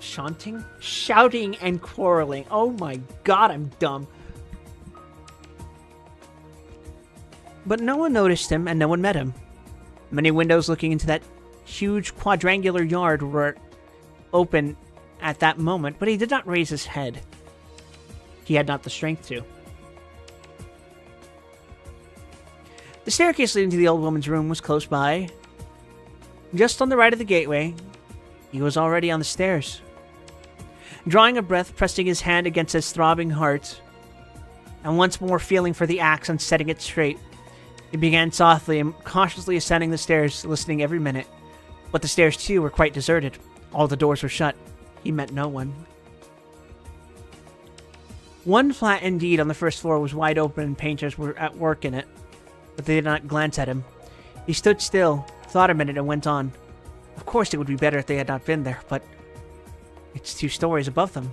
Shouting? Shouting and quarreling. Oh my god, I'm dumb. But no one noticed him, and no one met him. Many windows looking into that huge quadrangular yard were open at that moment, but he did not raise his head. He had not the strength to. The staircase leading to the old woman's room was close by. Just on the right of the gateway, he was already on the stairs. Drawing a breath, pressing his hand against his throbbing heart, and once more feeling for the axe and setting it straight, he began softly and cautiously ascending the stairs, listening every minute. But the stairs, too, were quite deserted. All the doors were shut. He met no one. One flat, indeed, on the first floor was wide open and painters were at work in it, but they did not glance at him. He stood still, thought a minute, and went on. Of course it would be better if they had not been there, but it's 2 stories above them.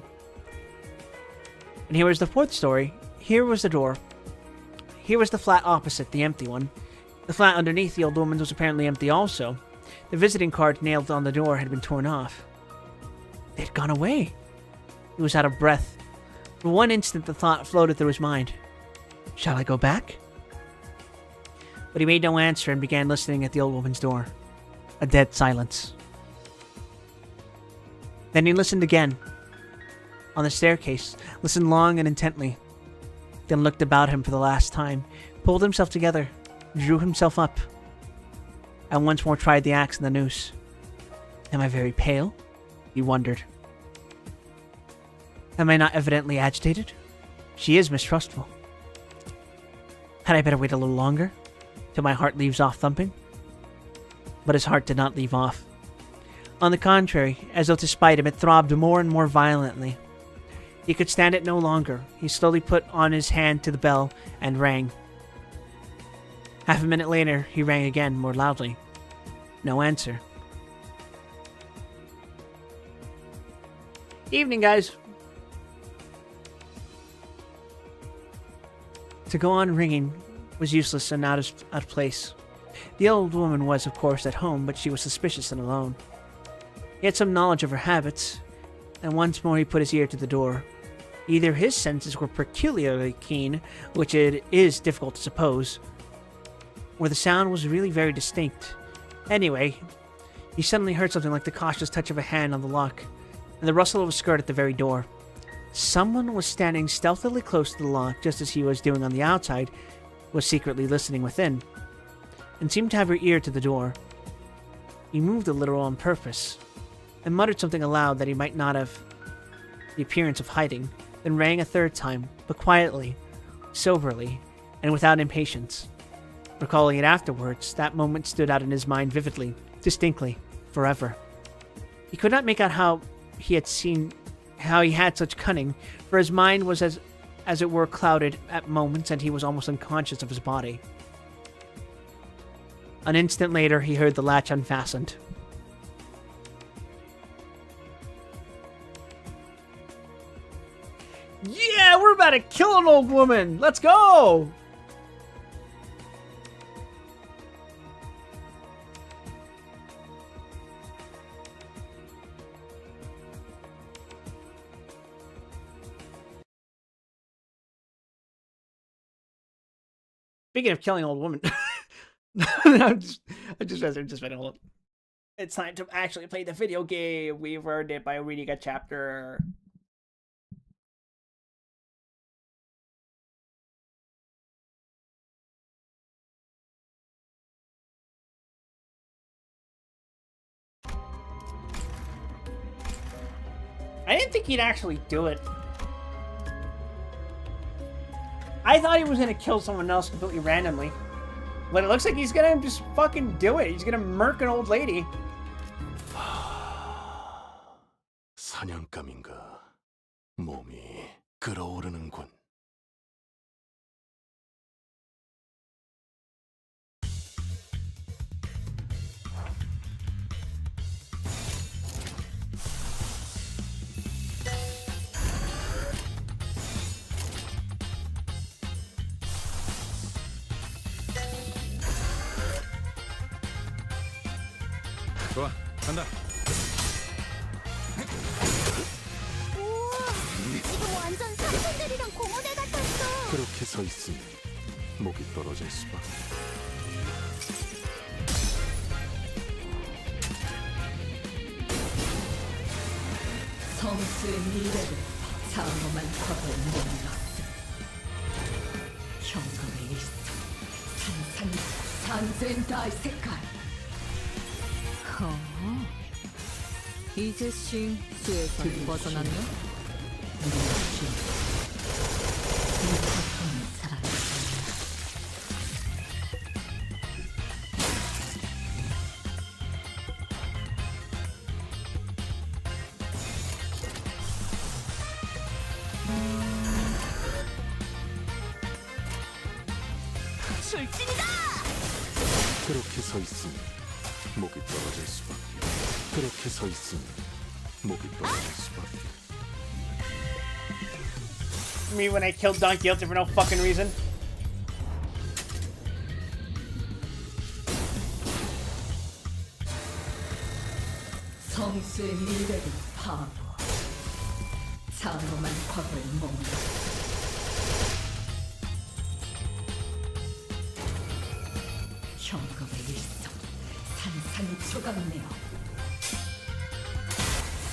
And here was the 4th story. Here was the door. Here was the flat opposite, the empty one. The flat underneath the old woman's was apparently empty also. The visiting card nailed on the door had been torn off. They had gone away. He was out of breath. For one instant the thought floated through his mind. Shall I go back? But he made no answer and began listening at the old woman's door. A dead silence. Then he listened again. On the staircase, listened long and intently. Then looked about him for the last time, pulled himself together, drew himself up, and once more tried the axe and the noose. Am I very pale? He wondered. Am I not evidently agitated? She is mistrustful. Had I better wait a little longer, till my heart leaves off thumping? But his heart did not leave off. On the contrary, as though to spite him, it throbbed more and more violently. He could stand it no longer. He slowly put on his hand to the bell and rang. Half a minute later, he rang again, more loudly. No answer. Evening, guys. To go on ringing was useless and out of place. The old woman was, of course, at home, but she was suspicious and alone. He had some knowledge of her habits, and once more he put his ear to the door. Either his senses were peculiarly keen, which it is difficult to suppose, where the sound was really very distinct. Anyway, he suddenly heard something like the cautious touch of a hand on the lock, and the rustle of a skirt at the very door. Someone was standing stealthily close to the lock, just as he was doing on the outside, was secretly listening within, and seemed to have her ear to the door. He moved a little on purpose, and muttered something aloud that he might not have the appearance of hiding, then rang a third time, but quietly, soberly, and without impatience. Recalling it afterwards, that moment stood out in his mind vividly, distinctly, forever. He could not make out how he had such cunning, for his mind was as it were clouded at moments, and he was almost unconscious of his body. An instant later, he heard the latch unfastened. Yeah, we're about to kill an old woman! Let's go! Speaking of killing an old woman, I'm just hold up. It's time to actually play the video game. We've earned it by reading a chapter. I didn't think he'd actually do it. I thought he was gonna kill someone else completely randomly. But it looks like he's gonna just fucking do it. He's gonna murk an old lady. 사냥감인가 몸이 끓어오르는군. 좋아, 간다. 우와, 지금 완전 삼촌들이랑 공원에 같았어. 그렇게 서 있으면 목이 떨어질 수밖에. 성수의 미래를 장엄한 과거에 몰랐음. 현금의 일생, 산산다의 색깔. 이제 수에서 벗어났네. 출진이다! 그렇게 서 있으면 목이 떨어질 수밖에. 그렇게 서 있으면 목이 떨어질 수밖에. Me when I killed Don Quixote for no fucking reason. 성수의 미래를 바보. 장엄한 과거에 머물러. 현금의 일성, 산산이 조각내어.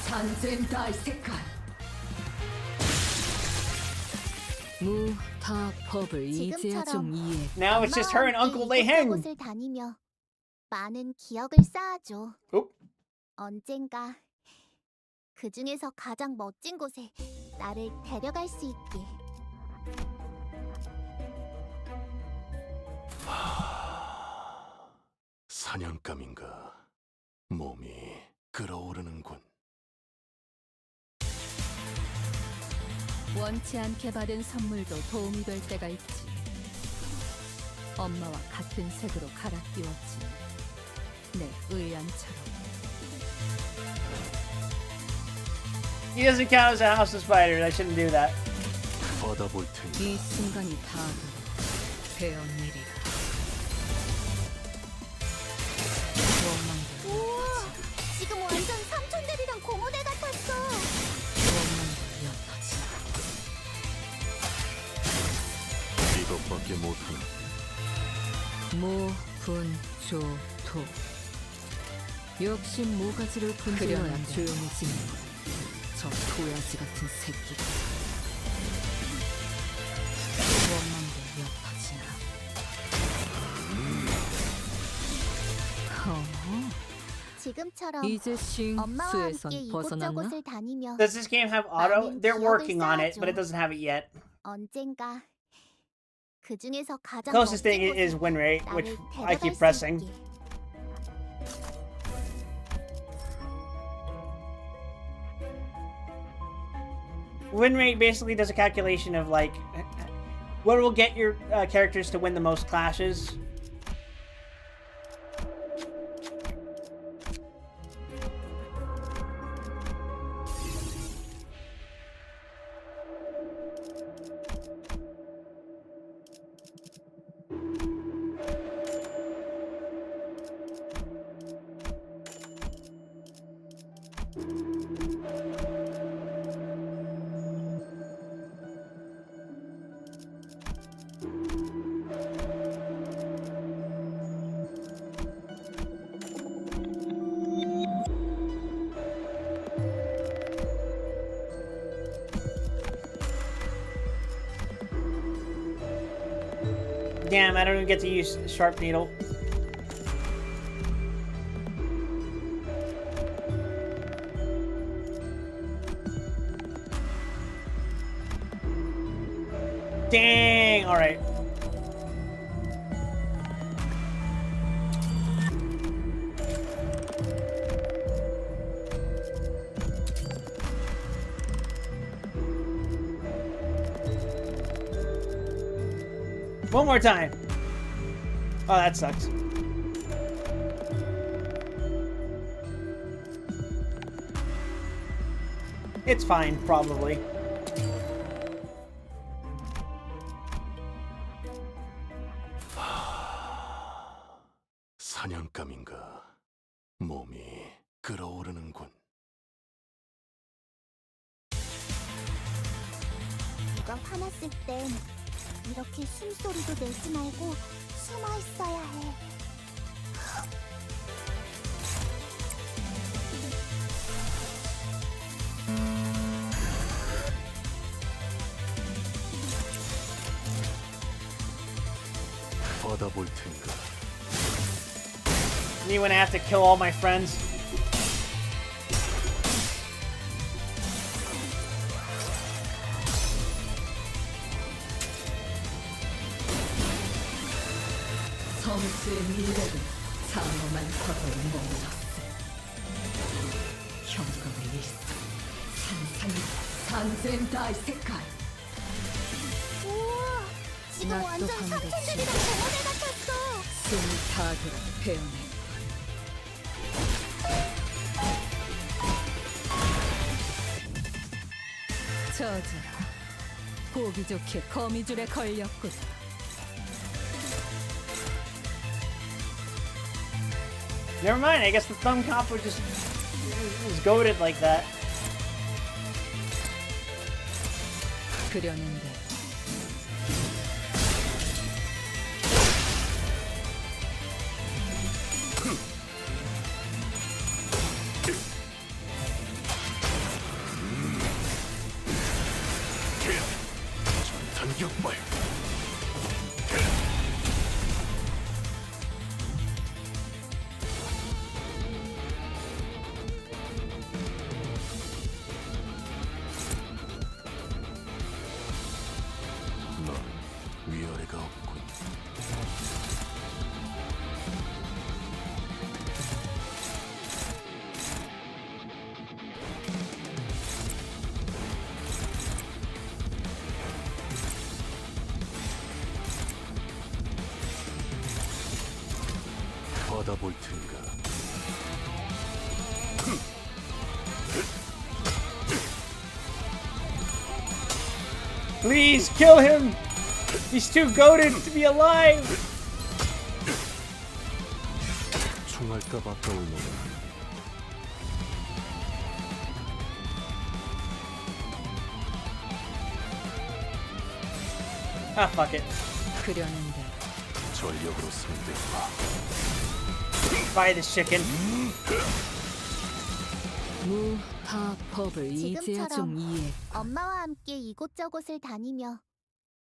산산다의 색깔. 무타 법을 이제야 좀 이해. Now it's just her and Uncle Lei Heng. 곳을 다니며 많은 기억을 쌓아줘. Oh. 언젠가 그 중에서 가장 멋진 곳에 나를 데려갈 수 있게. 사냥감인가 몸이 끓어오르는군. 원치 않게 받은 선물도 도움이 될 때가 있지. 엄마와 같은 색으로 갈아 끼웠지. 내 의안처럼. He doesn't count as a house of spiders. I shouldn't do that. 받아볼 테니 이 순간이 다 배운 일이라. 우와, 지금 완전 삼촌들이랑 공원에 같았어. 이것밖에 못하나. 모, 분, 조, 토. 역시 모가지를 분들여야 조용해지는 것. 저 도야지 같은 새끼가. 원망도 엿퍼지나. 지금처럼 이제 엄마와 싱수에선 함께 벗어났나? 이곳저곳을 다니며 Does this game have auto? 많은 They're 기억을 working on it, but it 쌓아줘. doesn't have it yet. 언젠가 그 중에서 가장 Closest thing 멋진 is 곳에 win rate, which 나를 I keep 데려갈 수 pressing. 있게. Win rate basically does a calculation of like what will get your characters to win the most clashes. Damn, I don't even get to use Sharp Needle. Dang, alright. One more time. Oh, that sucks. It's fine, probably. 사냥감인가? 몸이 끓어오르는군. 누가 화났을 땐 이렇게 숨소리도 내지 말고 숨어 있어야 해. 받아볼 텐가? Me when I have to kill all my friends. 점수의 미래는 장엄한 과거를 머물렀어. 현금의 일상, 산산이 산센다이 색깔. 우와, 지금 낯도 완전 반대지. 삼촌들이랑 동원회 같았어. 숨이 다 들어 베어내. 저저라, 보기 좋게 거미줄에 걸렸구나. Never mind, I guess the thumb combo just was goated like that. 그려는데 전탄격발. 넌 위아래가 없군. 받아볼 텐가? Please kill him! He's too goated to be alive! 총알값 아까울 놈은 Ah, fuck it. 그려는데 전력으로 상대해봐. Buy this chicken. 무파법을 이제야 좀 이해. 엄마와 함께 이곳저곳을 다니며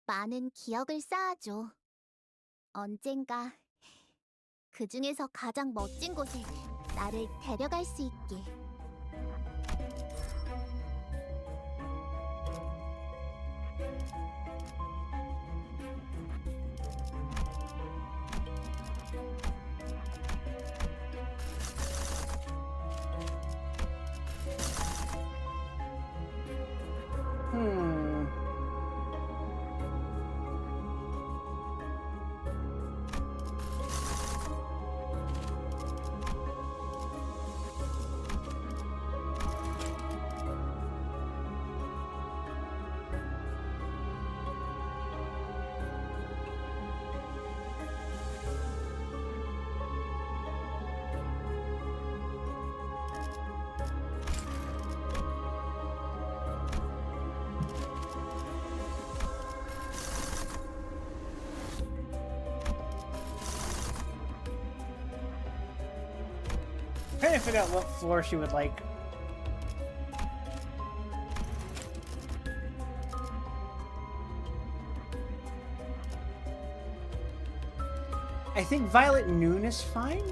많은 기억을 쌓아줘. 언젠가 그 중에서 가장 멋진 곳에 나를 데려갈 수 있게. Trying to figure out what floor she would like. I think Violet Noon is fine.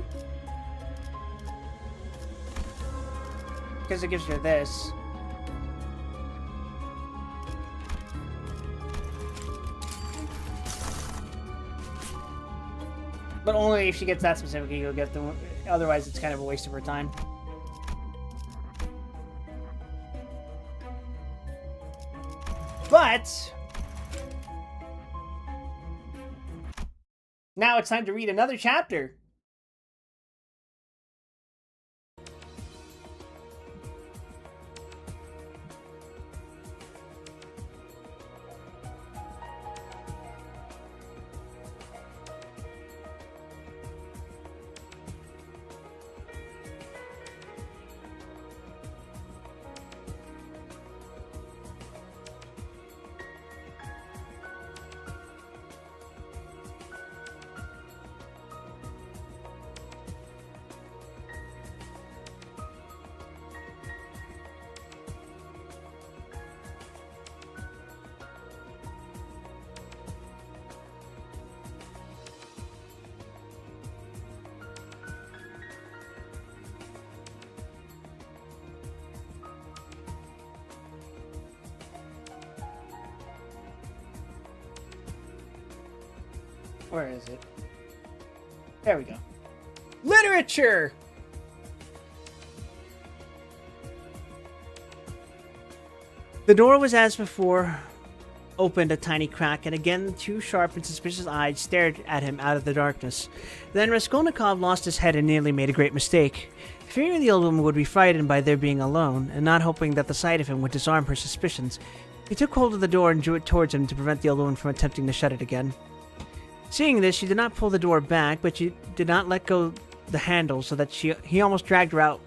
Because it gives her this. But only if she gets that specific, you'll get the. Otherwise, it's kind of a waste of her time. But now it's time to read another chapter. Where is it? There we go. Literature! The door was as before, opened a tiny crack, and again two sharp and suspicious eyes stared at him out of the darkness. Then Raskolnikov lost his head and nearly made a great mistake. Fearing the old woman would be frightened by their being alone, and not hoping that the sight of him would disarm her suspicions, he took hold of the door and drew it towards him to prevent the old woman from attempting to shut it again. Seeing this, she did not pull the door back, but she did not let go the handle so that he almost dragged her out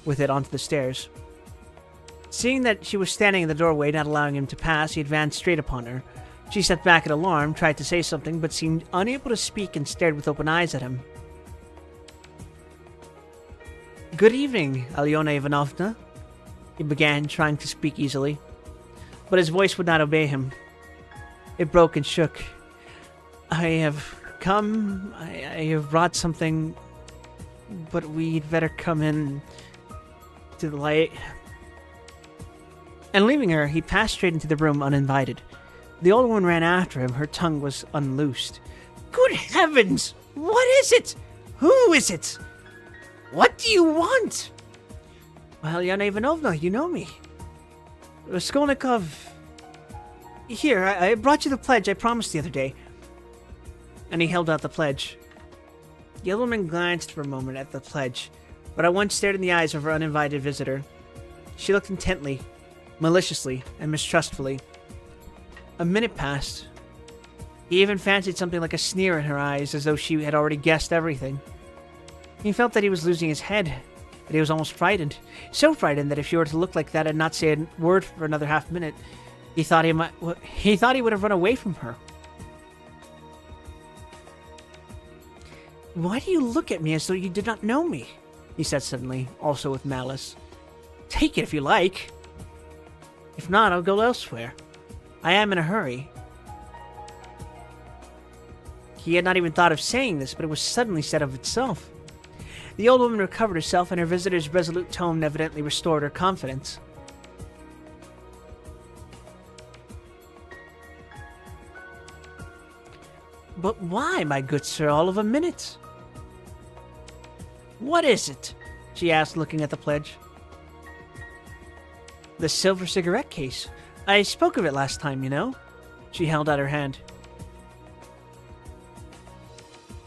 with it onto the stairs. Seeing that she was standing in the doorway, not allowing him to pass, he advanced straight upon her. She stepped back in alarm, tried to say something, but seemed unable to speak and stared with open eyes at him. "Good evening, Alyona Ivanovna," he began, trying to speak easily. But his voice would not obey him. It broke and shook. I have come. I have brought something, but we'd better come in to the light. And leaving her, he passed straight into the room uninvited. The old woman ran after him. Her tongue was unloosed. Good heavens! What is it? Who is it? What do you want? Well, Yana Ivanovna, you know me. Raskolnikov. Here, I brought you the pledge I promised the other day. And he held out the pledge. The old woman glanced for a moment at the pledge, but at once stared in the eyes of her uninvited visitor. She looked intently, maliciously, and mistrustfully. A minute passed. He even fancied something like a sneer in her eyes, as though she had already guessed everything. He felt that he was losing his head, that he was almost frightened. So frightened that if she were to look like that and not say a word for another half minute, he thought he would have run away from her. Why do you look at me as though you did not know me? He said suddenly, also with malice. Take it if you like. If not, I'll go elsewhere. I am in a hurry. He had not even thought of saying this, but it was suddenly said of itself. The old woman recovered herself, and her visitor's resolute tone evidently restored her confidence. But why, my good sir, all of a minute? What is it? She asked, looking at the pledge. The silver cigarette case. I spoke of it last time, you know. She held out her hand.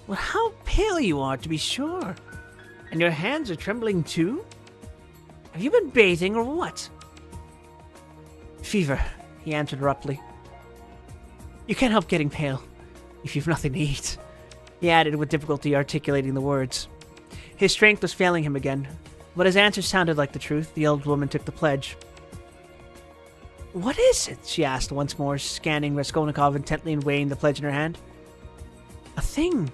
Well, how pale you are, to be sure. And your hands are trembling too? Have you been bathing or what? Fever, he answered abruptly. You can't help getting pale, if you've nothing to eat. He added, with difficulty articulating the words. His strength was failing him again, but his answer sounded like the truth. The old woman took the pledge. What is it? She asked once more, scanning Raskolnikov intently and weighing the pledge in her hand. A thing.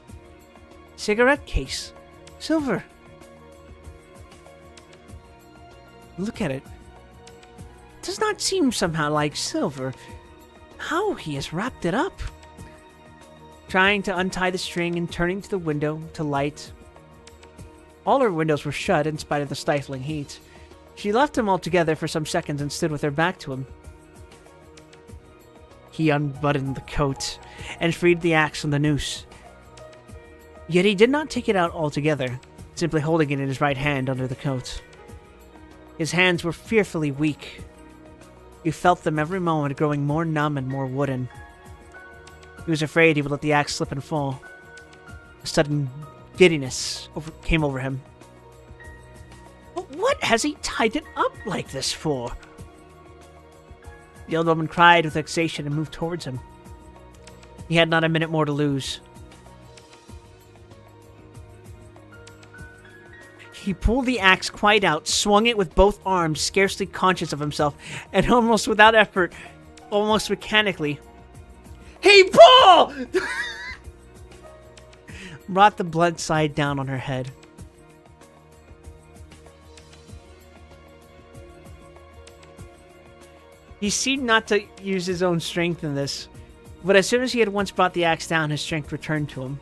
Cigarette case. Silver. Look at it. It does not seem somehow like silver. How he has wrapped it up. Trying to untie the string and turning to the window to light. All her windows were shut in spite of the stifling heat. She left him altogether for some seconds and stood with her back to him. He unbuttoned the coat and freed the axe from the noose. Yet he did not take it out altogether, simply holding it in his right hand under the coat. His hands were fearfully weak. He felt them every moment growing more numb and more wooden. He was afraid he would let the axe slip and fall. A sudden giddiness came over him. But what has he tied it up like this for? The old woman cried with vexation and moved towards him. He had not a minute more to lose. He pulled the axe quite out, swung it with both arms, scarcely conscious of himself, and almost without effort, almost mechanically, "Hey, Paul!" brought the blunt side down on her head. He seemed not to use his own strength in this, but as soon as he had once brought the axe down, his strength returned to him.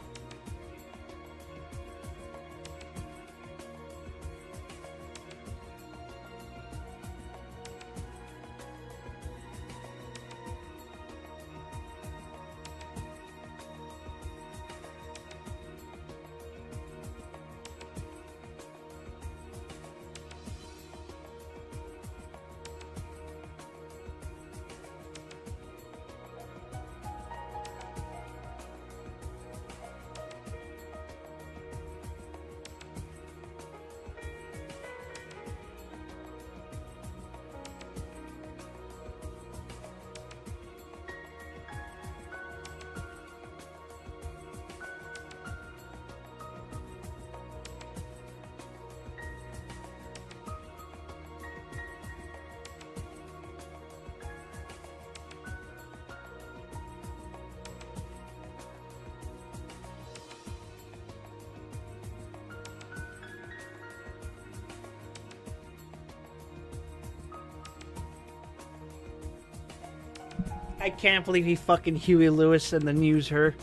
I can't believe he fucking Huey Lewis and then use her.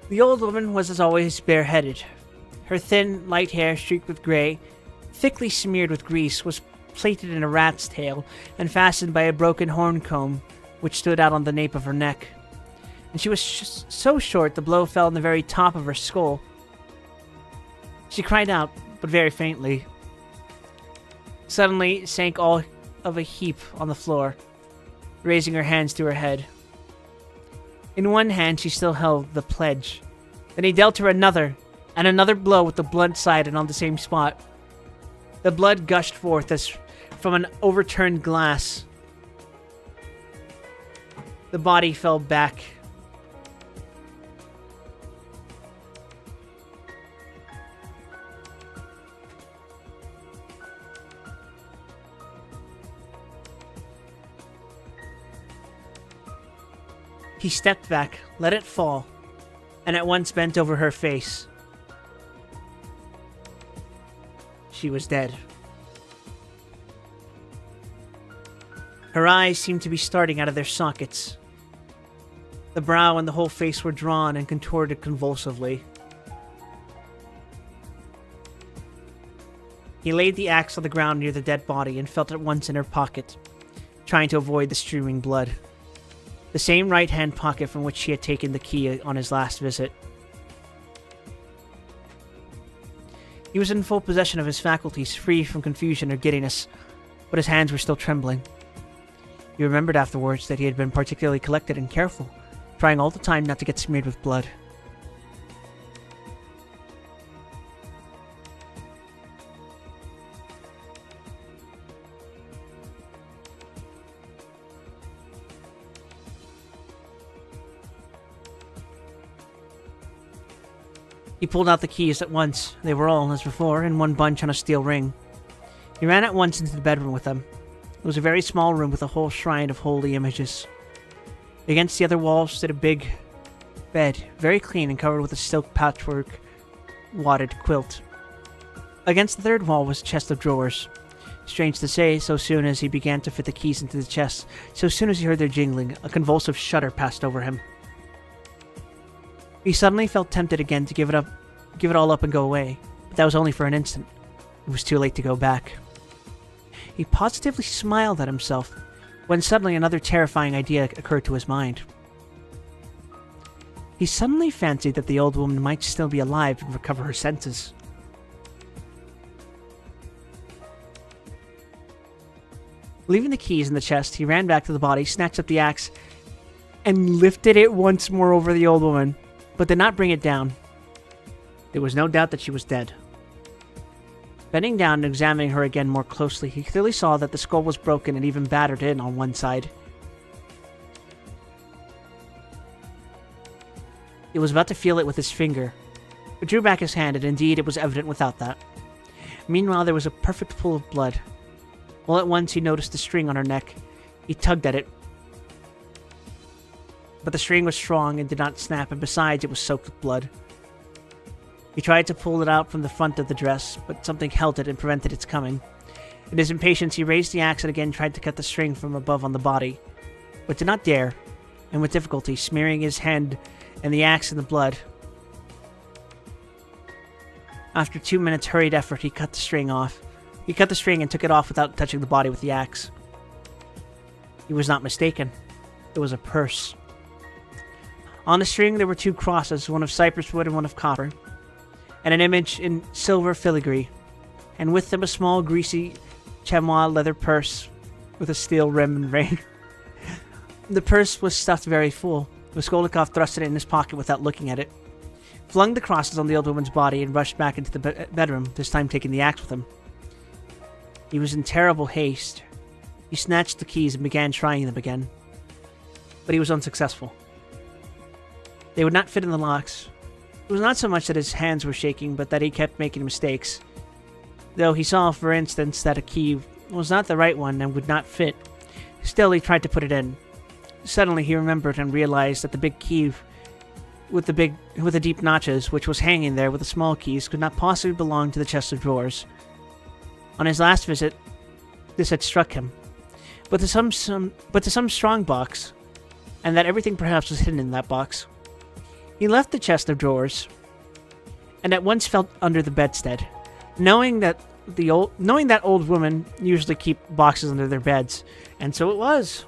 The old woman was as always bareheaded. Her thin, light hair streaked with gray, thickly smeared with grease, was plaited in a rat's tail and fastened by a broken horn comb which stood out on the nape of her neck. And she was so short the blow fell on the very top of her skull. She cried out, but very faintly. Suddenly sank all of a heap on the floor, raising her hands to her head. In one hand she still held the pledge. Then he dealt her another, and another blow with the blunt side and on the same spot. The blood gushed forth as from an overturned glass. The body fell back. He stepped back, let it fall, and at once bent over her face. She was dead. Her eyes seemed to be starting out of their sockets. The brow and the whole face were drawn and contorted convulsively. He laid the axe on the ground near the dead body and felt at once in her pocket, trying to avoid the streaming blood. The same right-hand pocket from which he had taken the key on his last visit. He was in full possession of his faculties, free from confusion or giddiness, but his hands were still trembling. He remembered afterwards that he had been particularly collected and careful, trying all the time not to get smeared with blood. He pulled out the keys at once. They were all, as before, in one bunch on a steel ring. He ran at once into the bedroom with them. It was a very small room with a whole shrine of holy images. Against the other wall stood a big bed, very clean and covered with a silk patchwork wadded quilt. Against the third wall was a chest of drawers. Strange to say, so soon as he began to fit the keys into the chest, so soon as he heard their jingling, a convulsive shudder passed over him. He suddenly felt tempted again to give it all up and go away, but that was only for an instant. It was too late to go back. He positively smiled at himself, when suddenly another terrifying idea occurred to his mind. He suddenly fancied that the old woman might still be alive and recover her senses. Leaving the keys in the chest, he ran back to the body, snatched up the axe, and lifted it once more over the old woman, but did not bring it down. There was no doubt that she was dead. Bending down and examining her again more closely, he clearly saw that the skull was broken and even battered in on one side. He was about to feel it with his finger, but drew back his hand, and indeed it was evident without that. Meanwhile, there was a perfect pool of blood. All at once he noticed the string on her neck. He tugged at it, but the string was strong and did not snap, and besides, it was soaked with blood. He tried to pull it out from the front of the dress, but something held it and prevented its coming. In his impatience, he raised the axe and again tried to cut the string from above on the body, but did not dare, and with difficulty, smearing his hand and the axe in the blood. After 2 minutes' hurried effort, he cut the string off. He cut the string and took it off without touching the body with the axe. He was not mistaken. It was a purse. On the string there were 2 crosses, one of cypress wood and one of copper, and an image in silver filigree, and with them a small greasy chamois leather purse with a steel rim and ring. The purse was stuffed very full. Raskolnikov thrust it in his pocket without looking at it, flung the crosses on the old woman's body, and rushed back into the bedroom, this time taking the axe with him. He was in terrible haste. He snatched the keys and began trying them again, but he was unsuccessful. They would not fit in the locks. It was not so much that his hands were shaking, but that he kept making mistakes. Though he saw, for instance, that a key was not the right one and would not fit, still he tried to put it in. Suddenly he remembered and realized that the big key with the deep notches, which was hanging there with the small keys, could not possibly belong to the chest of drawers. On his last visit, this had struck him, but to some strong box, and that everything perhaps was hidden in that box. He left the chest of drawers, and at once felt under the bedstead, knowing that old women usually keep boxes under their beds, and so it was.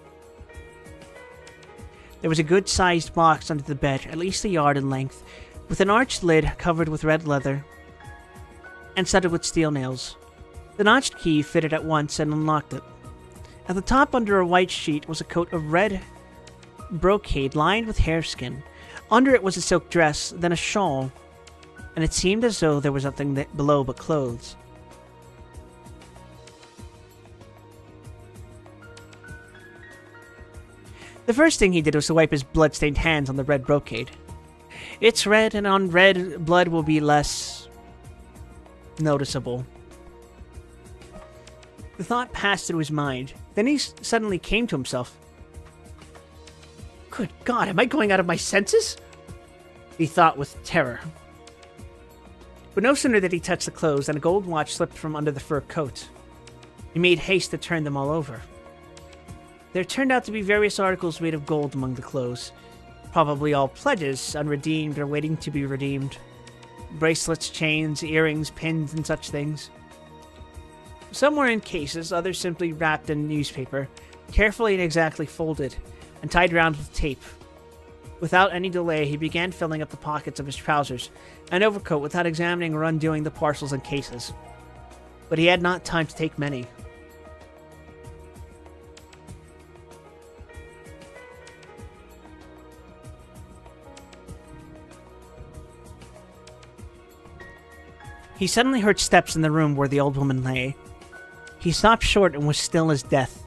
There was a good-sized box under the bed, at least a yard in length, with an arched lid covered with red leather and studded with steel nails. The notched key fitted at once and unlocked it. At the top, under a white sheet, was a coat of red brocade lined with hareskin. Under it was a silk dress, then a shawl, and it seemed as though there was nothing below but clothes. The first thing he did was to wipe his blood-stained hands on the red brocade. It's red, and on red, blood will be less noticeable. The thought passed through his mind. Then he suddenly came to himself. Good God, am I going out of my senses? He thought with terror. But no sooner did he touch the clothes than a gold watch slipped from under the fur coat. He made haste to turn them all over. There turned out to be various articles made of gold among the clothes, probably all pledges, unredeemed or waiting to be redeemed. Bracelets, chains, earrings, pins, and such things. Some were in cases, others simply wrapped in newspaper, carefully and exactly folded, and tied round with tape. Without any delay, he began filling up the pockets of his trousers and overcoat without examining or undoing the parcels and cases. But he had not time to take many. He suddenly heard steps in the room where the old woman lay. He stopped short and was still as death.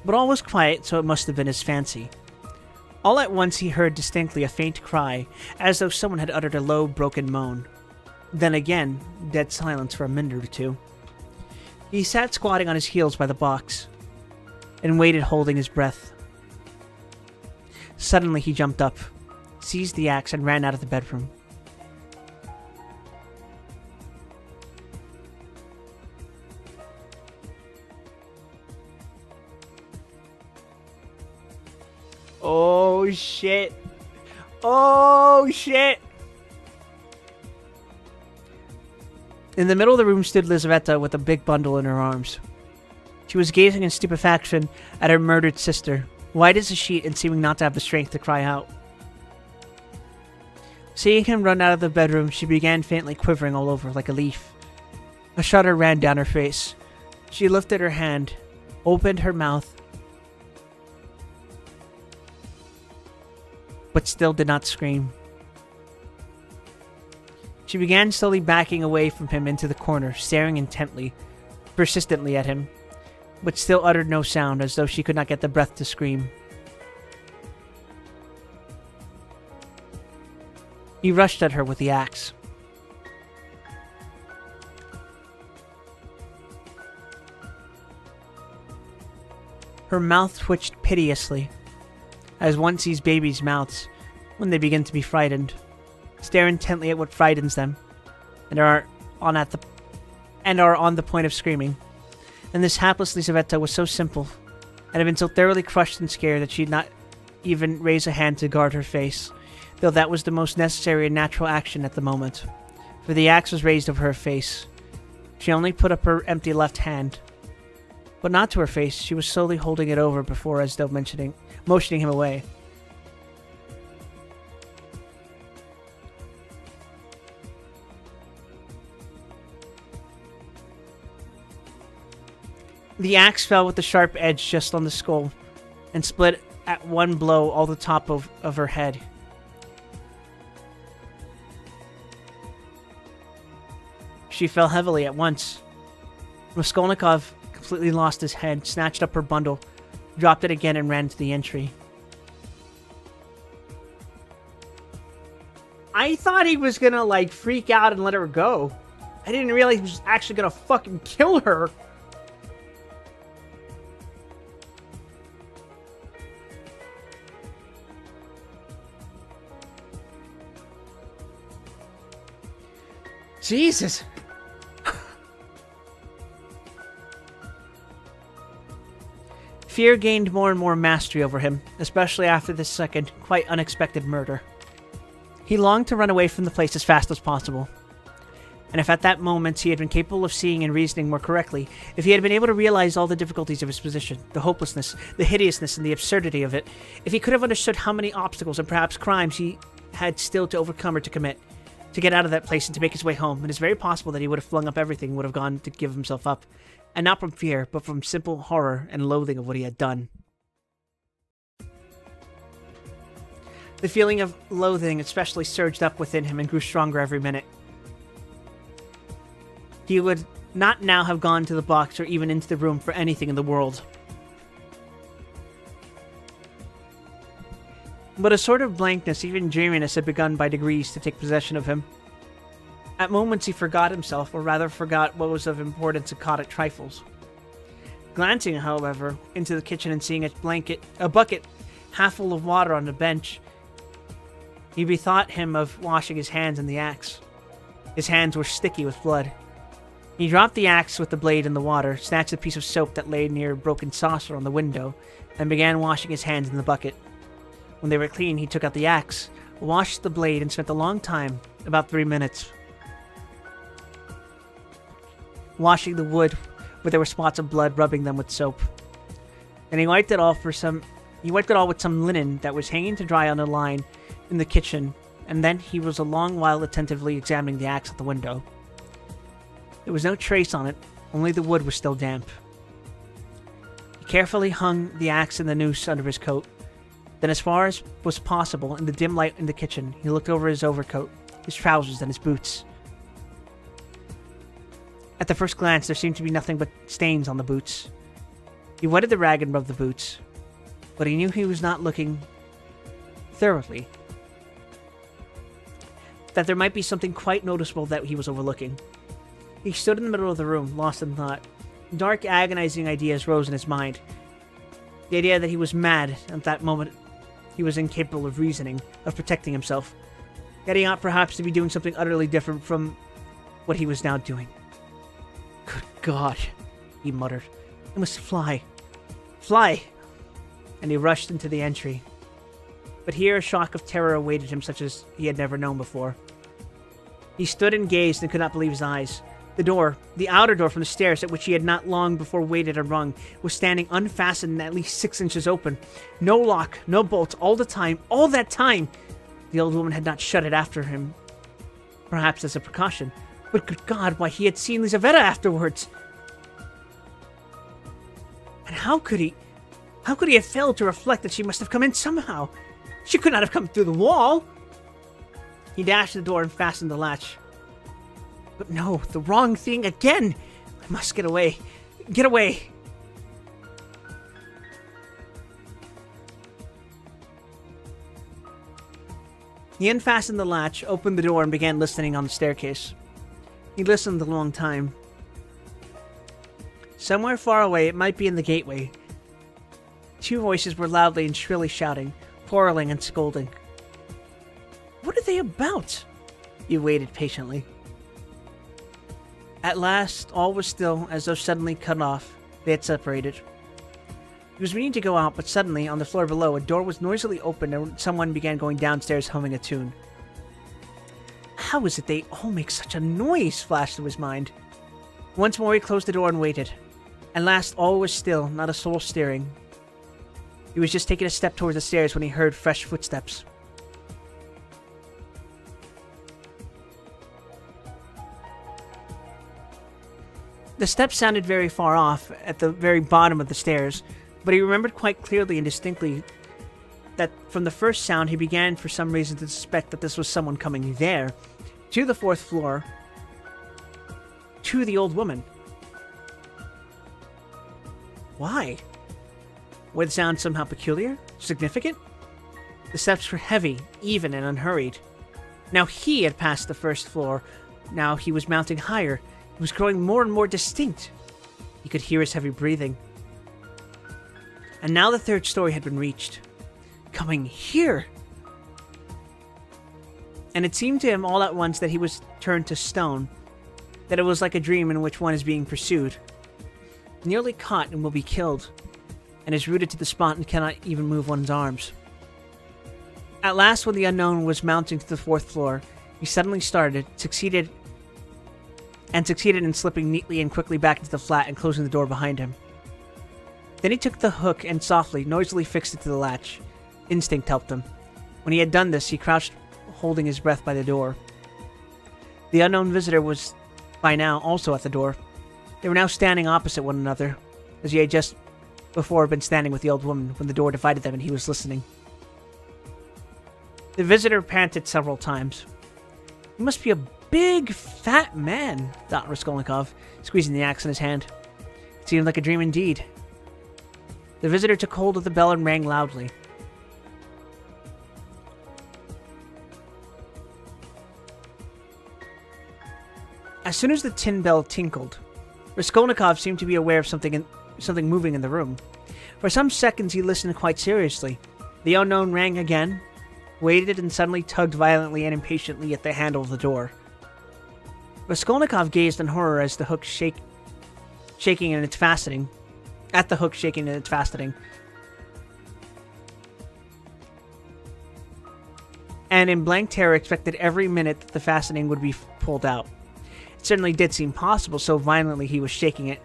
But all was quiet, so it must have been his fancy. All at once he heard distinctly a faint cry, as though someone had uttered a low, broken moan. Then again, dead silence for a minute or two. He sat squatting on his heels by the box, and waited holding his breath. Suddenly he jumped up, seized the axe, and ran out of the bedroom. Oh shit. Oh shit. In the middle of the room stood Lizaveta with a big bundle in her arms. She was gazing in stupefaction at her murdered sister, white as a sheet and seeming not to have the strength to cry out. Seeing him run out of the bedroom, she began faintly quivering all over like a leaf. A shudder ran down her face. She lifted her hand, opened her mouth, but still did not scream. She began slowly backing away from him into the corner, staring intently, persistently at him, but still uttered no sound, as though she could not get the breath to scream. He rushed at her with the axe. Her mouth twitched piteously, as one sees babies' mouths when they begin to be frightened, stare intently at what frightens them, and are on the point of screaming. And this hapless Lizaveta was so simple, and had been so thoroughly crushed and scared that she did not even raise a hand to guard her face, though that was the most necessary and natural action at the moment, for the axe was raised over her face. She only put up her empty left hand, but not to her face. She was slowly holding it over before, as though motioning him away. The axe fell with the sharp edge just on the skull, and split at one blow all the top of her head. She fell heavily at once. Raskolnikov completely lost his head, snatched up her bundle, dropped it again, and ran to the entry. I thought he was gonna, freak out and let her go. I didn't realize he was actually gonna fucking kill her. Jesus. Fear gained more and more mastery over him, especially after this second, quite unexpected murder. He longed to run away from the place as fast as possible. And if at that moment he had been capable of seeing and reasoning more correctly, if he had been able to realize all the difficulties of his position, the hopelessness, the hideousness, and the absurdity of it, if he could have understood how many obstacles and perhaps crimes he had still to overcome or to commit, to get out of that place and to make his way home, it is very possible that he would have flung up everything and would have gone to give himself up. And not from fear, but from simple horror and loathing of what he had done. The feeling of loathing especially surged up within him and grew stronger every minute. He would not now have gone to the box or even into the room for anything in the world. But a sort of blankness, even dreariness, had begun by degrees to take possession of him. At moments he forgot himself, or rather forgot what was of importance and caught at trifles. Glancing, however, into the kitchen and seeing a bucket half full of water on the bench, he bethought him of washing his hands in the axe. His hands were sticky with blood. He dropped the axe with the blade in the water, snatched a piece of soap that lay near a broken saucer on the window, and began washing his hands in the bucket. When they were clean, he took out the axe, washed the blade, and spent a long time, about 3 minutes, washing the wood where there were spots of blood, rubbing them with soap. Then he wiped it all with some linen that was hanging to dry on a line in the kitchen, and then he was a long while attentively examining the axe at the window. There was no trace on it, only the wood was still damp. He carefully hung the axe in the noose under his coat. Then, as far as was possible in the dim light in the kitchen, he looked over his overcoat, his trousers, and his boots. At the first glance, there seemed to be nothing but stains on the boots. He wetted the rag and rubbed the boots, but he knew he was not looking thoroughly. That there might be something quite noticeable that he was overlooking. He stood in the middle of the room, lost in thought. Dark, agonizing ideas rose in his mind. The idea that he was mad at that moment. He was incapable of reasoning, of protecting himself. Yet he ought perhaps to be doing something utterly different from what he was now doing. Good God, he muttered. I must fly. Fly! And he rushed into the entry. But here a shock of terror awaited him such as he had never known before. He stood and gazed and could not believe his eyes. The door, the outer door from the stairs at which he had not long before waited and rung, was standing unfastened and at least 6 inches open. No lock, no bolts, all that time! The old woman had not shut it after him, perhaps as a precaution. But good God, why he had seen Lizaveta afterwards! And how could he have failed to reflect that she must have come in somehow? She could not have come through the wall! He dashed to the door and fastened the latch. But no, the wrong thing again! I must get away. Get away! He unfastened the latch, opened the door, and began listening on the staircase. He listened a long time. Somewhere far away, it might be in the gateway, 2 voices were loudly and shrilly shouting, quarreling and scolding. What are they about? He waited patiently. At last, all was still, as though suddenly cut off. They had separated. He was meaning to go out, but suddenly, on the floor below, a door was noisily opened and someone began going downstairs humming a tune. How is it they all make such a noise? Flashed through his mind. Once more he closed the door and waited. At last, all was still, not a soul stirring. He was just taking a step towards the stairs when he heard fresh footsteps. The steps sounded very far off, at the very bottom of the stairs, but he remembered quite clearly and distinctly that from the first sound he began for some reason to suspect that this was someone coming there, to the 4th floor, to the old woman. Why? Were the sounds somehow peculiar? Significant? The steps were heavy, even, and unhurried. Now he had passed the 1st floor. Now he was mounting higher. It was growing more and more distinct. He could hear his heavy breathing. And now the 3rd story had been reached. Coming here! And it seemed to him all at once that he was turned to stone, that it was like a dream in which one is being pursued, nearly caught and will be killed, and is rooted to the spot and cannot even move one's arms. At last, when the unknown was mounting to the 4th floor, he suddenly succeeded in slipping neatly and quickly back into the flat and closing the door behind him. Then he took the hook and softly, noisily fixed it to the latch. Instinct helped him. When he had done this, he crouched, holding his breath by the door. The unknown visitor was, by now, also at the door. They were now standing opposite one another, as he had just before been standing with the old woman when the door divided them and he was listening. The visitor panted several times. He must be a big, fat man, thought Raskolnikov, squeezing the axe in his hand. It seemed like a dream indeed. The visitor took hold of the bell and rang loudly. As soon as the tin bell tinkled, Raskolnikov seemed to be aware of something moving in the room. For some seconds he listened quite seriously. The unknown rang again, waited, and suddenly tugged violently and impatiently at the handle of the door. Raskolnikov gazed in horror as the hook shaking in its fastening. At the hook shaking in its fastening. And in blank terror expected every minute that the fastening would be pulled out. It certainly did seem possible, so violently he was shaking it.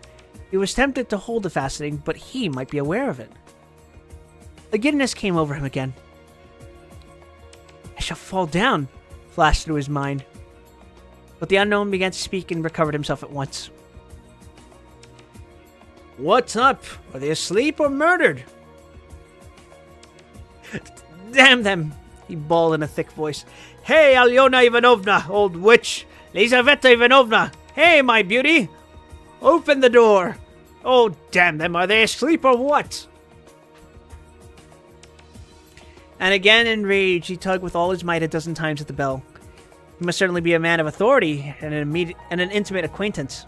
He was tempted to hold the fastening, but he might be aware of it. A giddiness came over him again. I shall fall down, flashed through his mind. But the unknown began to speak and recovered himself at once. What's up? Are they asleep or murdered? Damn them, he bawled in a thick voice. Hey, Alyona Ivanovna, old witch! Lizaveta Ivanovna! Hey, my beauty! Open the door! Oh, damn them, are they asleep or what? And again, enraged, he tugged with all his might a dozen times at the bell. He must certainly be a man of authority and an intimate acquaintance.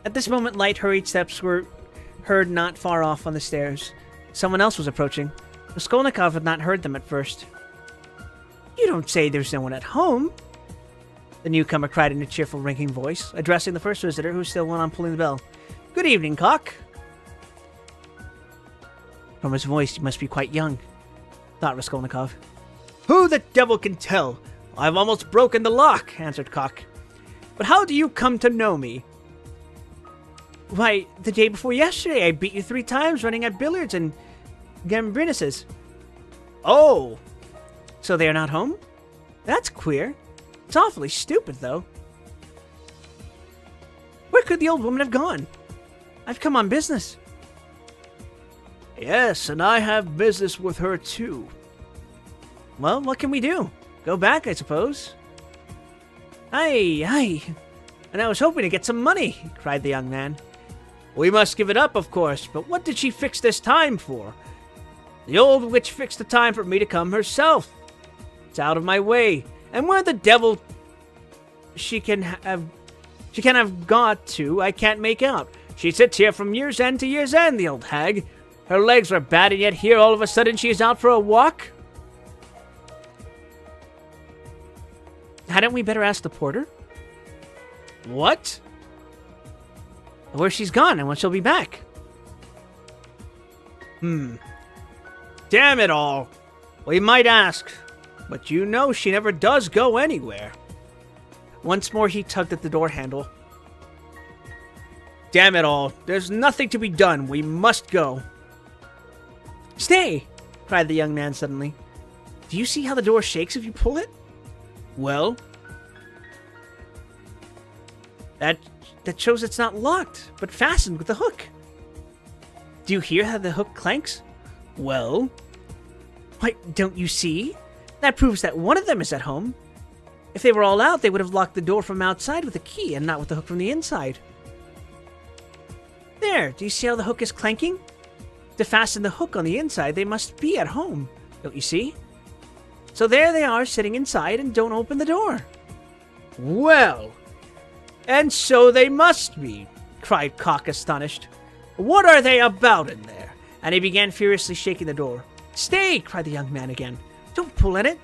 At this moment, light, hurried steps were heard not far off on the stairs. Someone else was approaching. Raskolnikov had not heard them at first. You don't say there's no one at home? The newcomer cried in a cheerful, ringing voice, addressing the first visitor, who still went on pulling the bell. Good evening, Cock. From his voice, he must be quite young, thought Raskolnikov. Who the devil can tell? I've almost broken the lock, answered Cock. But how do you come to know me? Why, the day before yesterday, I beat you 3 times running at billiards and Gambrinus's. Oh! So they are not home? That's queer. It's awfully stupid, though. Where could the old woman have gone? I've come on business. Yes, and I have business with her, too. Well, what can we do? Go back, I suppose. Aye. And I was hoping to get some money, cried the young man. We must give it up, of course, but what did she fix this time for? The old witch fixed the time for me to come herself. It's out of my way, and where the devil she can have got to, I can't make out. She sits here from year's end to year's end, the old hag. Her legs were bad, and yet here all of a sudden she is out for a walk? Hadn't we better ask the porter? What? Where she's gone and when she'll be back. Damn it all. We might ask, but you know she never does go anywhere. Once more he tugged at the door handle. Damn it all. There's nothing to be done. We must go. Stay, cried the young man suddenly. Do you see how the door shakes if you pull it? Well? That shows it's not locked, but fastened with a hook. Do you hear how the hook clanks? Well? Why, don't you see? That proves that one of them is at home. If they were all out, they would have locked the door from outside with a key and not with the hook from the inside. There, do you see how the hook is clanking? To fasten the hook on the inside, they must be at home, don't you see? So there they are, sitting inside and don't open the door. Well, and so they must be, cried Cock, astonished. What are they about in there? And he began furiously shaking the door. Stay, cried the young man again. Don't pull at it.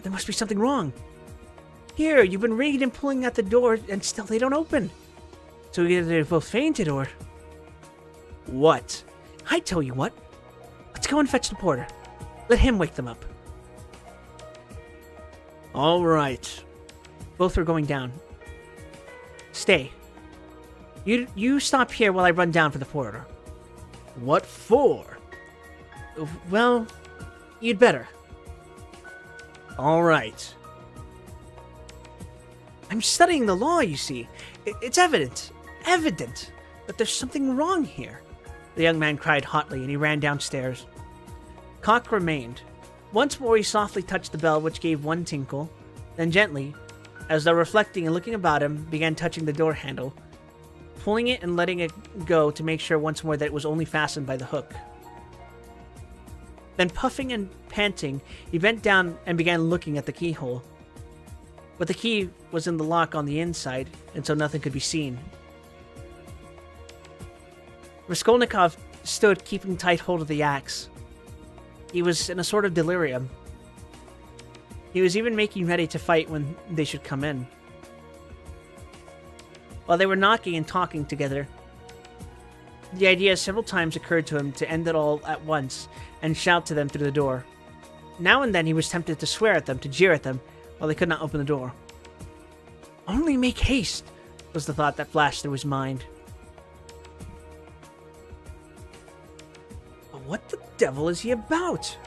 There must be something wrong. Here, you've been ringing and pulling at the door, and still they don't open. So either they've both fainted or... What? I tell you what. Let's go and fetch the porter. Let him wake them up. All right. Both are going down. Stay. You stop here while I run down for the porter. What for? Well, you'd better. All right. I'm studying the law, you see. It's evident that there's something wrong here. The young man cried hotly, and he ran downstairs. Cock remained. Once more he softly touched the bell, which gave one tinkle, then gently, as though reflecting and looking about him, began touching the door handle, pulling it and letting it go to make sure once more that it was only fastened by the hook. Then puffing and panting, he bent down and began looking at the keyhole. But the key was in the lock on the inside, and so nothing could be seen. Raskolnikov stood keeping tight hold of the axe. He was in a sort of delirium. He was even making ready to fight when they should come in. While they were knocking and talking together, the idea several times occurred to him to end it all at once and shout to them through the door. Now and then he was tempted to swear at them, to jeer at them, while they could not open the door. Only make haste, was the thought that flashed through his mind. But what the devil is he about?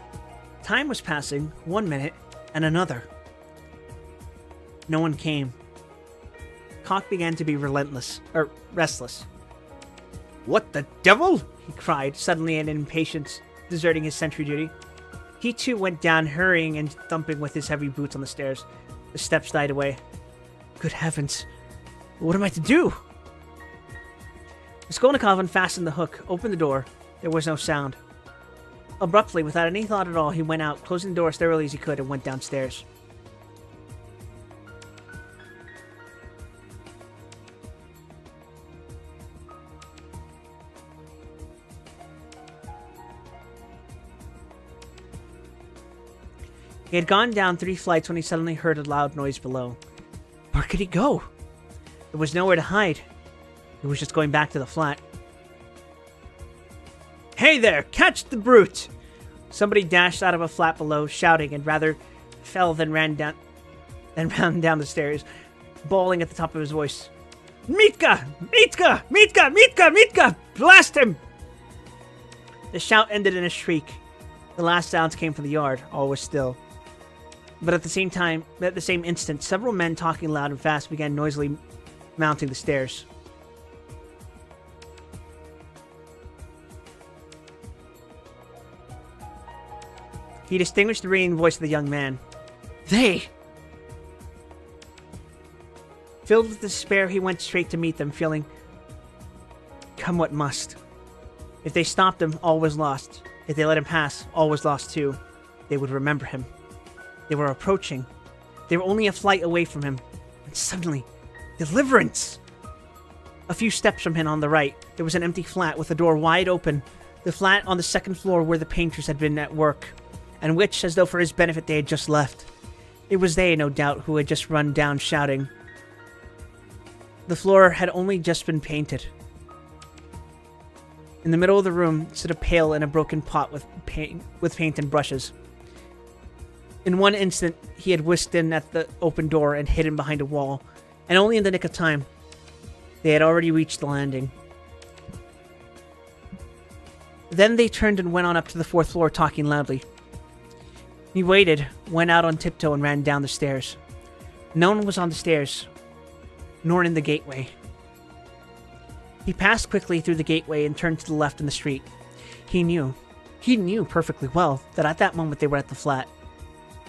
Time was passing, 1 minute, and another. No one came. Cock began to be restless. What the devil? He cried, suddenly in impatience, deserting his sentry duty. He too went down, hurrying and thumping with his heavy boots on the stairs. The steps died away. Good heavens. What am I to do? Raskolnikov unfastened the hook, opened the door. There was no sound. Abruptly, without any thought at all, he went out, closing the door as thoroughly as he could, and went downstairs. He had gone down 3 flights when he suddenly heard a loud noise below. Where could he go? There was nowhere to hide. He was just going back to the flat. Hey there! Catch the brute! Somebody dashed out of a flat below, shouting, and rather fell than ran down the stairs, bawling at the top of his voice. Mitka! Mitka! Mitka! Mitka! Mitka! Blast him! The shout ended in a shriek. The last sounds came from the yard. All was still. But at the same instant, several men talking loud and fast began noisily mounting the stairs. He distinguished the ringing voice of the young man. They! Filled with despair, he went straight to meet them, feeling, come what must. If they stopped him, all was lost. If they let him pass, all was lost too. They would remember him. They were approaching. They were only a flight away from him. And suddenly, deliverance! A few steps from him on the right, there was an empty flat with the door wide open. The flat on the second floor where the painters had been at work, and which, as though for his benefit, they had just left. It was they, no doubt, who had just run down shouting. The floor had only just been painted. In the middle of the room stood a pail and a broken pot with paint and brushes. In one instant, he had whisked in at the open door and hidden behind a wall, and only in the nick of time. They had already reached the landing. Then they turned and went on up to the 4th floor, talking loudly. He waited, went out on tiptoe, and ran down the stairs. No one was on the stairs, nor in the gateway. He passed quickly through the gateway and turned to the left in the street. He knew perfectly well that at that moment they were at the flat,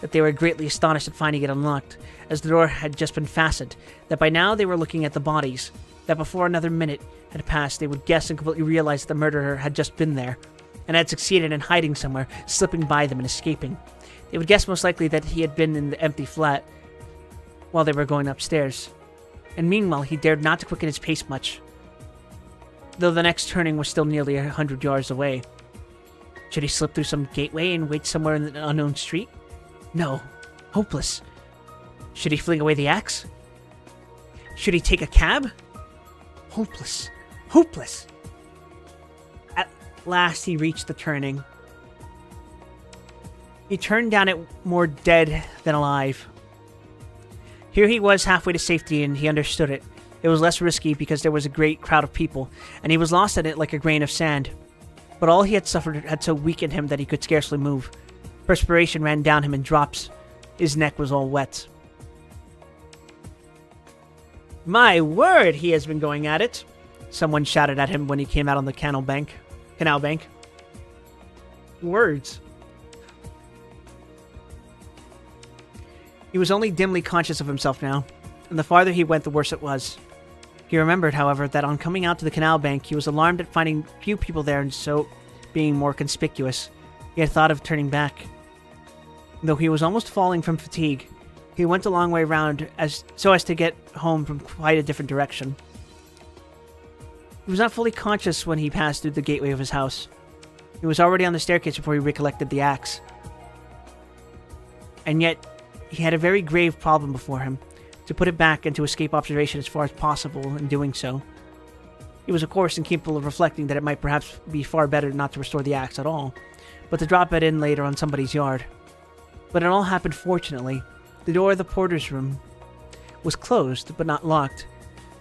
that they were greatly astonished at finding it unlocked, as the door had just been fastened, that by now they were looking at the bodies, that before another minute had passed they would guess and completely realize that the murderer had just been there, and had succeeded in hiding somewhere, slipping by them and escaping. They would guess most likely that he had been in the empty flat while they were going upstairs, and meanwhile he dared not to quicken his pace much, though the next turning was still nearly 100 yards away. Should he slip through some gateway and wait somewhere in an unknown street? No. Hopeless. Should he fling away the axe? Should he take a cab? Hopeless. Hopeless. At last he reached the turning. He turned down it more dead than alive. Here he was halfway to safety, and he understood it. It was less risky because there was a great crowd of people, and he was lost in it like a grain of sand. But all he had suffered had so weakened him that he could scarcely move. Perspiration ran down him in drops. His neck was all wet. My word, he has been going at it, someone shouted at him when he came out on the canal bank. Words. He was only dimly conscious of himself now, and the farther he went, the worse it was. He remembered, however, that on coming out to the canal bank, he was alarmed at finding few people there and so being more conspicuous. He had thought of turning back. Though he was almost falling from fatigue, He went a long way round so as to get home from quite a different direction. He was not fully conscious when he passed through the gateway of his house. He was already on the staircase before he recollected the axe. And yet, he had a very grave problem before him, to put it back and to escape observation as far as possible in doing so. He was of course incapable of reflecting that it might perhaps be far better not to restore the axe at all, but to drop it in later on somebody's yard. But it all happened fortunately. The door of the porter's room was closed, but not locked,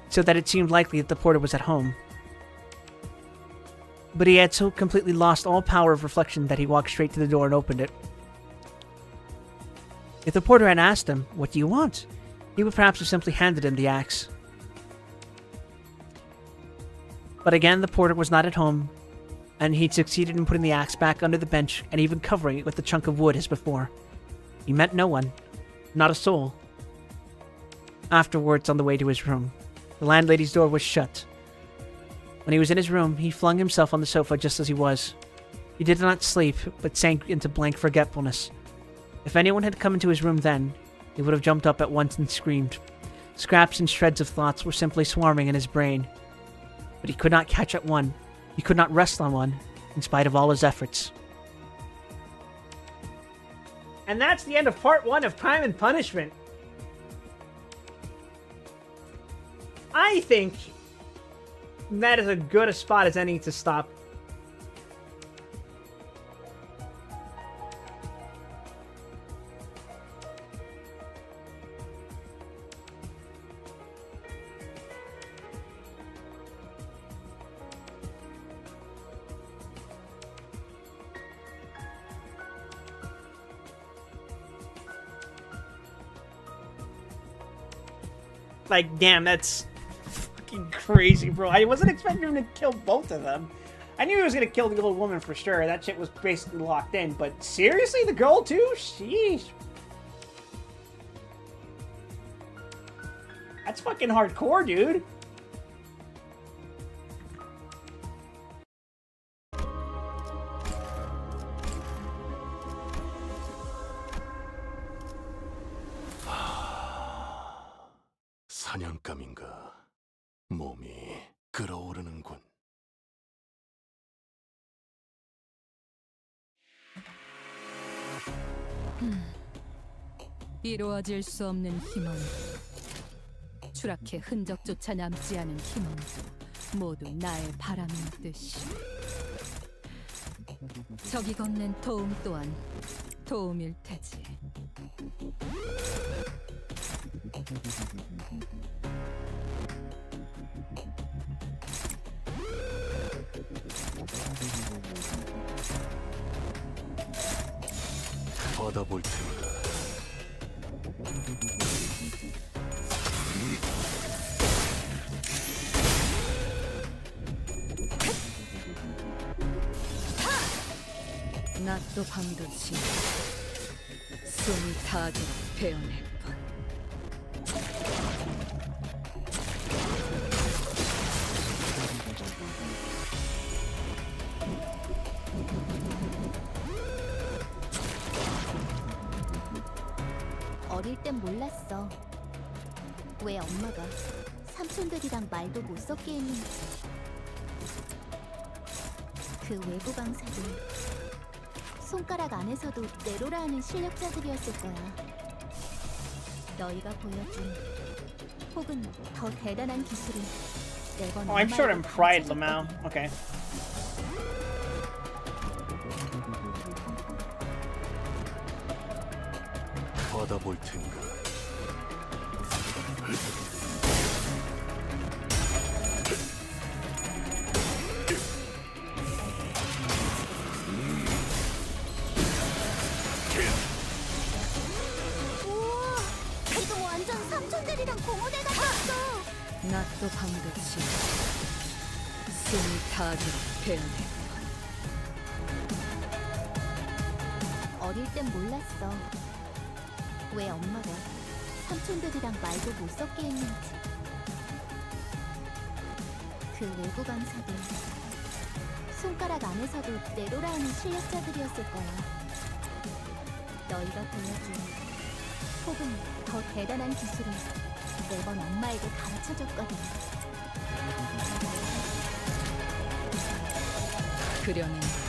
so that it seemed likely that the porter was at home. But he had so completely lost all power of reflection that he walked straight to the door and opened it. If the porter had asked him, "What do you want?" he would perhaps have simply handed him the axe. But again, the porter was not at home, and he'd succeeded in putting the axe back under the bench and even covering it with a chunk of wood as before. He met no one, not a soul. Afterwards, on the way to his room, the landlady's door was shut. When he was in his room, he flung himself on the sofa just as he was. He did not sleep, but sank into blank forgetfulness. If anyone had come into his room then, he would have jumped up at once and screamed. Scraps and shreds of thoughts were simply swarming in his brain. But he could not catch at one. He could not rest on one, in spite of all his efforts. And that's the end of part 1 of Crime and Punishment. I think that is as good a spot as any to stop. Like, damn, that's fucking crazy, bro. I wasn't expecting him to kill both of them. I knew he was gonna kill the old woman for sure. That shit was basically locked in. But seriously, the girl too? Sheesh. That's fucking hardcore, dude. 사냥감인가? 몸이 끓어오르는군. 이루어질 수 없는 희망, 추락해 흔적조차 남지 않은 희망도 모두 나의 바람인 듯이. 저기 건넨 도움 또한 도움일 테지. 받아볼 테니까. 낮도 밤도 지나 숨이 닿도록 베어낼 뿐. 어릴 땐 몰랐어. 왜 엄마가 삼촌들이랑 말도 못 섞게 했는지. 그 외부 강사들 손가락 안에서도 내로라 하는 실력자들이었을 거야. 너희가 보여준 혹은 더 대단한 기술을 매번 Oh, I'm sure I'm pride, Lamau. Okay. 받아볼 테니까. 우와, 지금 완전 삼촌들이랑 공원에 갔어. 낮도 밤도 지나 숨이 닿도록 베어낼 뿐. 어릴 땐 몰랐어. 왜 엄마가 삼촌들이랑 말도 못 섞게 했는지. 그 외부 강사들 손가락 안에서도 내로라 하는 실력자들이었을 거야. 너희가 보여준 혹은 더 대단한 기술을 매번 엄마에게 가르쳐줬거든. 그려낸다.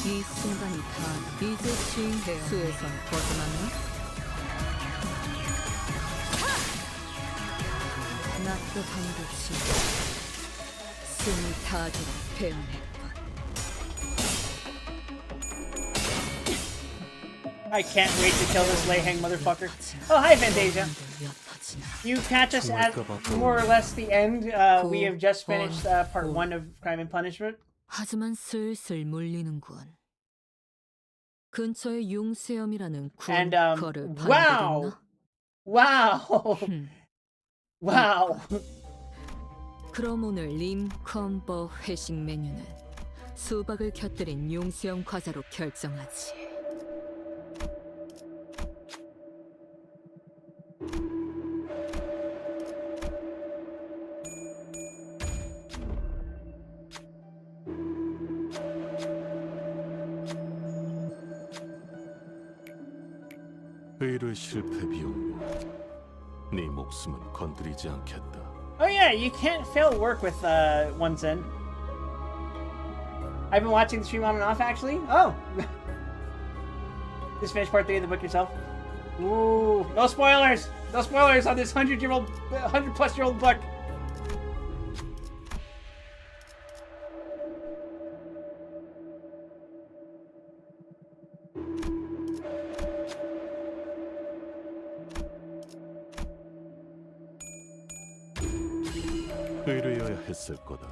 이 순간이 다 이제 쉼 수에선 벗어났나? 낮도 반듯이 숨이 타도록 배어냈군. I can't wait to kill this Lehang motherfucker. Oh, hi, Fantasia. You catch us at more or less the end. We have just finished part 1 of Crime and Punishment. 하지만 슬슬 물리는군. 근처에 융수염이라는 And, 거를 wow! 발견했나? Wow! Wow! 그럼 오늘 림컨버 회식 메뉴는 수박을 곁들인 융수염 과자로 결정하지. 의뢰 실패 비용으로 네 목숨은 건드리지 않겠다. Oh yeah, you can't fail work with one's end. I've been watching the stream on and off actually. Oh! Just finished part 3 of the book yourself. Ooh, no spoilers! No spoilers on this 100-plus-year-old book. 의뢰여야 했을 거다.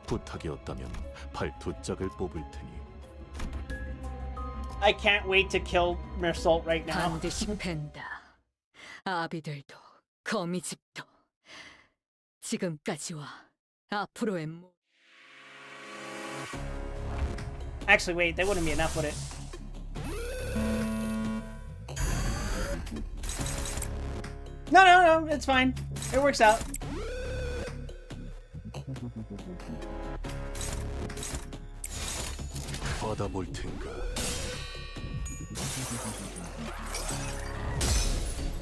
부탁이었다면 발 두 짝을 뽑을 테니. I can't wait to kill Meursault right now. 반드시 팬다. 아비들도 거미집도 지금까지와 앞으로의 Actually, wait, that wouldn't be enough, would it? No, it's fine. It works out. 받아볼 텐가.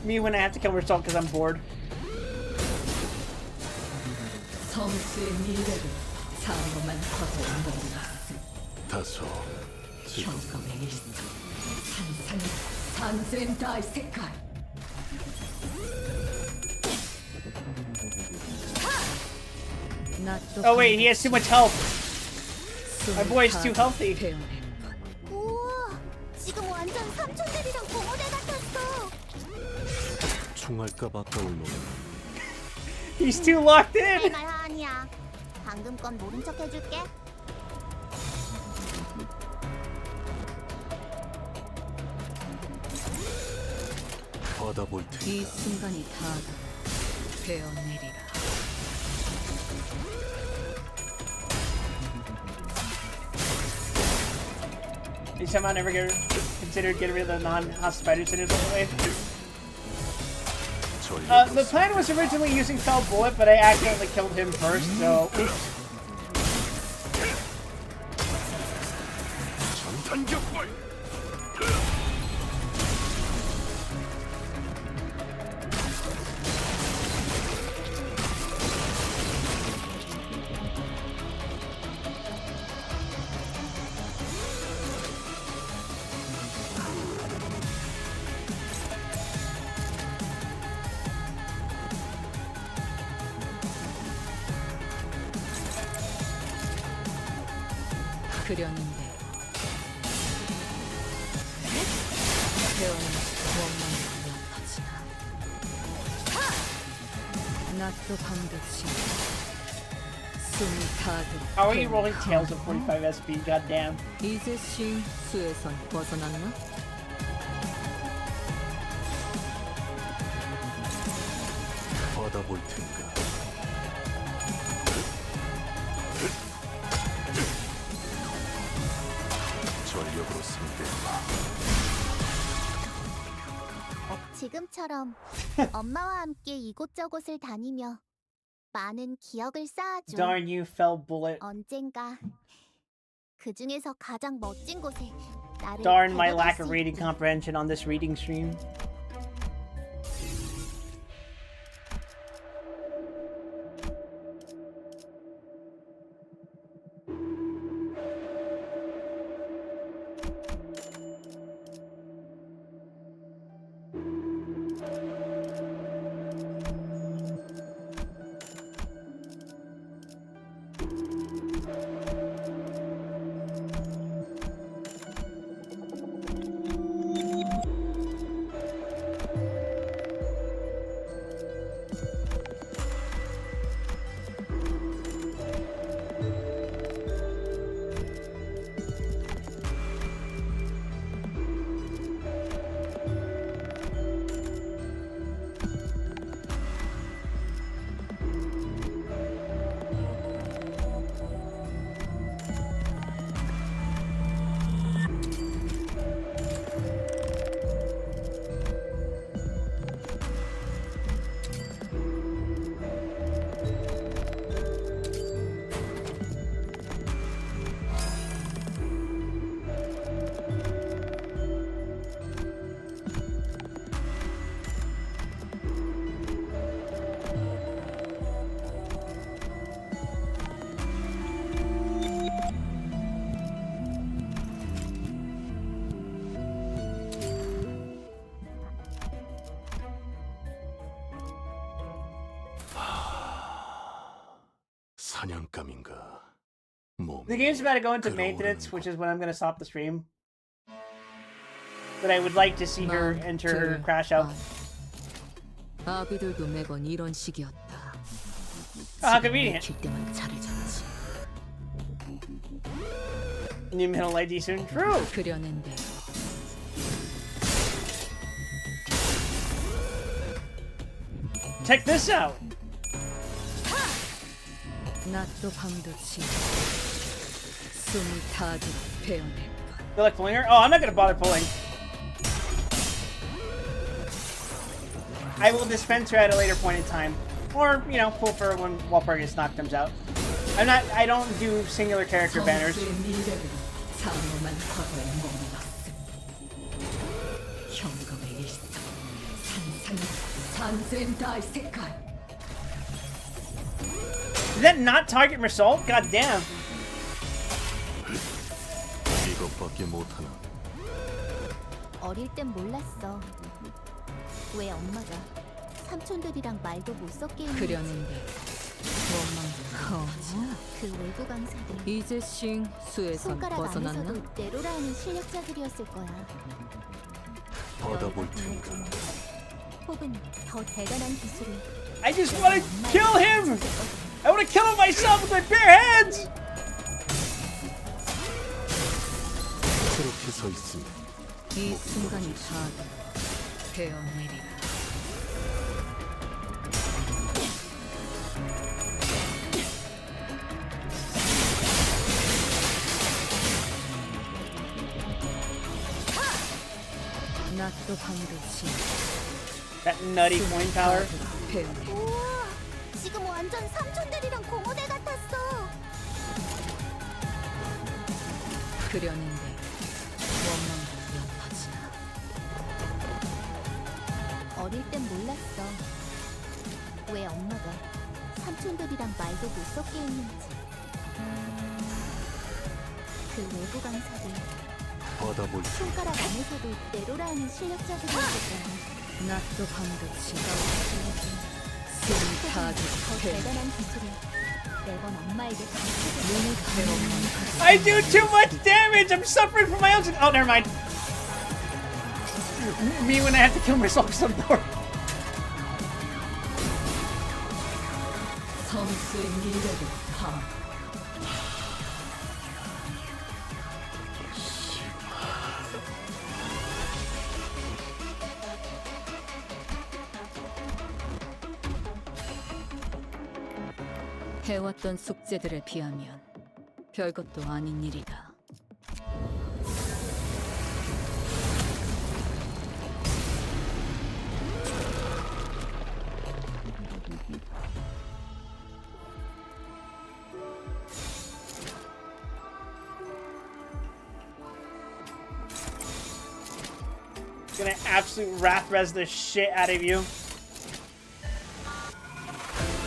Me when I have to kill Meursault because I'm bored. 성수의 미래를 사고만 커져온 겁니다. 다소 지금 평범의 일상 산센다의 색깔. Oh wait, he has too much health. My boy's too healthy. 우와, 지금 완전 삼촌들이랑 고모대 같았어. 총알값 아까울 놈. He's too locked in. 말 아니야. 방금 건 모른 척 해줄게. 받아볼 이 텐가. 순간이 다가 베어내리라. Did somehow never considered getting rid of the non-house spider sinners all the way? The plan was originally using Fell Bullet, but I accidentally killed him first, so oops. 그렸는데 배어는 원망이 옅어지나 낮도 반듯이 숨이 타도록 How are you rolling tails of 45 SP? Goddamn. 이제 쉼 수에선 벗어났나? 받아볼 텐가. 전력으로 상대해봐. 지금처럼 엄마와 함께 이곳저곳을 다니며 많은 기억을 쌓아줘. Darn you, fell bullet. 언젠가 그 중에서 가장 멋진 곳에 나를 Darn my 데려갈 lack 수 of reading 있게. comprehension on this reading stream. 사냥감인가? 몸. The game's about to go into maintenance, which is when I'm gonna stop the stream. But I would like to see her enter her crash out. 아비들도 매번 이런 식이었다. Ah, convenient. 킬 때만 잘해줬지. New middle ID soon. True. 그려낸 대로. Check this out. 낮도 밤도 지나 숨이 타도록 베어낼 것. Feel like pulling her? Oh, I'm not gonna bother pulling. I will dispense her at a later point in time. Or, you know, pull for when Walpurgis knock comes out. I don't do singular character banners. 장엄한 과거에 머물렀음. 현금의 일상, 산생다의 색깔. Did that not target Meursault? God damn. 이것밖에 못하나? 어릴 땐 몰랐어. 왜 엄마가 삼촌들이랑 말도 못 섞게 했는지. 그려낸 데 원망도 그 외부 강사들 이제 싱 수에선 손가락 벗어났나? 안에서도 내로라 하는 실력자들이었을 거야. 받아볼 테니까. 혹은 더 대단한 기술을. I just want to kill him! I want to kill him myself with my bare hands! 그렇게 서 있으면 이 순간이 다 베어내리라. 낮도 밤도 지나 That nutty coin power. 베어내. 우와, 지금 완전 삼촌들이랑 고모대 같았어. 그려낸 데 원망도 연하지나. 어릴 땐 몰랐어. 왜 엄마가 삼촌들이랑 말도 못 섞게 했는지. 그 외부 강사들 받아볼 테니까. 손가락 안에서도 내로라 하는 실력자들이었을 거야. 낮도 밤도 지나 숨이 타도록 더 베어내. 대단한 기술을 매번 엄마에게 가르쳐줬어. 눈이 베어내. I do too much damage! I'm suffering from my own... Oh, never mind. Me when I have to kill myself because I'm bored. 섬수의 미래를 다. 해왔던 숙제들에 비하면 별것도 아닌 일이다. Gonna absolute wrath res the shit out of you.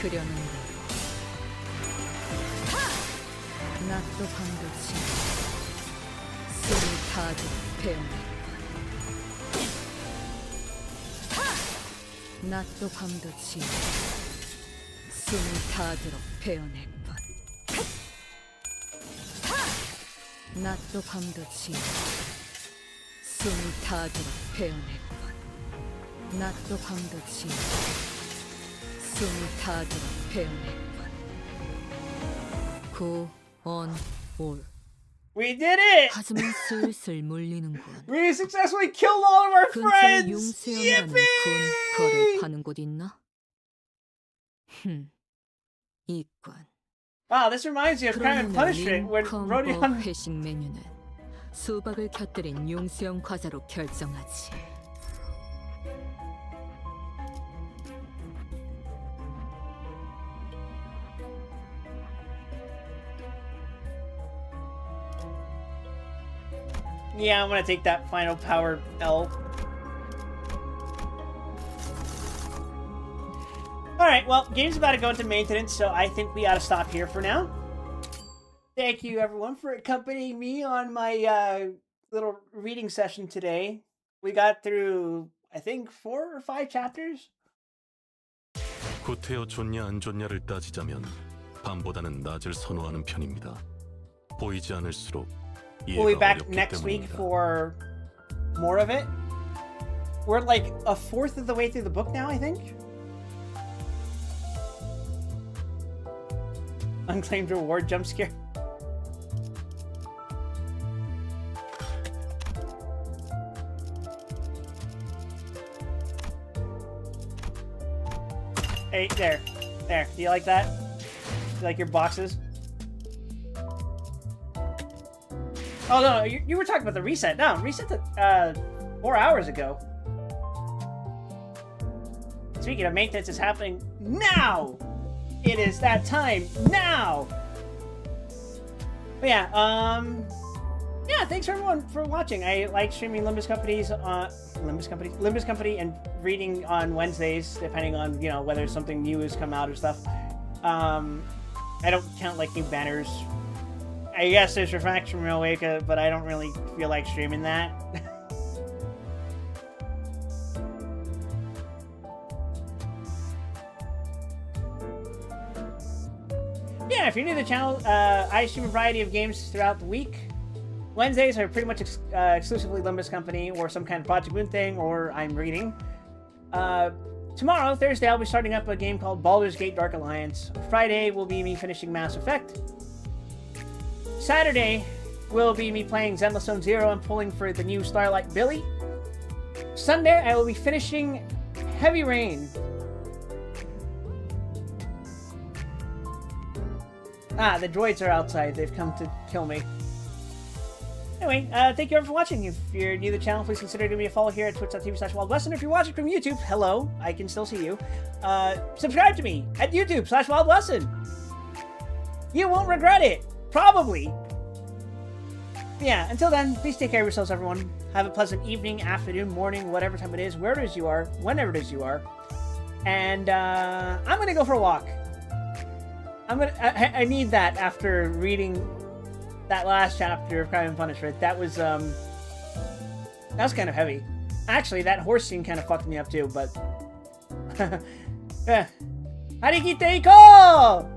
그려는 낮도 밤도 지 숨을 다하듯 배우네. 낮도 밤도 지 숨을 다하도록 베어낼 것. 낮도 밤도 지 숨을 다하도록 베어낼 것. 낮도 밤도 지 숨을 다하도록 베어낼 것. 구원올. We did it! 가슴은 슬슬 몰리는군. We successfully killed all of our 근처에 friends! 융수연이라는 Yippee! 근거를 파는 곳 있나? 이건. Wow, this reminds me of Crime and Punishment when Rodion... 회식 메뉴는 수박을 곁들인 융수형 과자로 결정하지. Yeah, I'm gonna take that final power L. Alright, well, game's about to go into maintenance, so I think we ought to stop here for now. Thank you, everyone, for accompanying me on my little reading session today. We got through, I think, 4 or 5 chapters. 구태여 좋냐 안 좋냐를 따지자면 밤보다는 낮을 선호하는 편입니다. 보이지 않을수록 We'll be 이해가 back 어렵기 next week 때문입니다. for more of it. We're like a fourth of the way through the book now, I think. Unclaimed reward jump scare. Hey, there. There. Do you like that? You like your boxes? Oh, no, you were talking about the reset. No, reset to 4 hours ago. Speaking of maintenance, it's happening now! It is that time now! But yeah, yeah, thanks for everyone for watching. I like streaming Limbus Company and reading on Wednesdays, depending on, you know, whether something new has come out or stuff. I don't count like new banners. I guess there's Refraction from Wake, but I don't really feel like streaming that. Yeah, if you're new to the channel, I stream a variety of games throughout the week. Wednesdays are pretty much exclusively Limbus Company or some kind of Project Moon thing, or I'm reading. Tomorrow, Thursday, I'll be starting up a game called Baldur's Gate Dark Alliance. Friday will be me finishing Mass Effect. Saturday will be me playing Zenless Zone Zero and pulling for the new Starlight Billy. Sunday, I will be finishing Heavy Rain. Ah, the droids are outside. They've come to kill me. Anyway, thank you everyone for watching. If you're new to the channel, please consider giving me a follow here at twitch.tv/WildWesson. If you're watching from YouTube, hello. I can still see you. Subscribe to me at YouTube/WildWesson. You won't regret it. Probably. But yeah, until then, please take care of yourselves, everyone. Have a pleasant evening, afternoon, morning, whatever time it is, wherever it is you are, whenever it is you are. And I'm gonna go for a walk. I need that after reading that last chapter of Crime and Punishment. That was kind of heavy. Actually, that horse scene kind of fucked me up too, but Harikite iko!